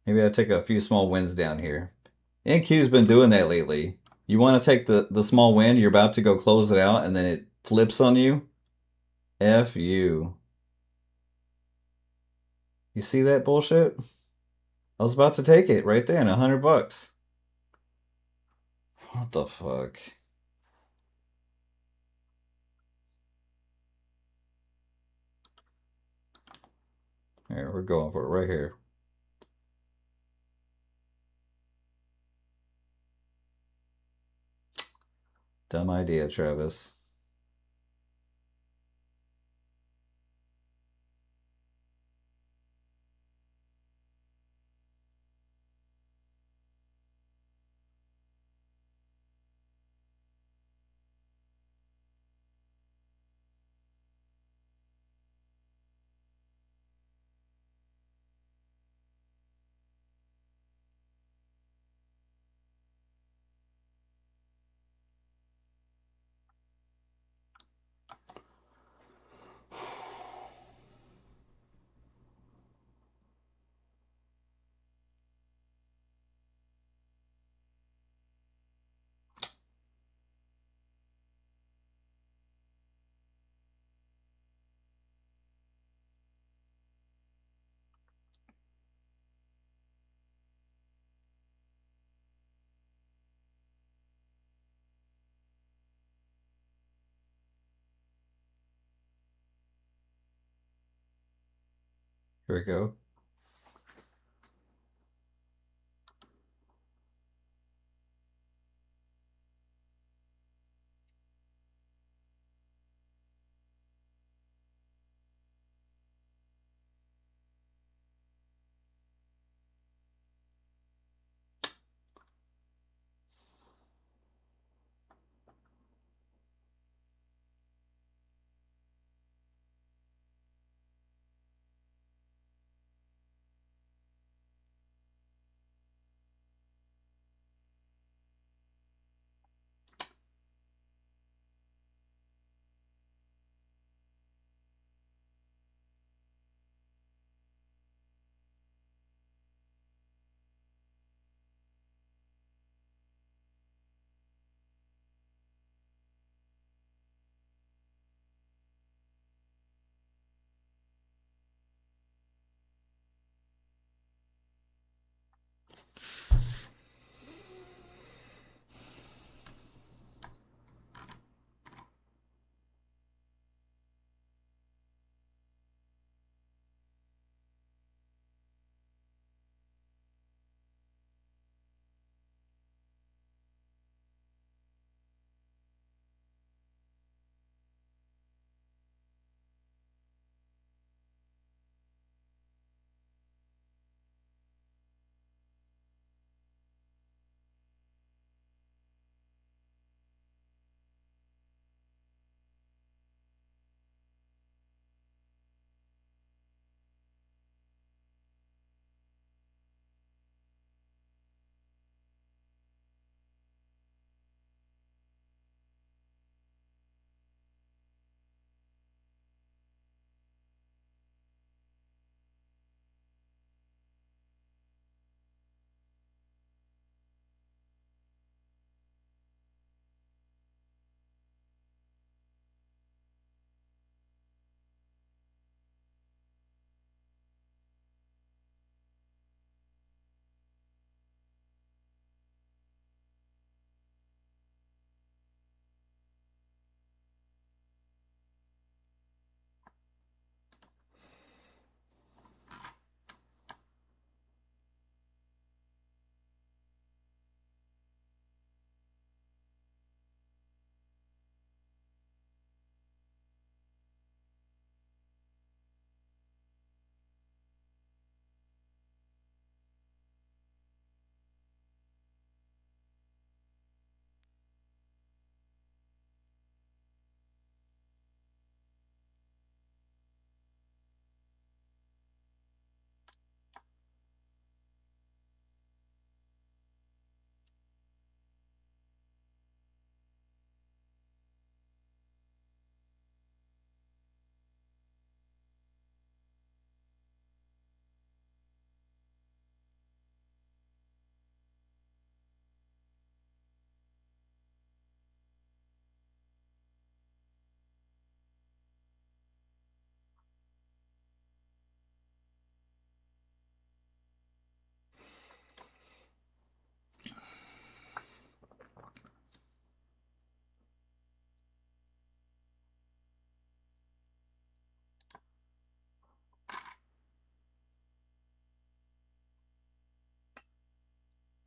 Maybe I take a few small wins down here. NQ's been doing that lately. You want to take the small win, you're about to go close it out, and then it flips on you? F you. You see that bullshit? I was about to take it right then, 100 bucks. What the fuck? Here, we're going for it right here. Dumb idea, Travis. Here we go.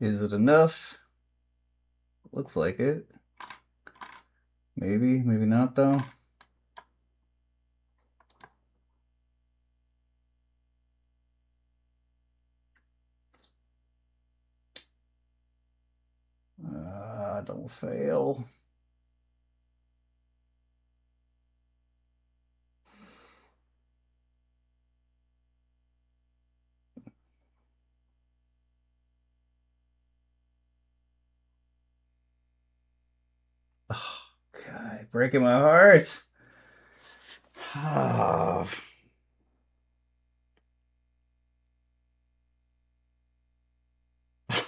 Is it enough? Looks like it. Maybe, maybe not though. Don't fail. Oh, God, breaking my heart.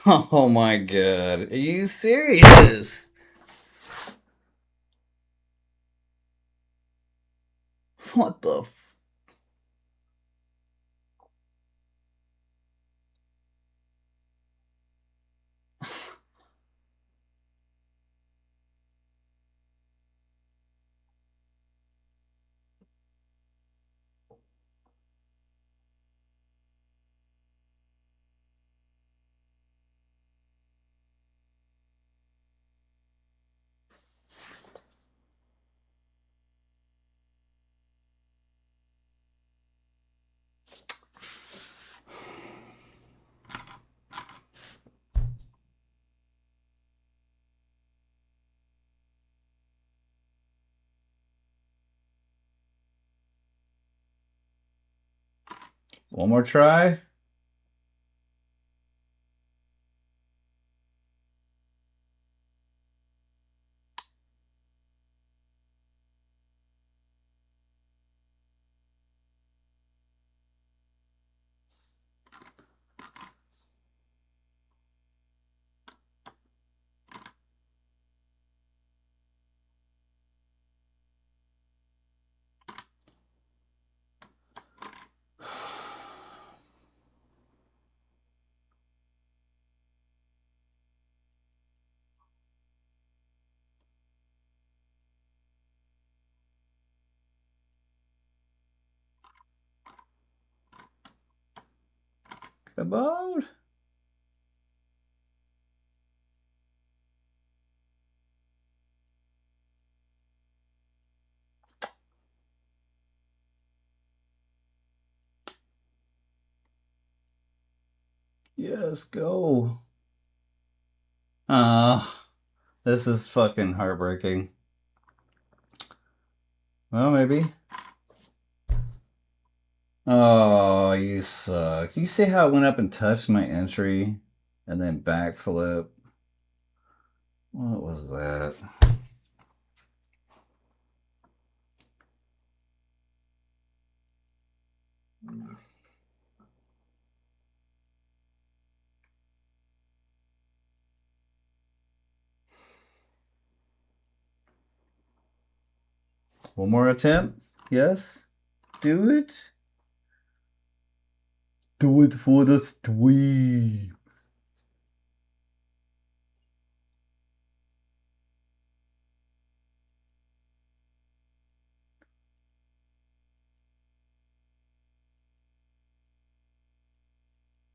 Oh my God. Are you serious? What the One more try? Come on. Yes, go. This is fucking heartbreaking. Well, maybe. Oh, you suck. You see how it went up and touched my entry and then backflip? What was that? One more attempt? Yes? Do it? Do it for the stream.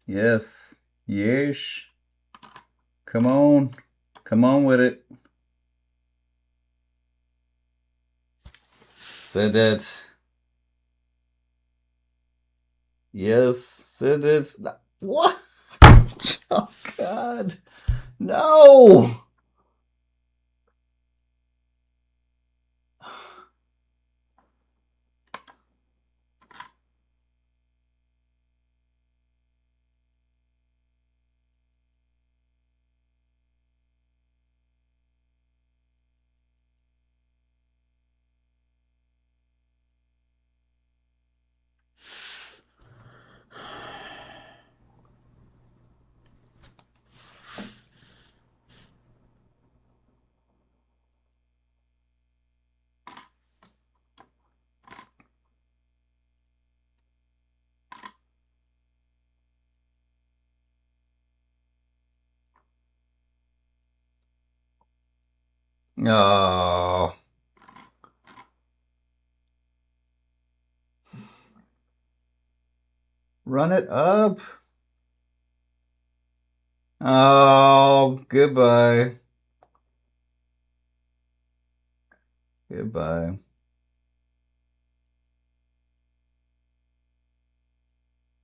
Yes. Yes. Come on. Come on with it. Send it. Yes. Send it. What? Oh, God. No. Oh. Run it up. Oh, goodbye. Goodbye.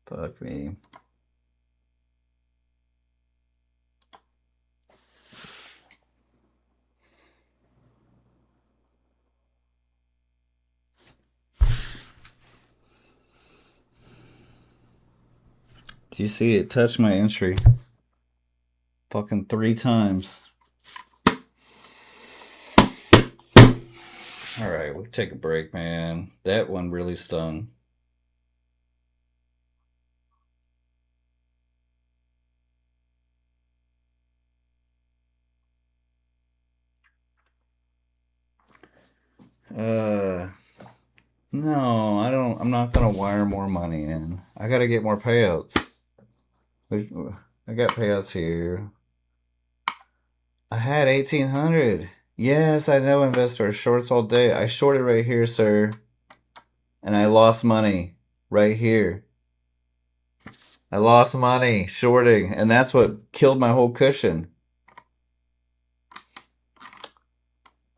Fuck me. Do you see it touch my entry? Fucking 3 times. Alright, we'll take a break, man. That one really stung. No, I'm not gonna wire more money in. I gotta get more payouts. I got payouts here. I had 1800. Yes, I know, investor. Shorts all day. I shorted right here, sir. And I lost money right here. I lost money shorting, and that's what killed my whole cushion.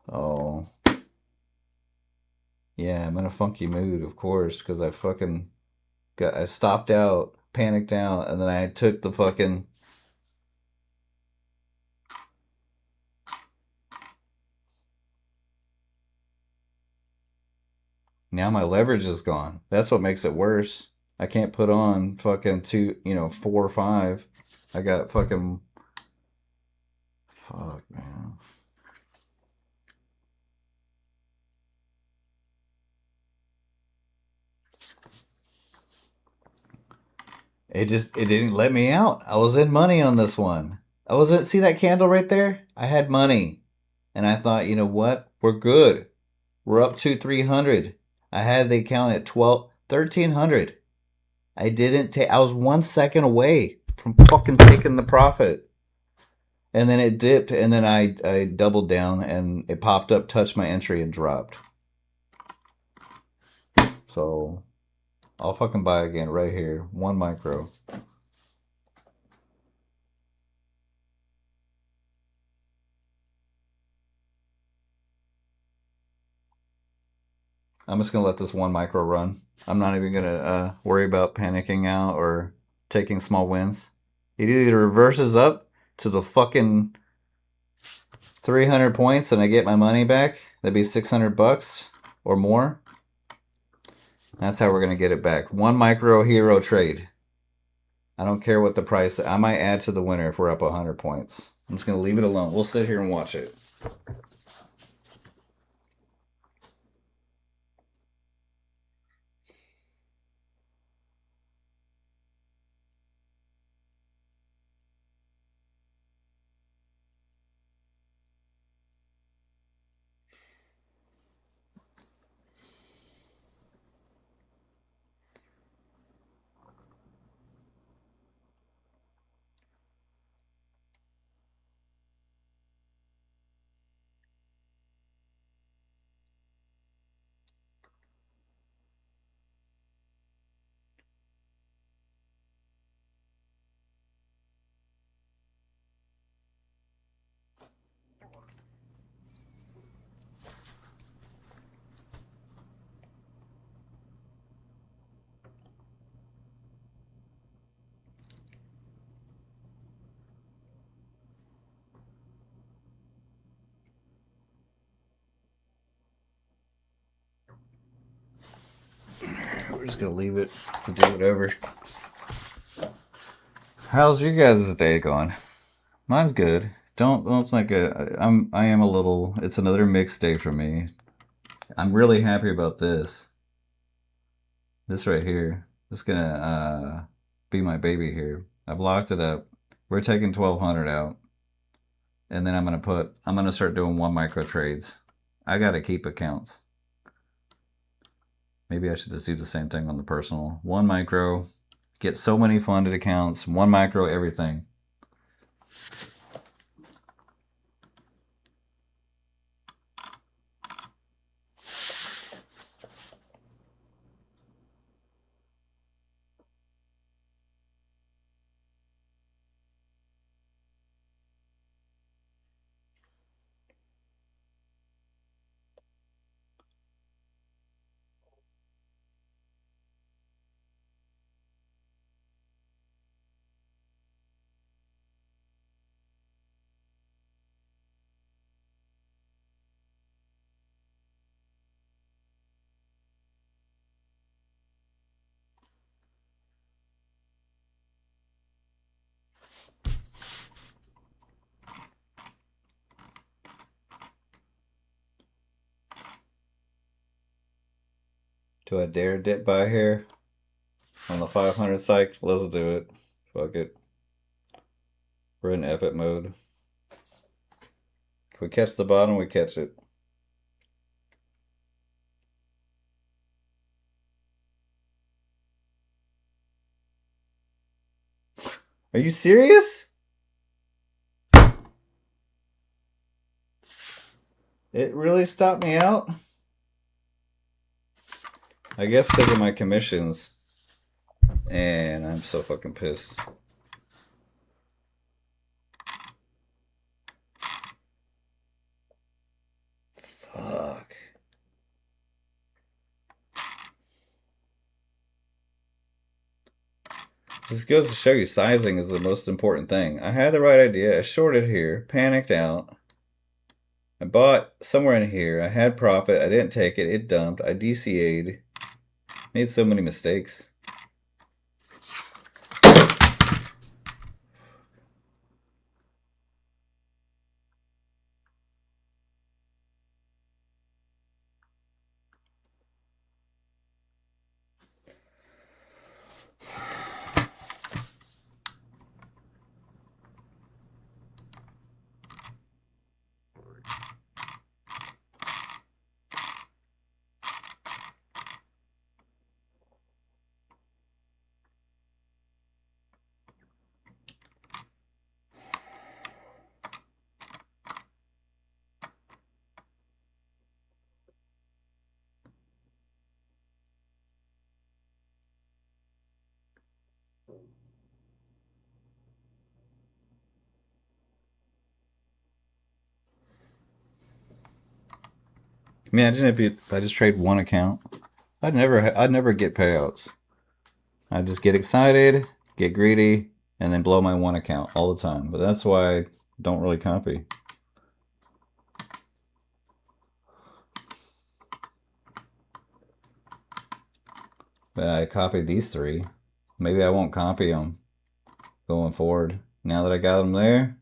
Oh. Yeah, I'm in a funky mood, of course, because I stopped out, panicked out, and then I took the fucking. Now my leverage is gone. That's what makes it worse. I can't put on fucking 4 or 5. I got fucking. Fuck, man. It didn't let me out. I was in money on this one. See that candle right there? I had money. And I thought, you know what? We're good. We're up to 300. I had the account at 1300. I was 1 second away from fucking taking the profit. And then it dipped, and then I doubled down, and it popped up, touched my entry, and dropped. So I'll fucking buy again right here. 1 micro. I'm just gonna let this 1 micro run. I'm not even gonna worry about panicking out or taking small wins. It either reverses up to the fucking 300 points and I get my money back. That'd be $600 or more. That's how we're gonna get it back. 1 micro hero trade. I don't care what the price. I might add to the winner if we're up 100 points. I'm just gonna leave it alone. We'll sit here and watch it. We're just gonna leave it to do whatever. How's your guys' day going? Mine's good. Don't think I am a little. It's another mixed day for me. I'm really happy about this. This right here. This is gonna be my baby here. I've locked it up. We're taking 1200 out, and then I'm gonna start doing 1 micro trades. I gotta keep accounts. Maybe I should just do the same thing on the personal. 1 micro. Get so many funded accounts. 1 micro everything. Do I dare dip buy here? On the 500 psych? Let's do it. Fuck it. We're in F it mode. If we catch the bottom, we catch it. Are you serious? It really stopped me out? I guess because of my commissions. And I'm so fucking pissed. Fuck. This goes to show you sizing is the most important thing. I had the right idea. I shorted here, panicked out. I bought somewhere in here. I had profit. I didn't take it. It dumped. I DCA'd. Made so many mistakes. Imagine if I just trade one account. I'd never get payouts. I'd just get excited, get greedy, and then blow my one account all the time. But that's why I don't really copy. But I copied these three. Maybe I won't copy them going forward. Now that I got them there,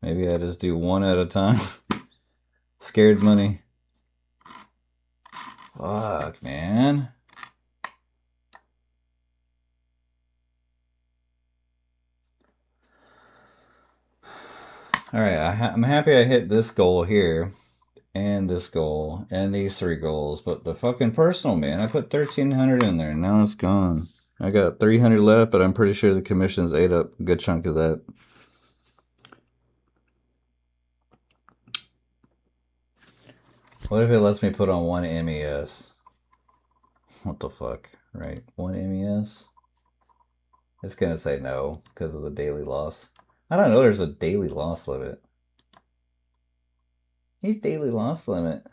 maybe I just do one at a time. Scared money. Fuck, man. Alright, I'm happy I hit this goal here. And this goal. And these three goals. But the fucking personal, man. I put 1,300 in there. And now it's gone. I got 300 left, but I'm pretty sure the commissions ate up a good chunk of that. What if it lets me put on one MES? What the fuck, right? One MES? It's gonna say no because of the daily loss. I don't know there's a daily loss limit. Need daily loss limit.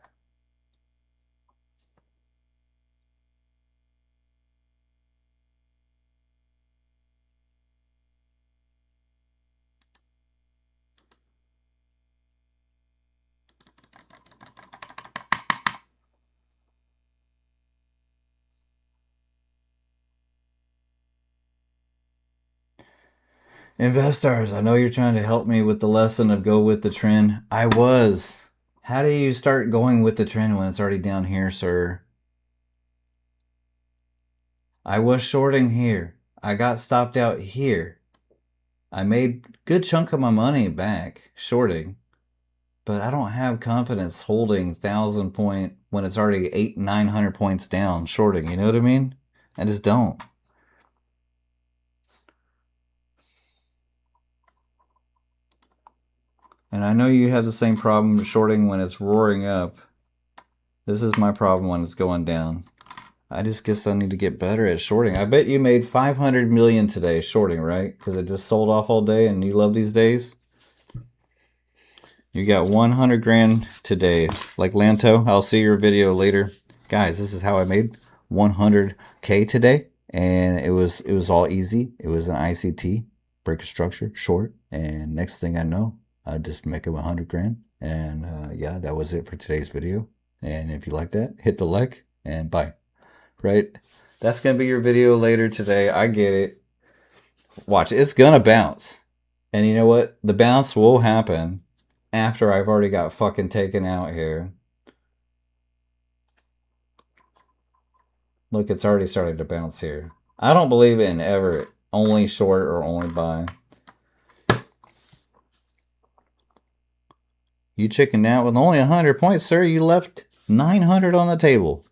Investors, I know you're trying to help me with the lesson of go with the trend. I was. How do you start going with the trend when it's already down here, sir? I was shorting here. I got stopped out here. I made a good chunk of my money back shorting. But I don't have confidence holding 1,000 point when it's already 800-900 points down shorting. You know what I mean? I just don't. And I know you have the same problem shorting when it's roaring up. This is my problem when it's going down. I just guess I need to get better at shorting. I bet you made 500 million today shorting, right? Because it just sold off all day and you love these days. You got 100 grand today. Like Lanto, I'll see your video later. Guys, this is how I made 100K today. And it was all easy. It was an ICT, break a structure, short. And next thing I know, I just make it 100 grand. And yeah, that was it for today's video. And if you like that, hit the like and bye. Right? That's going to be your video later today. I get it. Watch, it's going to bounce. And you know what? The bounce will happen after I've already got fucking taken out here. Look, it's already starting to bounce here. I don't believe in ever only short or only buy. You chickened out with only 100 points, sir. You left 900 on the table.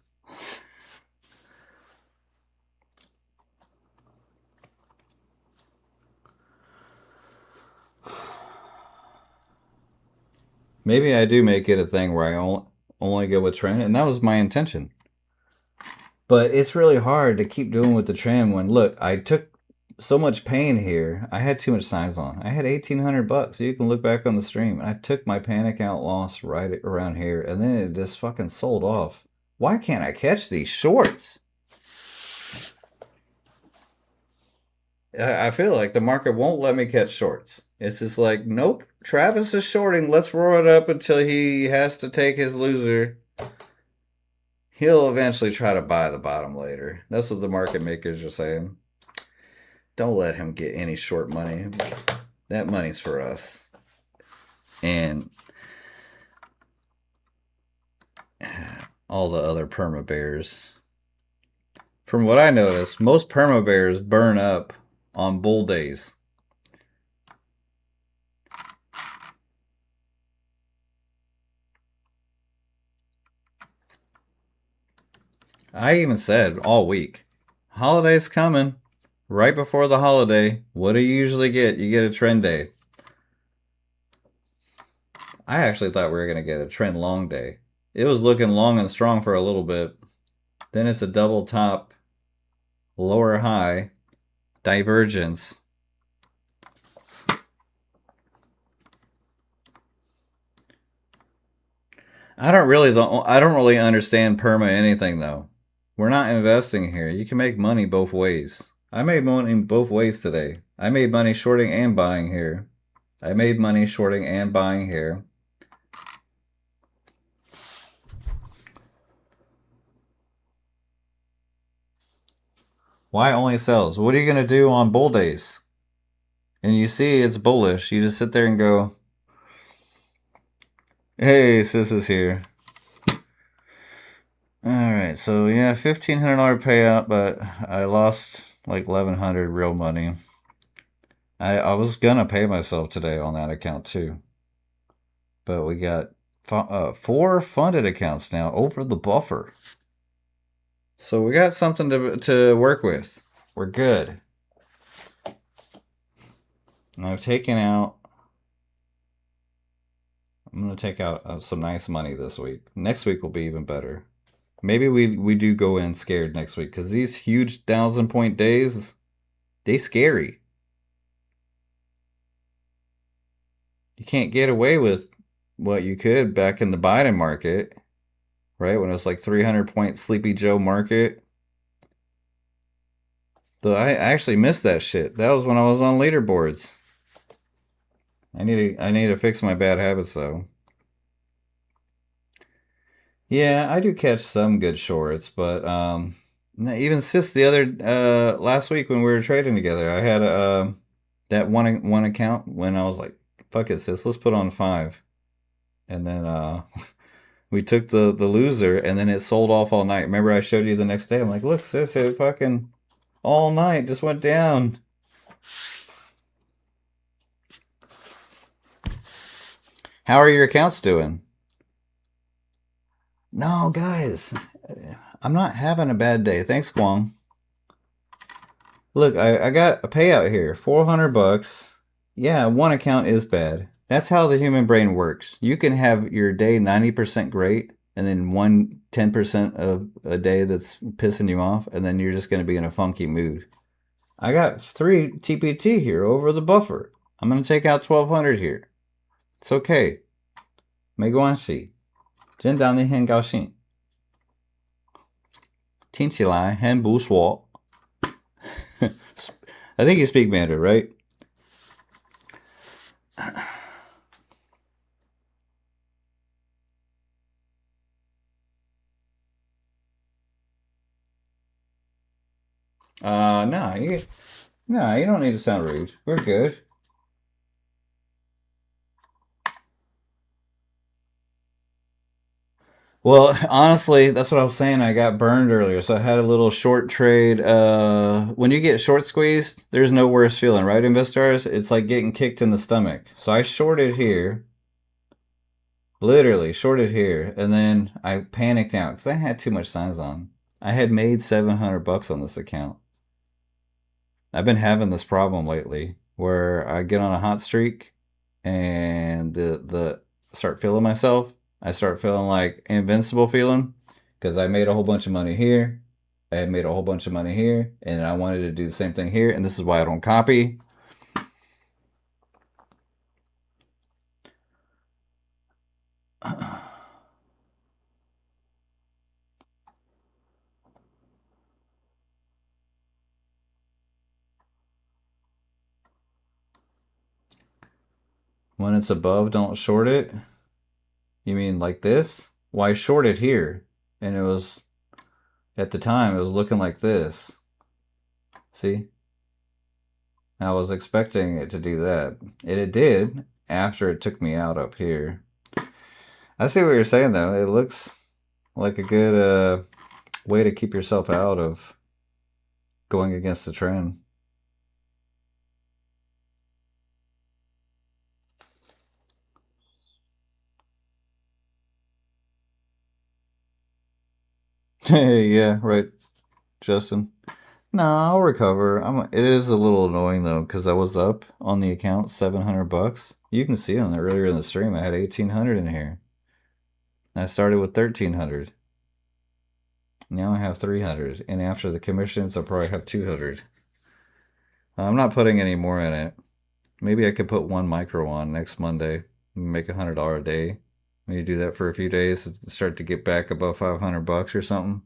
Maybe I do make it a thing where I only go with trend, and that was my intention. But it's really hard to keep doing with the trend when, look, I took so much pain here. I had too much size on. I had 1,800 bucks. You can look back on the stream. I took my panic out loss right around here, and then it just fucking sold off. Why can't I catch these shorts? I feel like the market won't let me catch shorts. It's just like, nope, Travis is shorting. Let's roll it up until he has to take his loser. He'll eventually try to buy the bottom later. That's what the market makers are saying. Don't let him get any short money. That money's for us. And all the other perma bears. From what I noticed, most perma bears burn up on bull days. I even said all week, holiday's coming. Right before the holiday, what do you usually get? You get a trend day. I actually thought we were going to get a trend long day. It was looking long and strong for a little bit. Then it's a double top, lower high, divergence. I don't really understand perma anything though. We're not investing here. You can make money both ways. I made money both ways today. I made money shorting and buying here. I made money shorting and buying here. Why only sells? What are you going to do on bull days? And you see it's bullish. You just sit there and go, hey, sis is here. Alright, so yeah, $1,500 payout, but I lost like $1,100 real money. I was gonna pay myself today on that account too. But we got 4 funded accounts now over the buffer. So we got something to work with. We're good. And I've taken out... I'm going to take out some nice money this week. Next week will be even better. Maybe we do go in scared next week, because these huge 1,000-point days, they scary. You can't get away with what you could back in the Biden market, right? When it was like 300-point Sleepy Joe market. Though I actually missed that shit. That was when I was on leaderboards. I need to fix my bad habits though. Yeah, I do catch some good shorts, but even sis the other last week when we were trading together, I had that one account when I was like, fuck it, sis, let's put on 5. And then we took the loser, and then it sold off all night. Remember I showed you the next day? I'm like, look, sis, it fucking all night just went down. How are your accounts doing? No, guys, I'm not having a bad day. Thanks, Kwong. Look, I got a payout here, 400 bucks. Yeah, one account is bad. That's how the human brain works. You can have your day 90% great, and then 10% of a day that's pissing you off, and then you're just going to be in a funky mood. I got 3 TPT here over the buffer. I'm going to take out 1,200 here. It's okay. 没关系。真当你很高兴。听起来很不错。I think you speak Mandarin, right? No, you don't need to sound rude. We're good. Well, honestly, that's what I was saying. I got burned earlier, so I had a little short trade. When you get short squeezed, there's no worse feeling, right, investors? It's like getting kicked in the stomach. So I shorted here, literally shorted here, and then I panicked out because I had too much signs on. I had made $700 on this account. I've been having this problem lately where I get on a hot streak and the start feeling myself. I start feeling like invincible feeling because I made a whole bunch of money here. I had made a whole bunch of money here, and I wanted to do the same thing here, and this is why I don't copy. When it's above, don't short it. You mean like this? Well, I shorted here, and it was, at the time, it was looking like this. See? I was expecting it to do that. It did after it took me out up here. I see what you're saying, though. It looks like a good way to keep yourself out of going against the trend. Yeah, right, Justin. No, I'll recover. It is a little annoying though, because I was up on the account $700. You can see on the earlier in the stream, I had 1,800 in here. I started with 1,300. Now I have 300, and after the commissions, I'll probably have 200. I'm not putting any more in it. Maybe I could put one micro on next Monday, make $100 a day. Maybe do that for a few days and start to get back above $500 or something.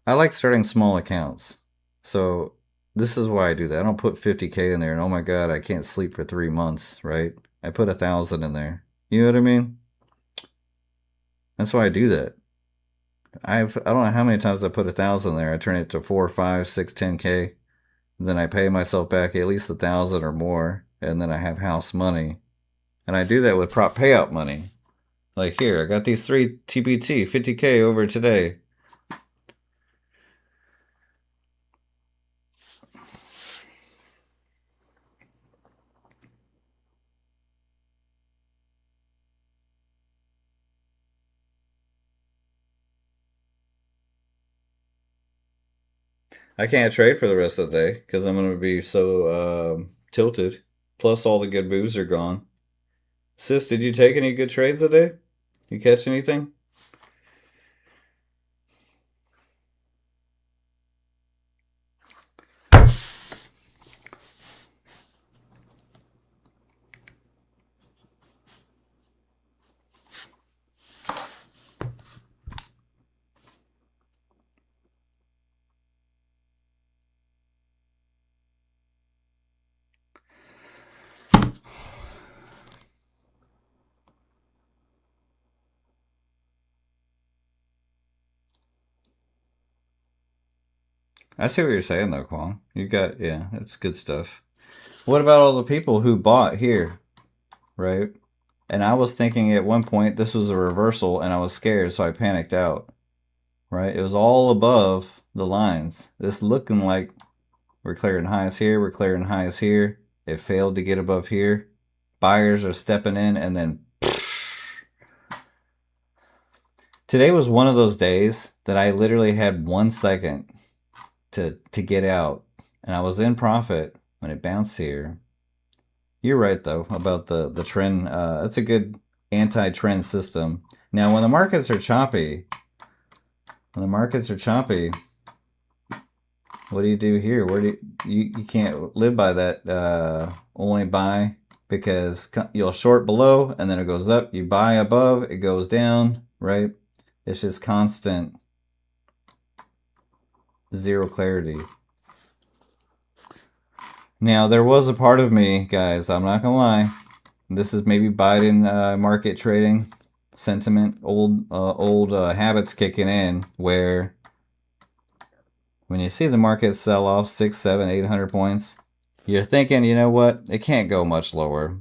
I like starting small accounts. So this is why I do that. I don't put 50K in there and oh my God, I can't sleep for 3 months, right? I put 1,000 in there. You know what I mean? That's why I do that. I don't know how many times I put 1,000 there. I turn it to 4, 5, 6, 10K. Then I pay myself back at least 1,000 or more, and then I have house money. And I do that with prop payout money. Like here, I got these 3 TBT, 50K over today. I can't trade for the rest of the day because I'm going to be so tilted. Plus, all the good moves are gone. Sis, did you take any good trades today? You catch anything? I see what you're saying though, Kwong. You got, yeah, it's good stuff. What about all the people who bought here, right? And I was thinking at one point this was a reversal and I was scared, so I panicked out, right? It was all above the lines. This looking like we're clearing highs here, we're clearing highs here. It failed to get above here. Buyers are stepping in and then today was one of those days that I literally had 1 second to get out, and I was in profit when it bounced here. You're right though about the trend. It's a good anti-trend system. Now, when the markets are choppy, what do you do here? Where do you can't live by that. Only buy because you'll short below and then it goes up. You buy above, it goes down, right? It's just constant zero clarity. Now, there was a part of me, guys, I'm not gonna lie. This is maybe Biden market trading sentiment, old habits kicking in, where when you see the market sell off 6, 7, 800 points, you're thinking, you know what? It can't go much lower.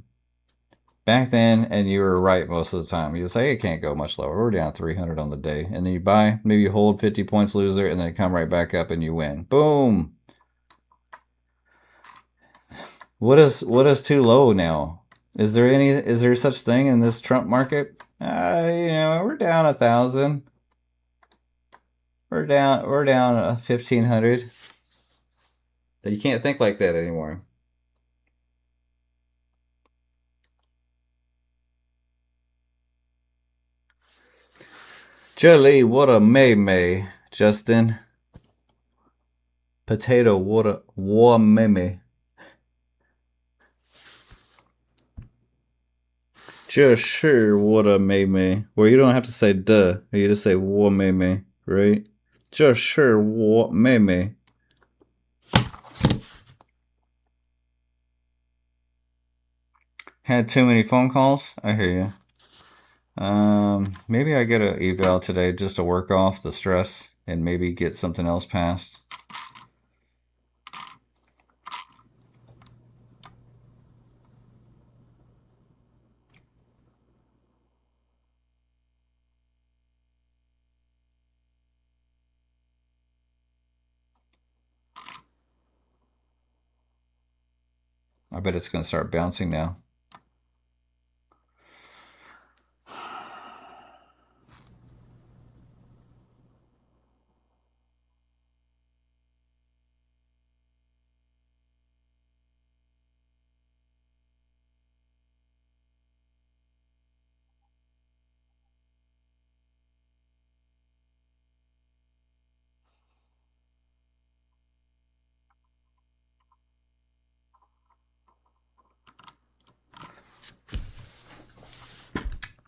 back then, and you were right most of the time. You say it can't go much lower. We're down 300 on the day, and then you buy, maybe you hold 50 points loser, and then come right back up and you win. Boom. What is too low now? Is there such thing in this Trump market? We're down 1,000. We're down 1,500. You can't think like that anymore. Jelly, what a may, Justin. Potato, what a war may. Just sure, what a may. Well, you don't have to say duh. You just say war may, right? Just sure, what may. Had too many phone calls? I hear you. Maybe I get an eval today just to work off the stress and maybe get something else passed. I bet it's going to start bouncing now.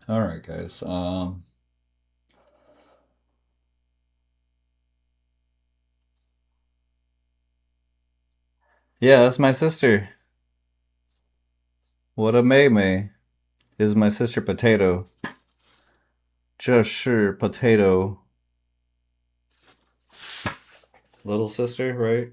All right, guys. Yeah, that's my sister. What a may is my sister Potato. Just sure, Potato. Little sister, right?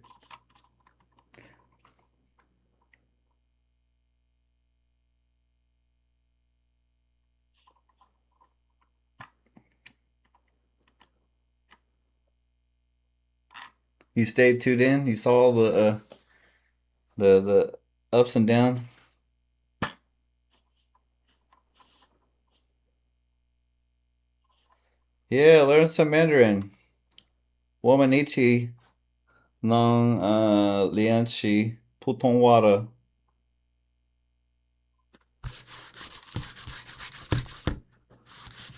You stayed tuned in. You saw all the ups and downs. Yeah, learn some Mandarin. 我们一起能练习普通话的。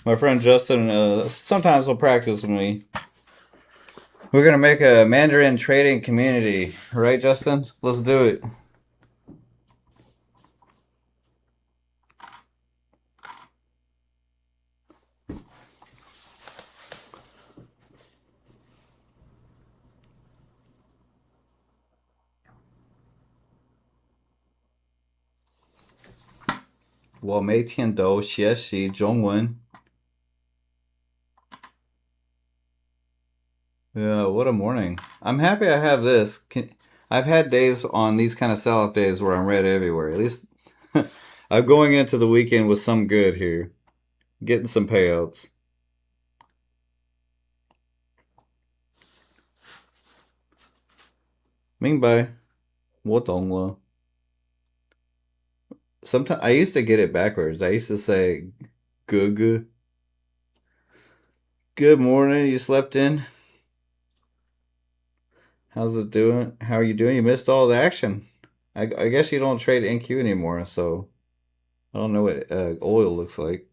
My friend Justin sometimes will practice with me. We're gonna make a Mandarin trading community, right, Justin? Let's do it.我每天都学习中文。Yeah, what a morning. I'm happy I have this. I've had days on these kind of sell-off days where I'm red everywhere. At least I'm going into the weekend with some good here. Getting some payouts. 明白，我懂了。Sometimes I used to get it backwards. I used to say good morning, you slept in. How's it doing? How are you doing? You missed all the action. I guess you don't trade NQ anymore, so I don't know what oil looks like.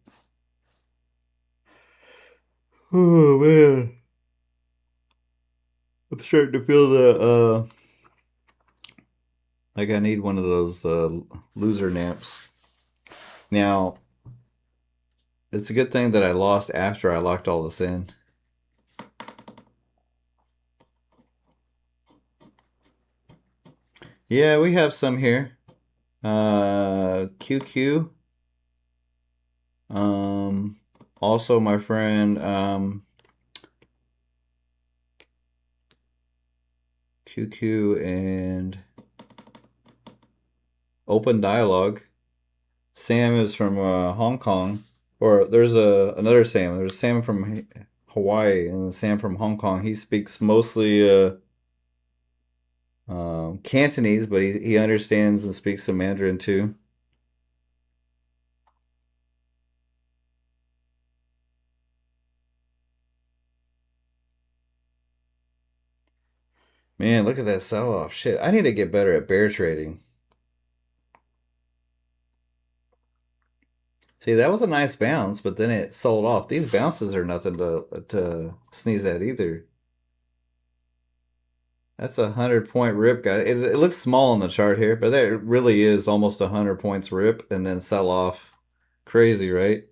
Oh man. I'm starting to feel the like I need one of those loser naps. Now, it's a good thing that I lost after I locked all this in. Yeah, we have some here. QQ. Also my friend QQ and Open Dialogue. Sam is from Hong Kong, or there's another Sam. There's a Sam from Hawaii and a Sam from Hong Kong. He speaks mostly Cantonese, but he understands and speaks some Mandarin too. Man, look at that sell off. Shit, I need to get better at bear trading. See, that was a nice bounce, but then it sold off. These bounces are nothing to sneeze at either. That's a 100-point rip, guys. It looks small on the chart here, but it really is almost 100 points rip and then sell off. Crazy, right?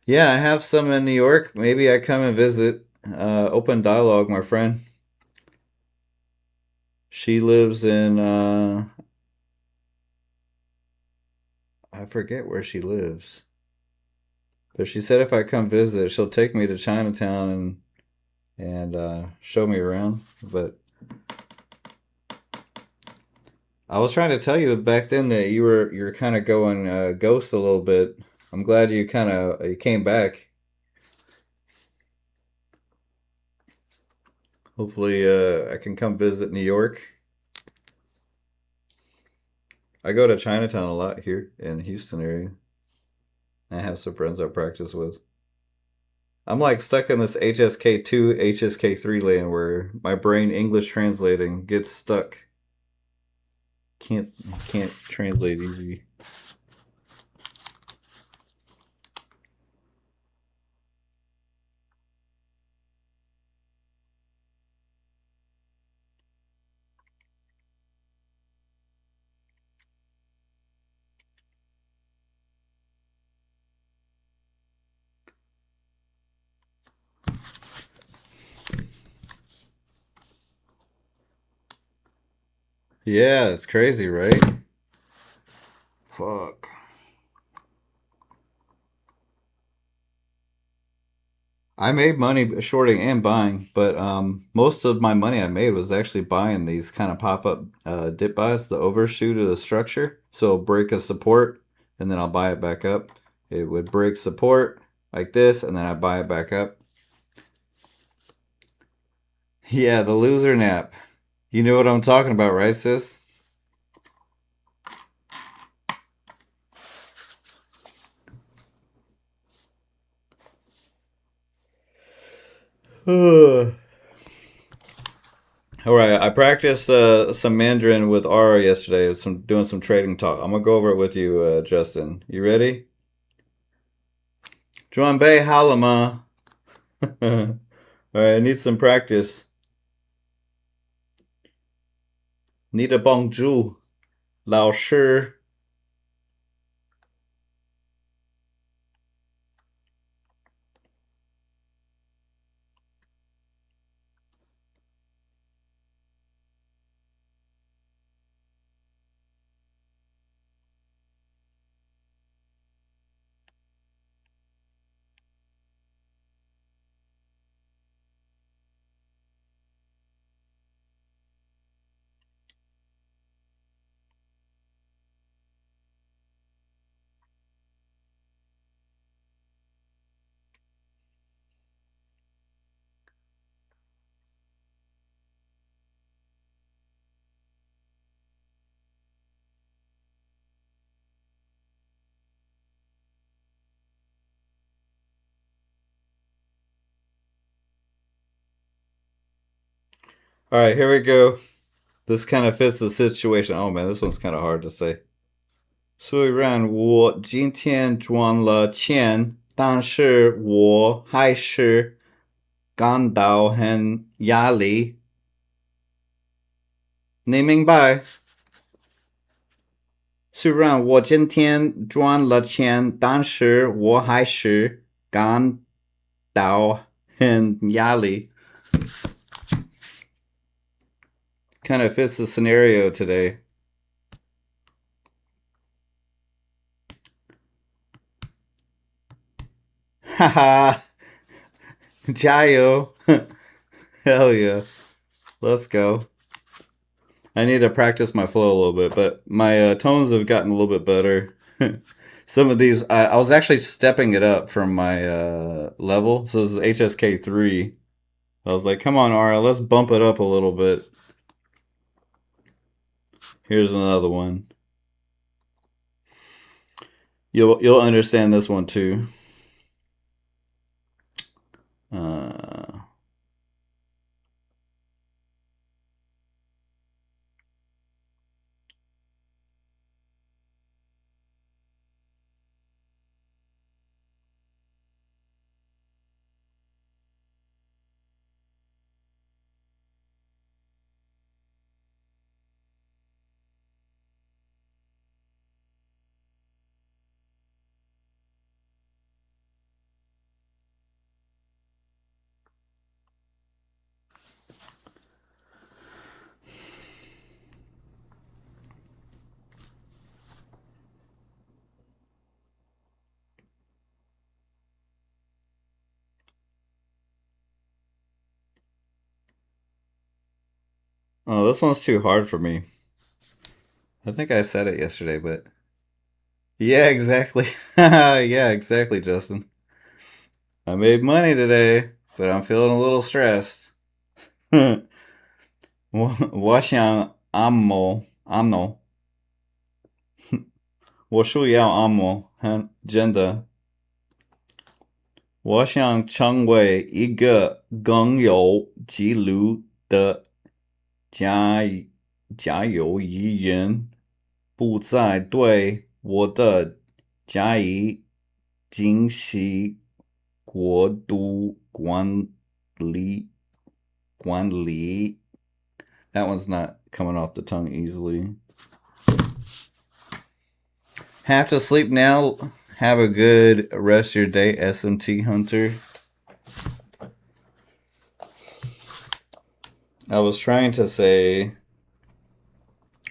Yeah, I have some in New York. Maybe I come and visit. Open dialogue, my friend. She lives in I forget where she lives. But she said if I come visit, she'll take me to Chinatown and show me around. But I was trying to tell you back then that you're kind of going ghost a little bit. I'm glad you you came back. Hopefully, I can come visit New York. I go to Chinatown a lot here in Houston area. I have some friends I practice with. I'm like stuck in this HSK2, HSK3 land where my brain English translating gets stuck. Can't translate easy. Yeah, it's crazy, right? Fuck. I made money shorting and buying, but most of my money I made was actually buying these kind of pop up dip buys, the overshoot of the structure. So it'll break a support, and then I'll buy it back up. It would break support like this, and then I buy it back up. Yeah, the loser nap. You know what I'm talking about, right, sis? All right, I practiced some Mandarin with Ara yesterday. Doing some trading talk. I'm gonna go over it with you, Justin. You ready? 准备好了吗? All right, I need some practice. Need a bonjour, 老师. All right, here we go. This kind of fits the situation. Oh man, this one's kind of hard to say. 虽然我今天赚了钱，但是我还是感到很压力。你明白？虽然我今天赚了钱，但是我还是感到很压力。Kind of fits the scenario today. Haha. 加油. Hell yeah. Let's go. I need to practice my flow a little bit, but my tones have gotten a little bit better. Some of these, I was actually stepping it up from my level. So this is HSK 3. I was like, come on, Ara, let's bump it up a little bit. Here's another one. You'll understand this one too. Uh, oh, this one's too hard for me. I think I said it yesterday, but yeah, exactly. Yeah, exactly, Justin. I made money today, but I'm feeling a little stressed. 我想按摩，我想成为一个更有纪律的加油机。不再对我的加油引不再对我的加油进行过度管理。That one's not coming off the tongue easily. Have to sleep now. Have a good rest of your day, SMT Hunter. I was trying to say,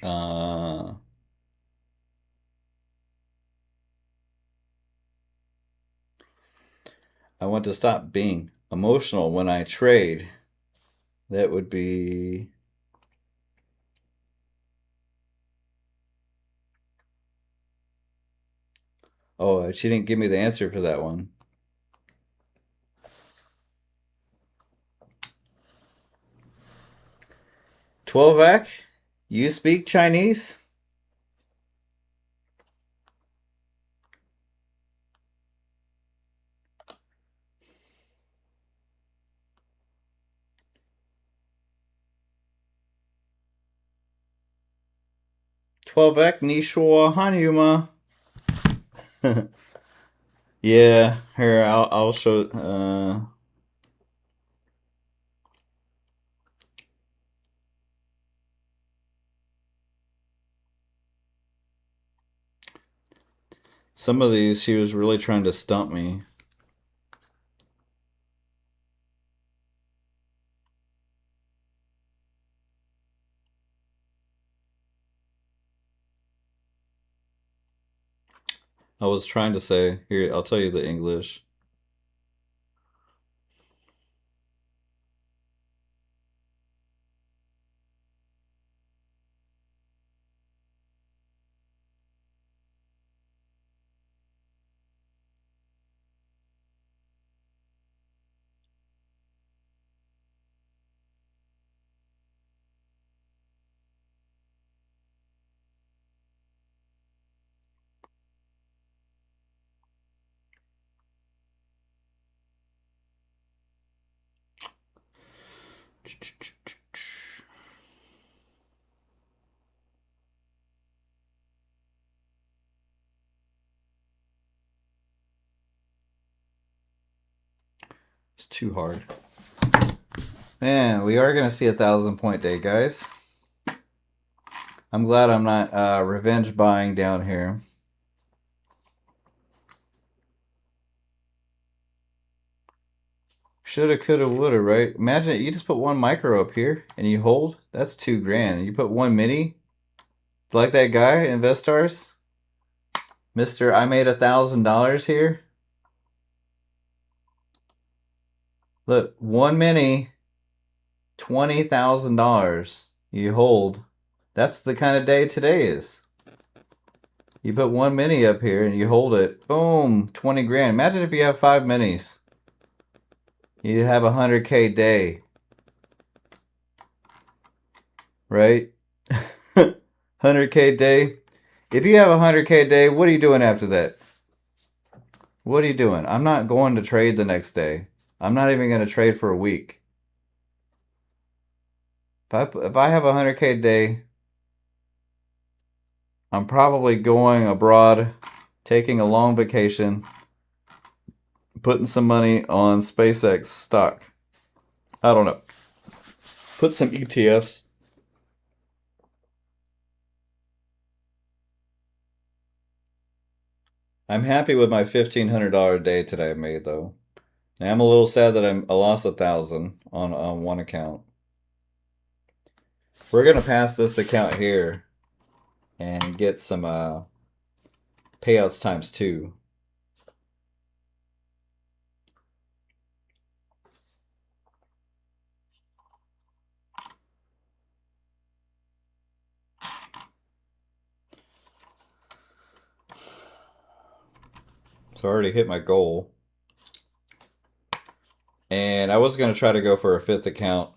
I want to stop being emotional when I trade. That would be. Oh, she didn't give me the answer for that one. Twelvac, you speak Chinese? Twelvac, ni shuo hanyu ma? Yeah, here I'll show. Some of these, she was really trying to stump me. I was trying to say, here, I'll tell you the English. It's too hard. Man, we are going to see 1,000-point day, guys. I'm glad I'm not revenge buying down here. Shoulda, coulda, woulda, right? Imagine you just put one micro up here and you hold. That's $2,000. You put one mini, like that guy, Investars. Mr. I made $1,000 here. Look, one mini, $20,000. You hold. That's the kind of day today is. You put one mini up here and you hold it. Boom, 20 grand. Imagine if you have 5 minis. You have a 100K day. Right? 100K day. If you have a 100K day, what are you doing after that? What are you doing? I'm not going to trade the next day. I'm not even going to trade for a week. If I have a 100K day, I'm probably going abroad, taking a long vacation, putting some money on SpaceX stock. I don't know. Put some ETFs. I'm happy with my $1,500 day today I made though. And I'm a little sad that I lost 1,000 on one account. We're gonna pass this account here and get some payouts times 2. So I already hit my goal. And I was going to try to go for a 5th account.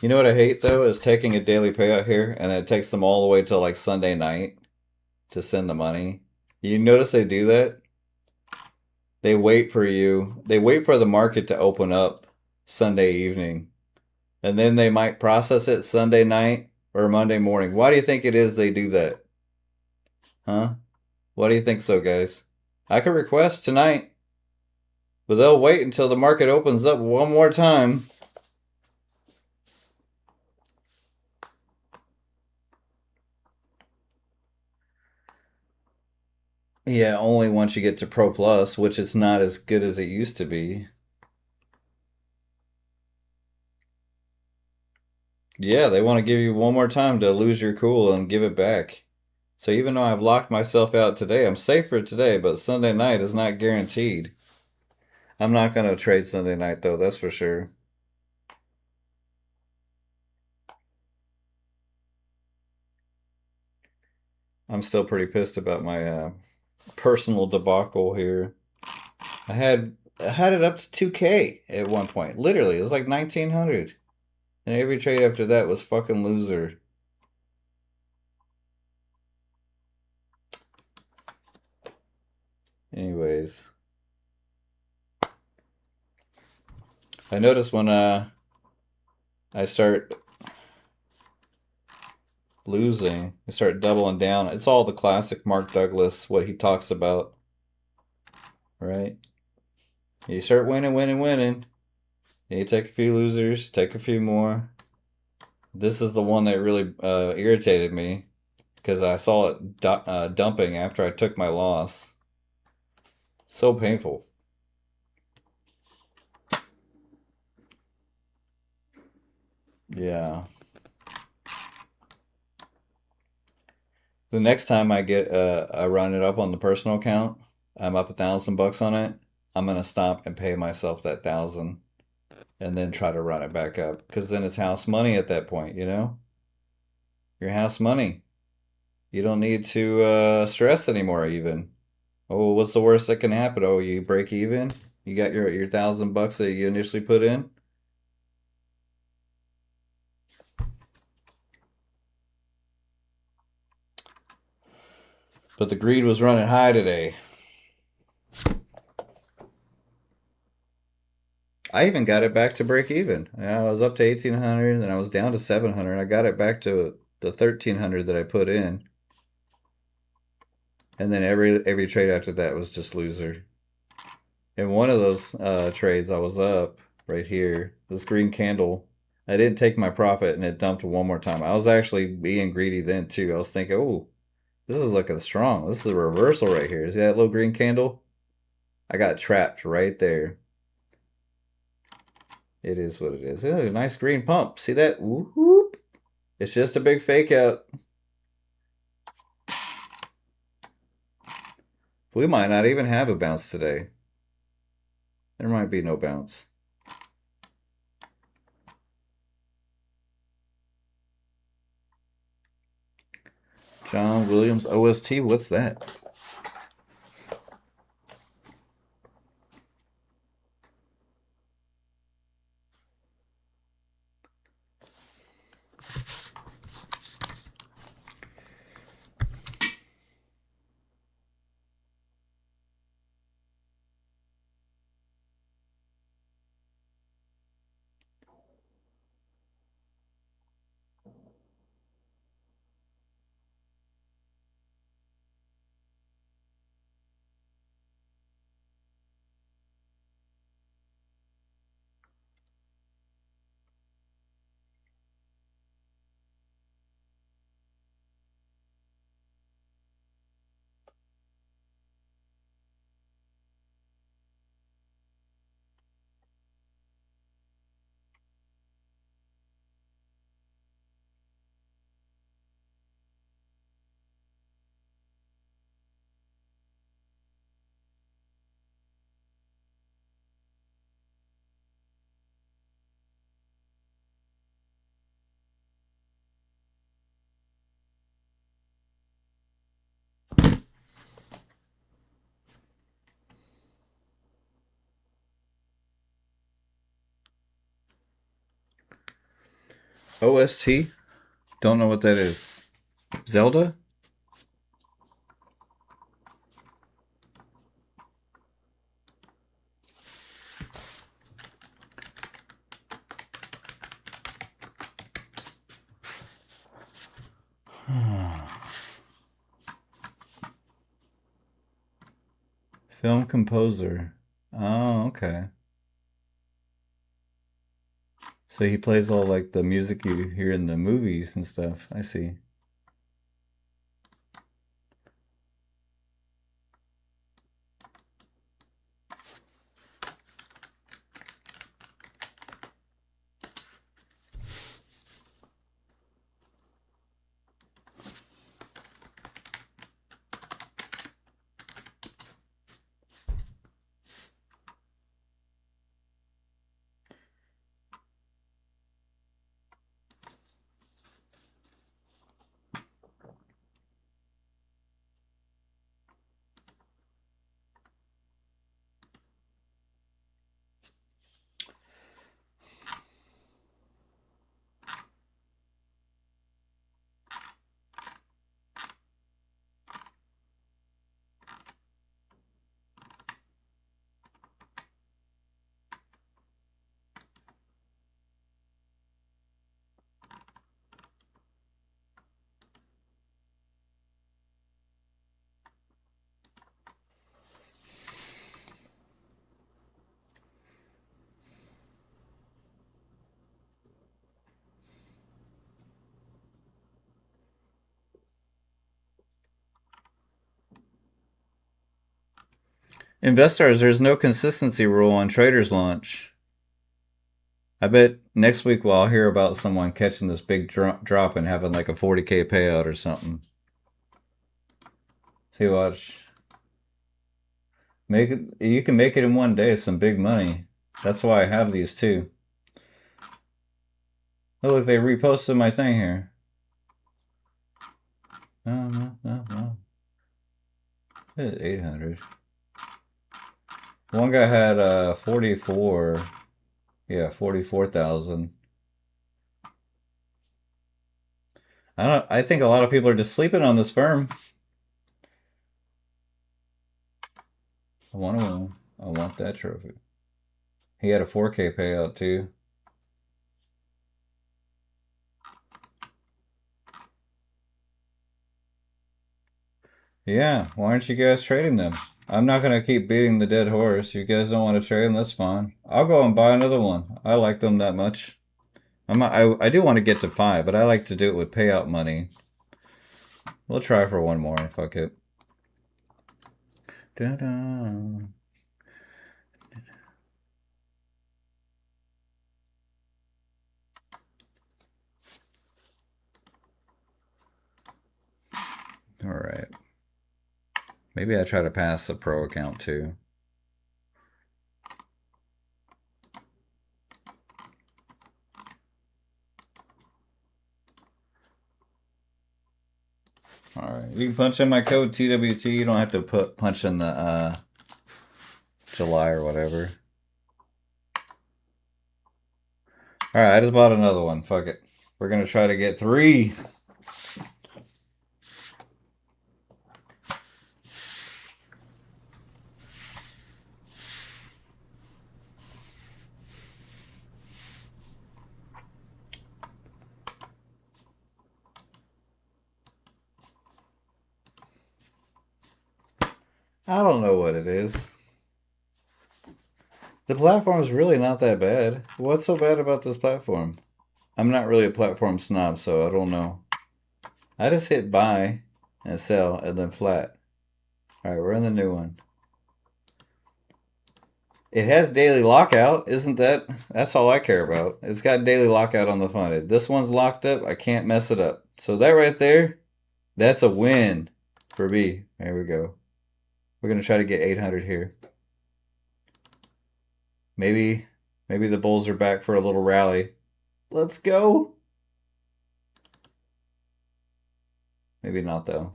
You know what I hate though is taking a daily payout here and then it takes them all the way till like Sunday night to send the money. You notice they do that? They wait for you. They wait for the market to open up Sunday evening. And then they might process it Sunday night or Monday morning. Why do you think it is they do that? Huh? Why do you think so, guys? I could request tonight, but they'll wait until the market opens up one more time. Yeah, only once you get to Pro Plus, which is not as good as it used to be. Yeah, they want to give you one more time to lose your cool and give it back. So even though I've locked myself out today, I'm safe for today, but Sunday night is not guaranteed. I'm not going to trade Sunday night though, that's for sure. I'm still pretty pissed about my personal debacle here. I had it up to 2K at one point. Literally, it was like 1900. And every trade after that was fucking loser. Anyways. I notice when I start losing, I start doubling down. It's all the classic Mark Douglas, what he talks about. Right? You start winning. And you take a few losers, take a few more. This is the one that really irritated me because I saw it dumping after I took my loss. So painful. Yeah. The next time I get I run it up on the personal account, I'm up $1,000 on it. I'm gonna stop and pay myself that 1,000, and then try to run it back up because then it's house money at that point. You know, your house money. You don't need to stress anymore. Even oh, what's the worst that can happen? Oh, you break even. You got your $1,000 that you initially put in. But the greed was running high today. I even got it back to break even. I was up to 1,800, then I was down to 700. I got it back to the 1,300 that I put in. And then every trade after that was just loser. In one of those trades, I was up right here. This green candle. I didn't take my profit and it dumped one more time. I was actually being greedy then too. I was thinking, oh, this is looking strong. This is a reversal right here. See that little green candle? I got trapped right there. It is what it is. Ooh, nice green pump. See that? Whoop. It's just a big fake out. We might not even have a bounce today. There might be no bounce. John Williams OST, what's that? OST? Don't know what that is. Zelda? Film composer. Oh, okay. So he plays all like the music you hear in the movies and stuff. I see. Investors, there's no consistency rule on traders launch. I bet next week we'll hear about someone catching this big drop and having like a 40K payout or something. See, watch. Make it. You can make it in one day, some big money. That's why I have these too. Oh, look, they reposted my thing here. No. 800. One guy had 44. Yeah, 44,000. I think a lot of people are just sleeping on this firm. I want to win. I want that trophy. He had a 4K payout too. Yeah, why aren't you guys trading them? I'm not going to keep beating the dead horse. You guys don't want to trade them, that's fine. I'll go and buy another one. I like them that much. I do want to get to 5, but I like to do it with payout money. We'll try for one more. Fuck it. Da-da. All right. Maybe I try to pass the pro account too. Alright, you can punch in my code TWT. You don't have to punch in the July or whatever. Alright, I just bought another one. Fuck it. We're gonna try to get 3. I don't know what it is. The platform is really not that bad. What's so bad about this platform? I'm not really a platform snob, so I don't know. I just hit buy and sell and then flat. Alright, we're in the new one. It has daily lockout, isn't that? That's all I care about. It's got daily lockout on the front. This one's locked up. I can't mess it up. So that right there, that's a win for me. There we go. We're going to try to get 800 here. Maybe the bulls are back for a little rally. Let's go. Maybe not though.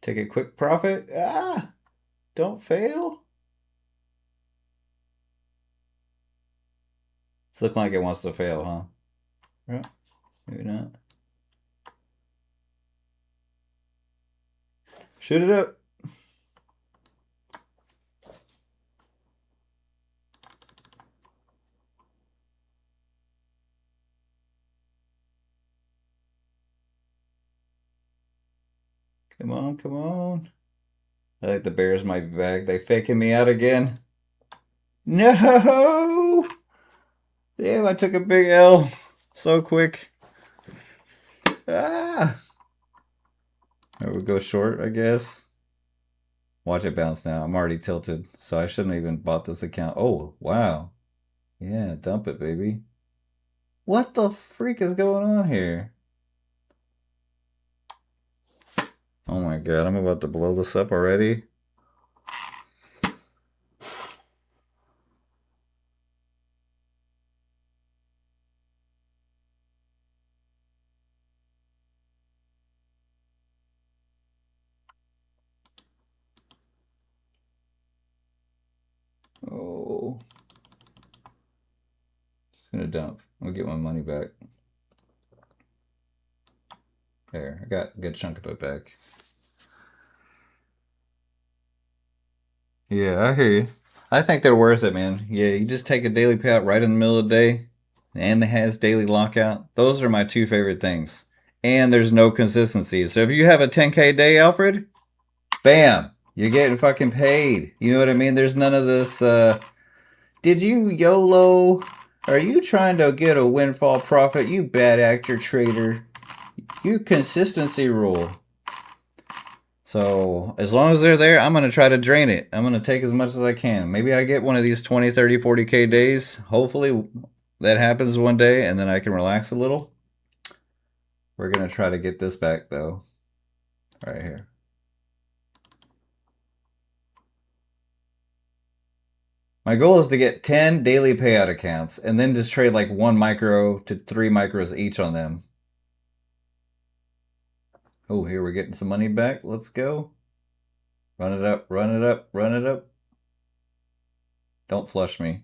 Take a quick profit. Ah, don't fail. It's looking like it wants to fail, huh? Yeah, maybe not. Shoot it up. Come on, come on. I think the Bears might be back. They faking me out again. No! Damn, I took a big L so quick. Ah! I would go short, I guess. Watch it bounce now. I'm already tilted, so I shouldn't have even bought this account. Oh, wow. Yeah, dump it, baby. What the freak is going on here? Oh my god, I'm about to blow this up already. Oh. It's gonna dump. I'll get my money back. There, I got a good chunk of it back. Yeah, I hear you. I think they're worth it, man. Yeah, you just take a daily payout right in the middle of the day, and it has daily lockout. Those are my 2 favorite things. And there's no consistency. So if you have a 10K day, Alfred, bam, you're getting fucking paid. You know what I mean? There's none of this, did you YOLO? Are you trying to get a windfall profit? You bad actor trader. You consistency rule. So as long as they're there, I'm going to try to drain it. I'm going to take as much as I can. Maybe I get one of these 20, 30, 40K days. Hopefully that happens one day and then I can relax a little. We're going to try to get this back though. Right here. My goal is to get 10 daily payout accounts and then just trade like 1 micro to 3 micros each on them. Oh, here we're getting some money back. Let's go. Run it up, run it up, run it up. Don't flush me.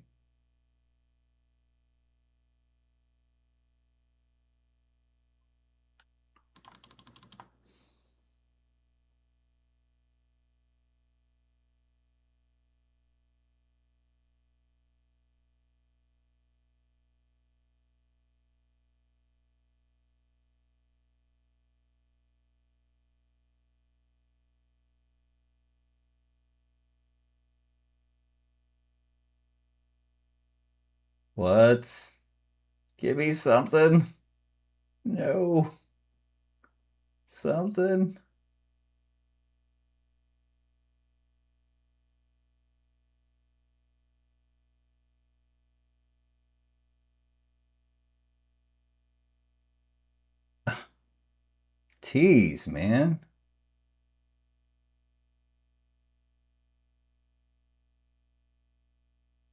What? Give me something. No. Something. Tease, man.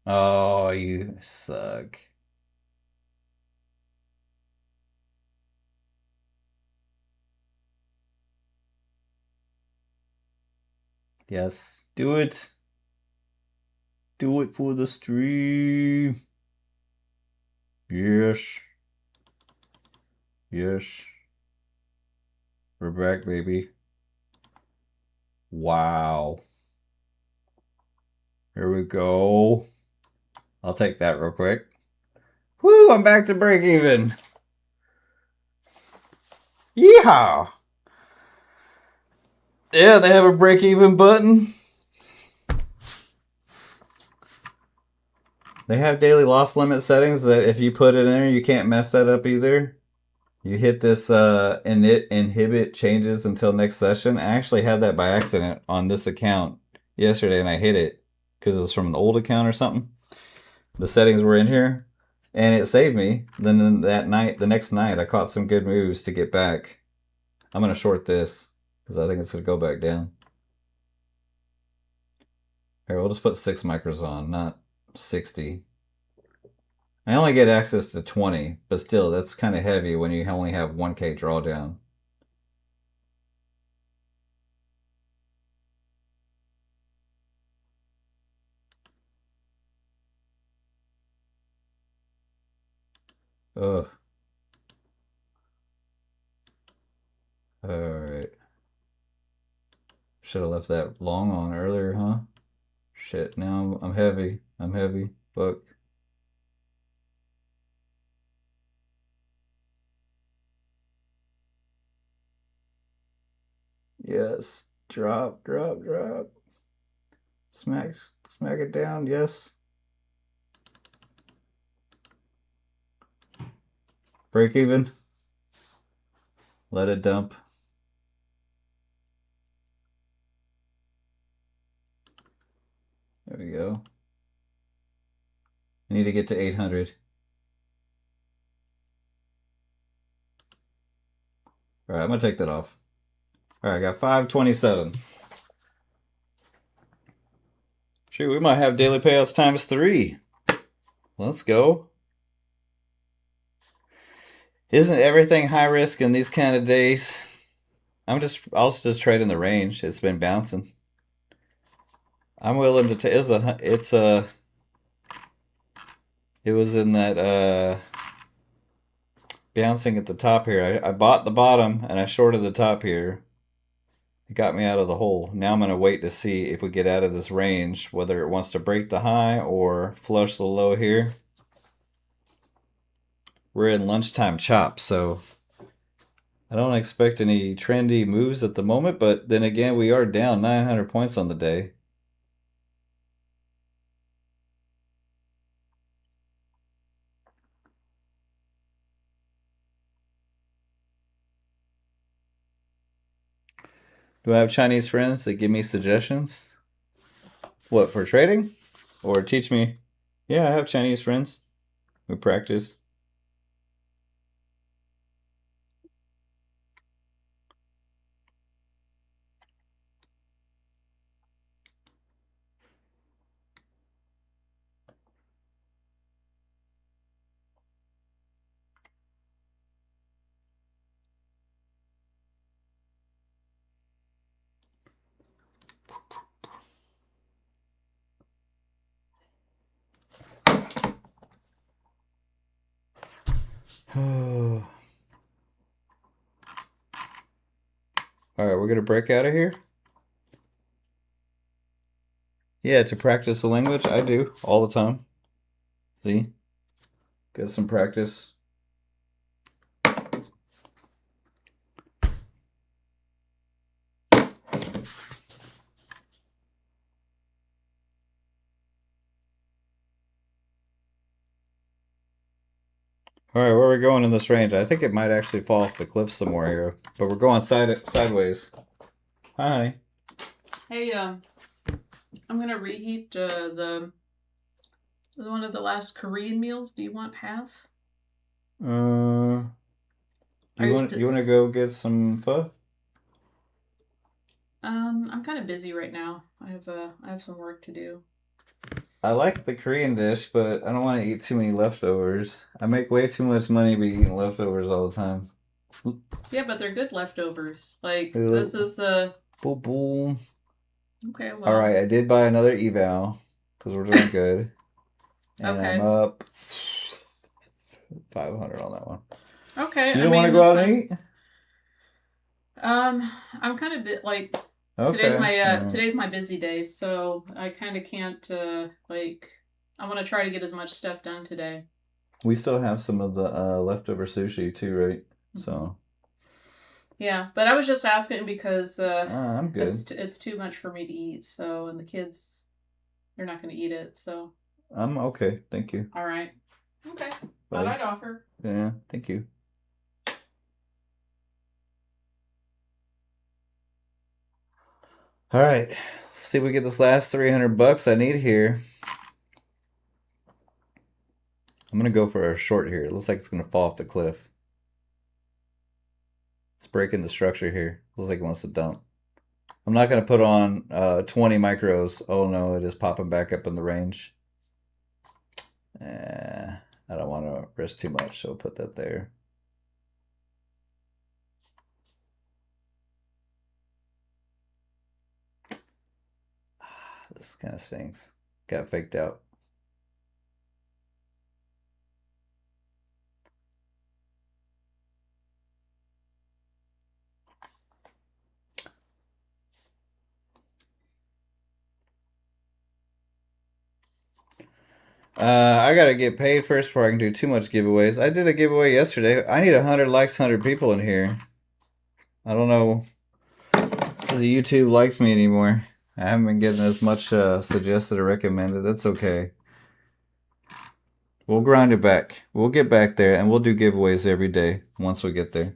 Oh, you suck. Yes. Do it. Do it for the stream. Yes. Yes. We're back, baby. Wow. Here we go. I'll take that real quick. Woo, I'm back to break even. Yeehaw. Yeah, they have a break even button. They have daily loss limit settings that if you put it in there, you can't mess that up either. You hit this inhibit changes until next session. I actually had that by accident on this account yesterday, and I hit it because it was from an old account or something. The settings were in here, and it saved me. Then that night, the next night, I caught some good moves to get back. I'm gonna short this because I think it's gonna go back down. Here, we'll just put 6 micros on, not 60. I only get access to 20, but still, that's kind of heavy when you only have 1K drawdown. Ugh. Alright. Should have left that long on earlier, huh? Shit, now I'm heavy. I'm heavy. Fuck. Yes. Drop, drop, drop. Smack it down, yes. Break even. Let it dump. There we go. I need to get to 800. Alright, I'm gonna take that off. Alright, I got 527. Shoot, we might have daily payouts times 3. Let's go. Isn't everything high risk in these kind of days? I'll just trade in the range. It's been bouncing. I'm willing to take. It was in that bouncing at the top here. I bought the bottom and I shorted the top here. It got me out of the hole. Now I'm gonna wait to see if we get out of this range, whether it wants to break the high or flush the low here. We're in lunchtime chop, so I don't expect any trendy moves at the moment, but then again, we are down 900 points on the day. Do I have Chinese friends that give me suggestions? What, for trading? Or teach me? Yeah, I have Chinese friends. We practice. All right, we're going to break out of here. Yeah, to practice the language, I do all the time. See? Get some practice. All right, where are we going in this range? I think it might actually fall off the cliff somewhere here, but we're going sideways. Hi. Hey, I'm gonna reheat the one of the last Korean meals. Do you want half? You want to go get some pho? I'm kind of busy right now. I have some work to do. I like the Korean dish, but I don't want to eat too many leftovers. I make way too much money by eating leftovers all the time. Yeah, but they're good leftovers. Like Ooh. this is Boom, boom. Okay, well. All right, I did buy another eval because we're doing good. And Okay. I'm up 500 on that one. Okay. You don't want to go out and eat? I'm kind of bit like Okay. today's my busy day, so I kind of can't like I want to try to get as much stuff done today. We still have some of the leftover sushi too, right? So Yeah, but I was just asking because I'm good. it's too much for me to eat. So and the kids, they're not going to eat it. So I'm okay. Thank you. all right, okay. Bye. Thought I'd offer. Yeah, thank you. All right, let's see if we get this last 300 bucks I need here. I'm gonna go for a short here. It looks like it's gonna fall off the cliff. It's breaking the structure here. Looks like it wants to dump. I'm not gonna put on 20 micros. Oh no, it is popping back up in the range. I don't want to risk too much, so we'll put that there. This kind of stinks. Got faked out. I gotta get paid first before I can do too much giveaways. I did a giveaway yesterday. I need 100 likes, 100 people in here. I don't know if the YouTube likes me anymore. I haven't been getting as much suggested or recommended. That's okay. We'll grind it back. We'll get back there, and we'll do giveaways every day once we get there.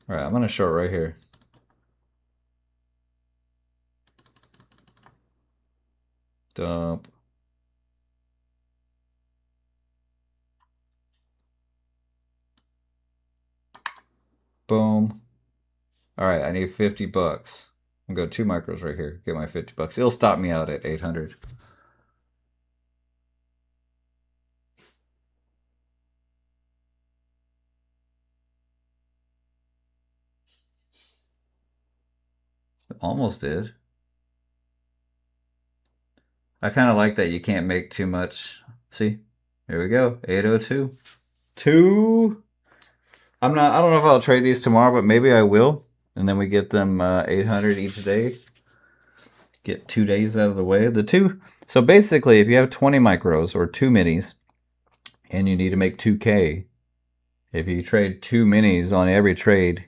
All right, I'm gonna short right here. Dump. Boom. All right, I need 50 bucks. I'm gonna go 2 micros right here. Get my 50 bucks. It'll stop me out at 800. Almost did. I kind of like that you can't make too much. See? Here we go. 802. 2. I don't know if I'll trade these tomorrow, but maybe I will. And then we get them 800 each day. Get 2 days out of the way. So basically, if you have 20 micros or 2 minis and you need to make 2K, if you trade 2 minis on every trade,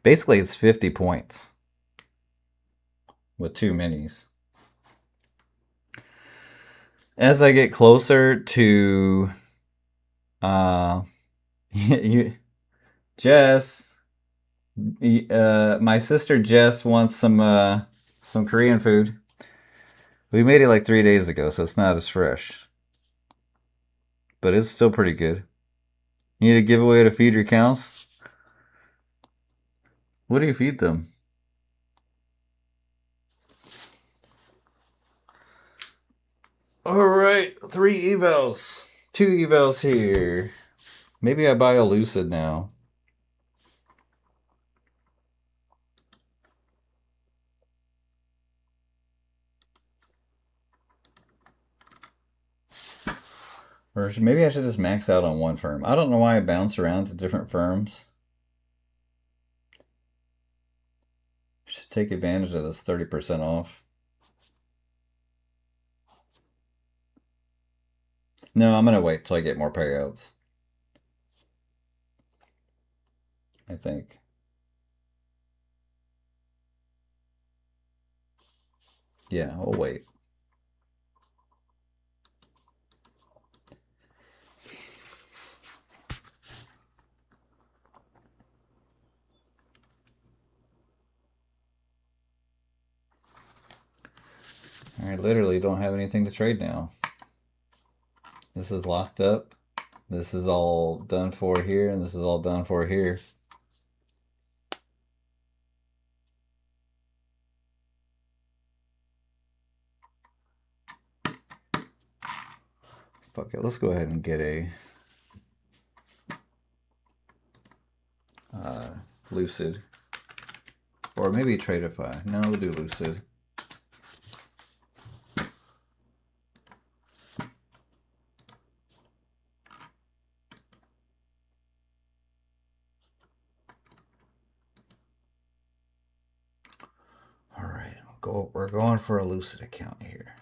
basically it's 50 points with 2 minis. As I get closer to Jess, my sister Jess wants some Korean food. We made it like 3 days ago, so it's not as fresh, but it's still pretty good. You need a giveaway to feed your cows? What do you feed them? All right, 3 evals, 2 evals here. Maybe I buy a Lucid now. Or maybe I should just max out on one firm. I don't know why I bounce around to different firms. Should take advantage of this 30% off. No, I'm going to wait till I get more payouts. I think. Yeah, we'll wait. I literally don't have anything to trade now. This is locked up. This is all done for here, and this is all done for here. Fuck it, let's go ahead and get a Lucid. Or maybe Tradeify. No, we'll do Lucid. All right, we're going for a Lucid account here.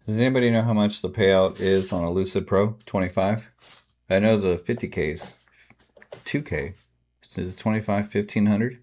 Does anybody know how much the payout is on a Lucid Pro 25? I know the 50K is 2K. Is it 25, 1500?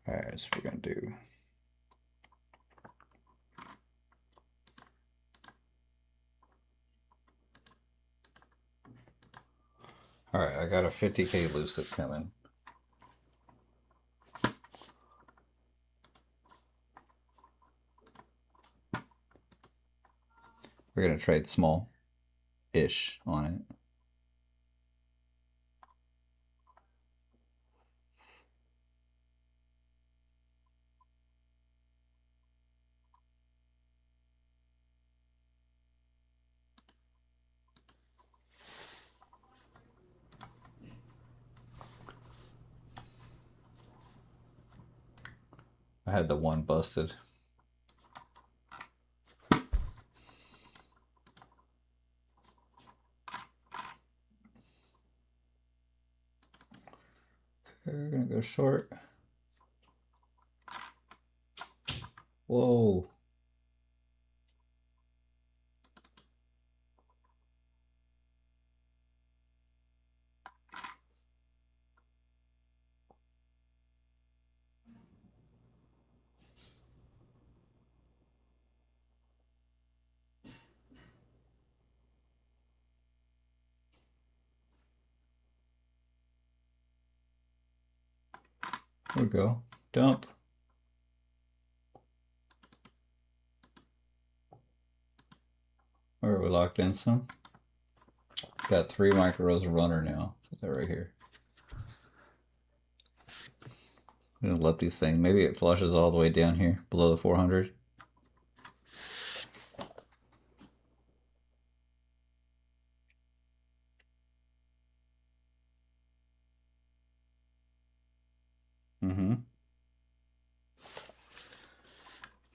All right, so we're gonna do. All right, I got a 50K Lucid coming. We're gonna trade small-ish on it. I had the one busted. We're gonna go short. Whoa. There we go. Dump. All right, we locked in some. Got 3 micros runner now. Put that right here. I'm gonna let these things, maybe it flushes all the way down here below the 400.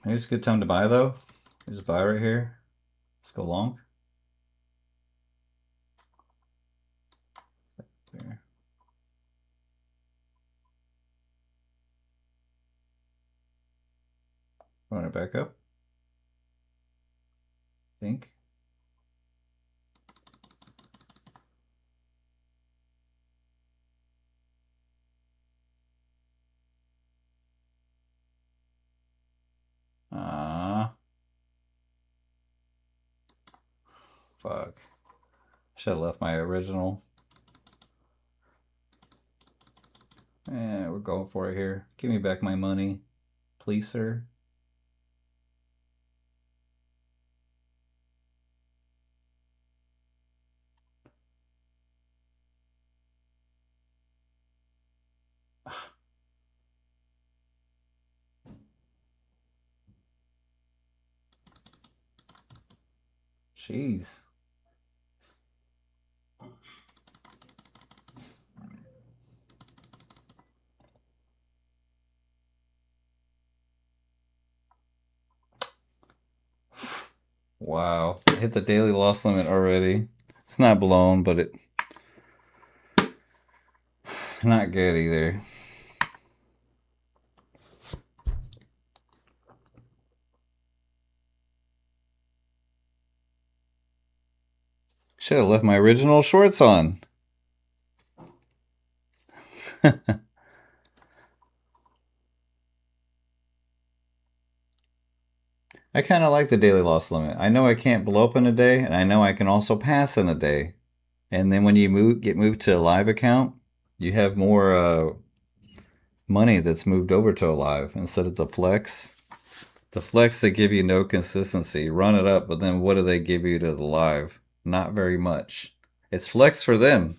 Maybe it's a good time to buy though. Just buy right here. Let's go long. There. Run it back up. Think. Fuck. Should have left my original. Yeah, we're going for it here. Give me back my money, please, sir. Jeez. Wow. Hit the daily loss limit already. It's not blown, but it not good either. Should have left my original shorts on. I kind of like the daily loss limit. I know I can't blow up in a day, and I know I can also pass in a day. And then when you get moved to a live account, you have more money that's moved over to a live instead of the flex. The flex, they give you no consistency. Run it up, but then what do they give you to the live? Not very much. It's flex for them.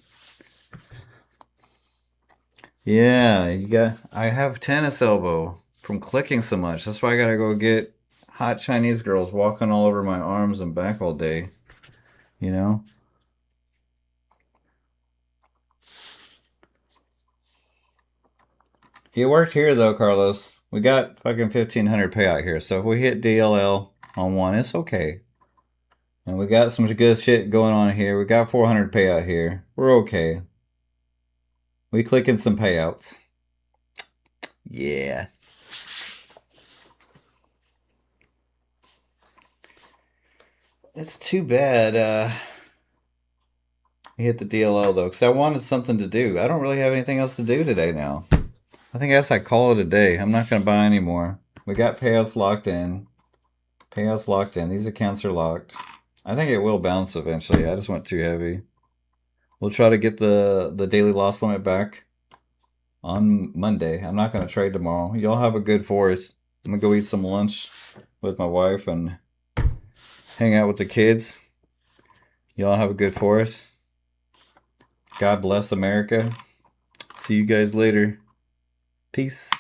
Yeah, I have tennis elbow from clicking so much. That's why I gotta go get hot Chinese girls walking all over my arms and back all day. You know? It worked here though, Carlos. We got fucking 1,500 payout here. So if we hit DLL on one, it's okay. And we got some good shit going on here. We got 400 payout here. We're okay. We clicking some payouts. Yeah. It's too bad we hit the DLL though, because I wanted something to do. I don't really have anything else to do today now. I think I call it a day. I'm not going to buy anymore. We got payouts locked in. Payouts locked in. These accounts are locked. I think it will bounce eventually. I just went too heavy. We'll try to get the daily loss limit back on Monday. I'm not going to trade tomorrow. Y'all have a good 4th. I'm going to go eat some lunch with my wife and hang out with the kids. Y'all have a good 4th. God bless America. See you guys later. Peace.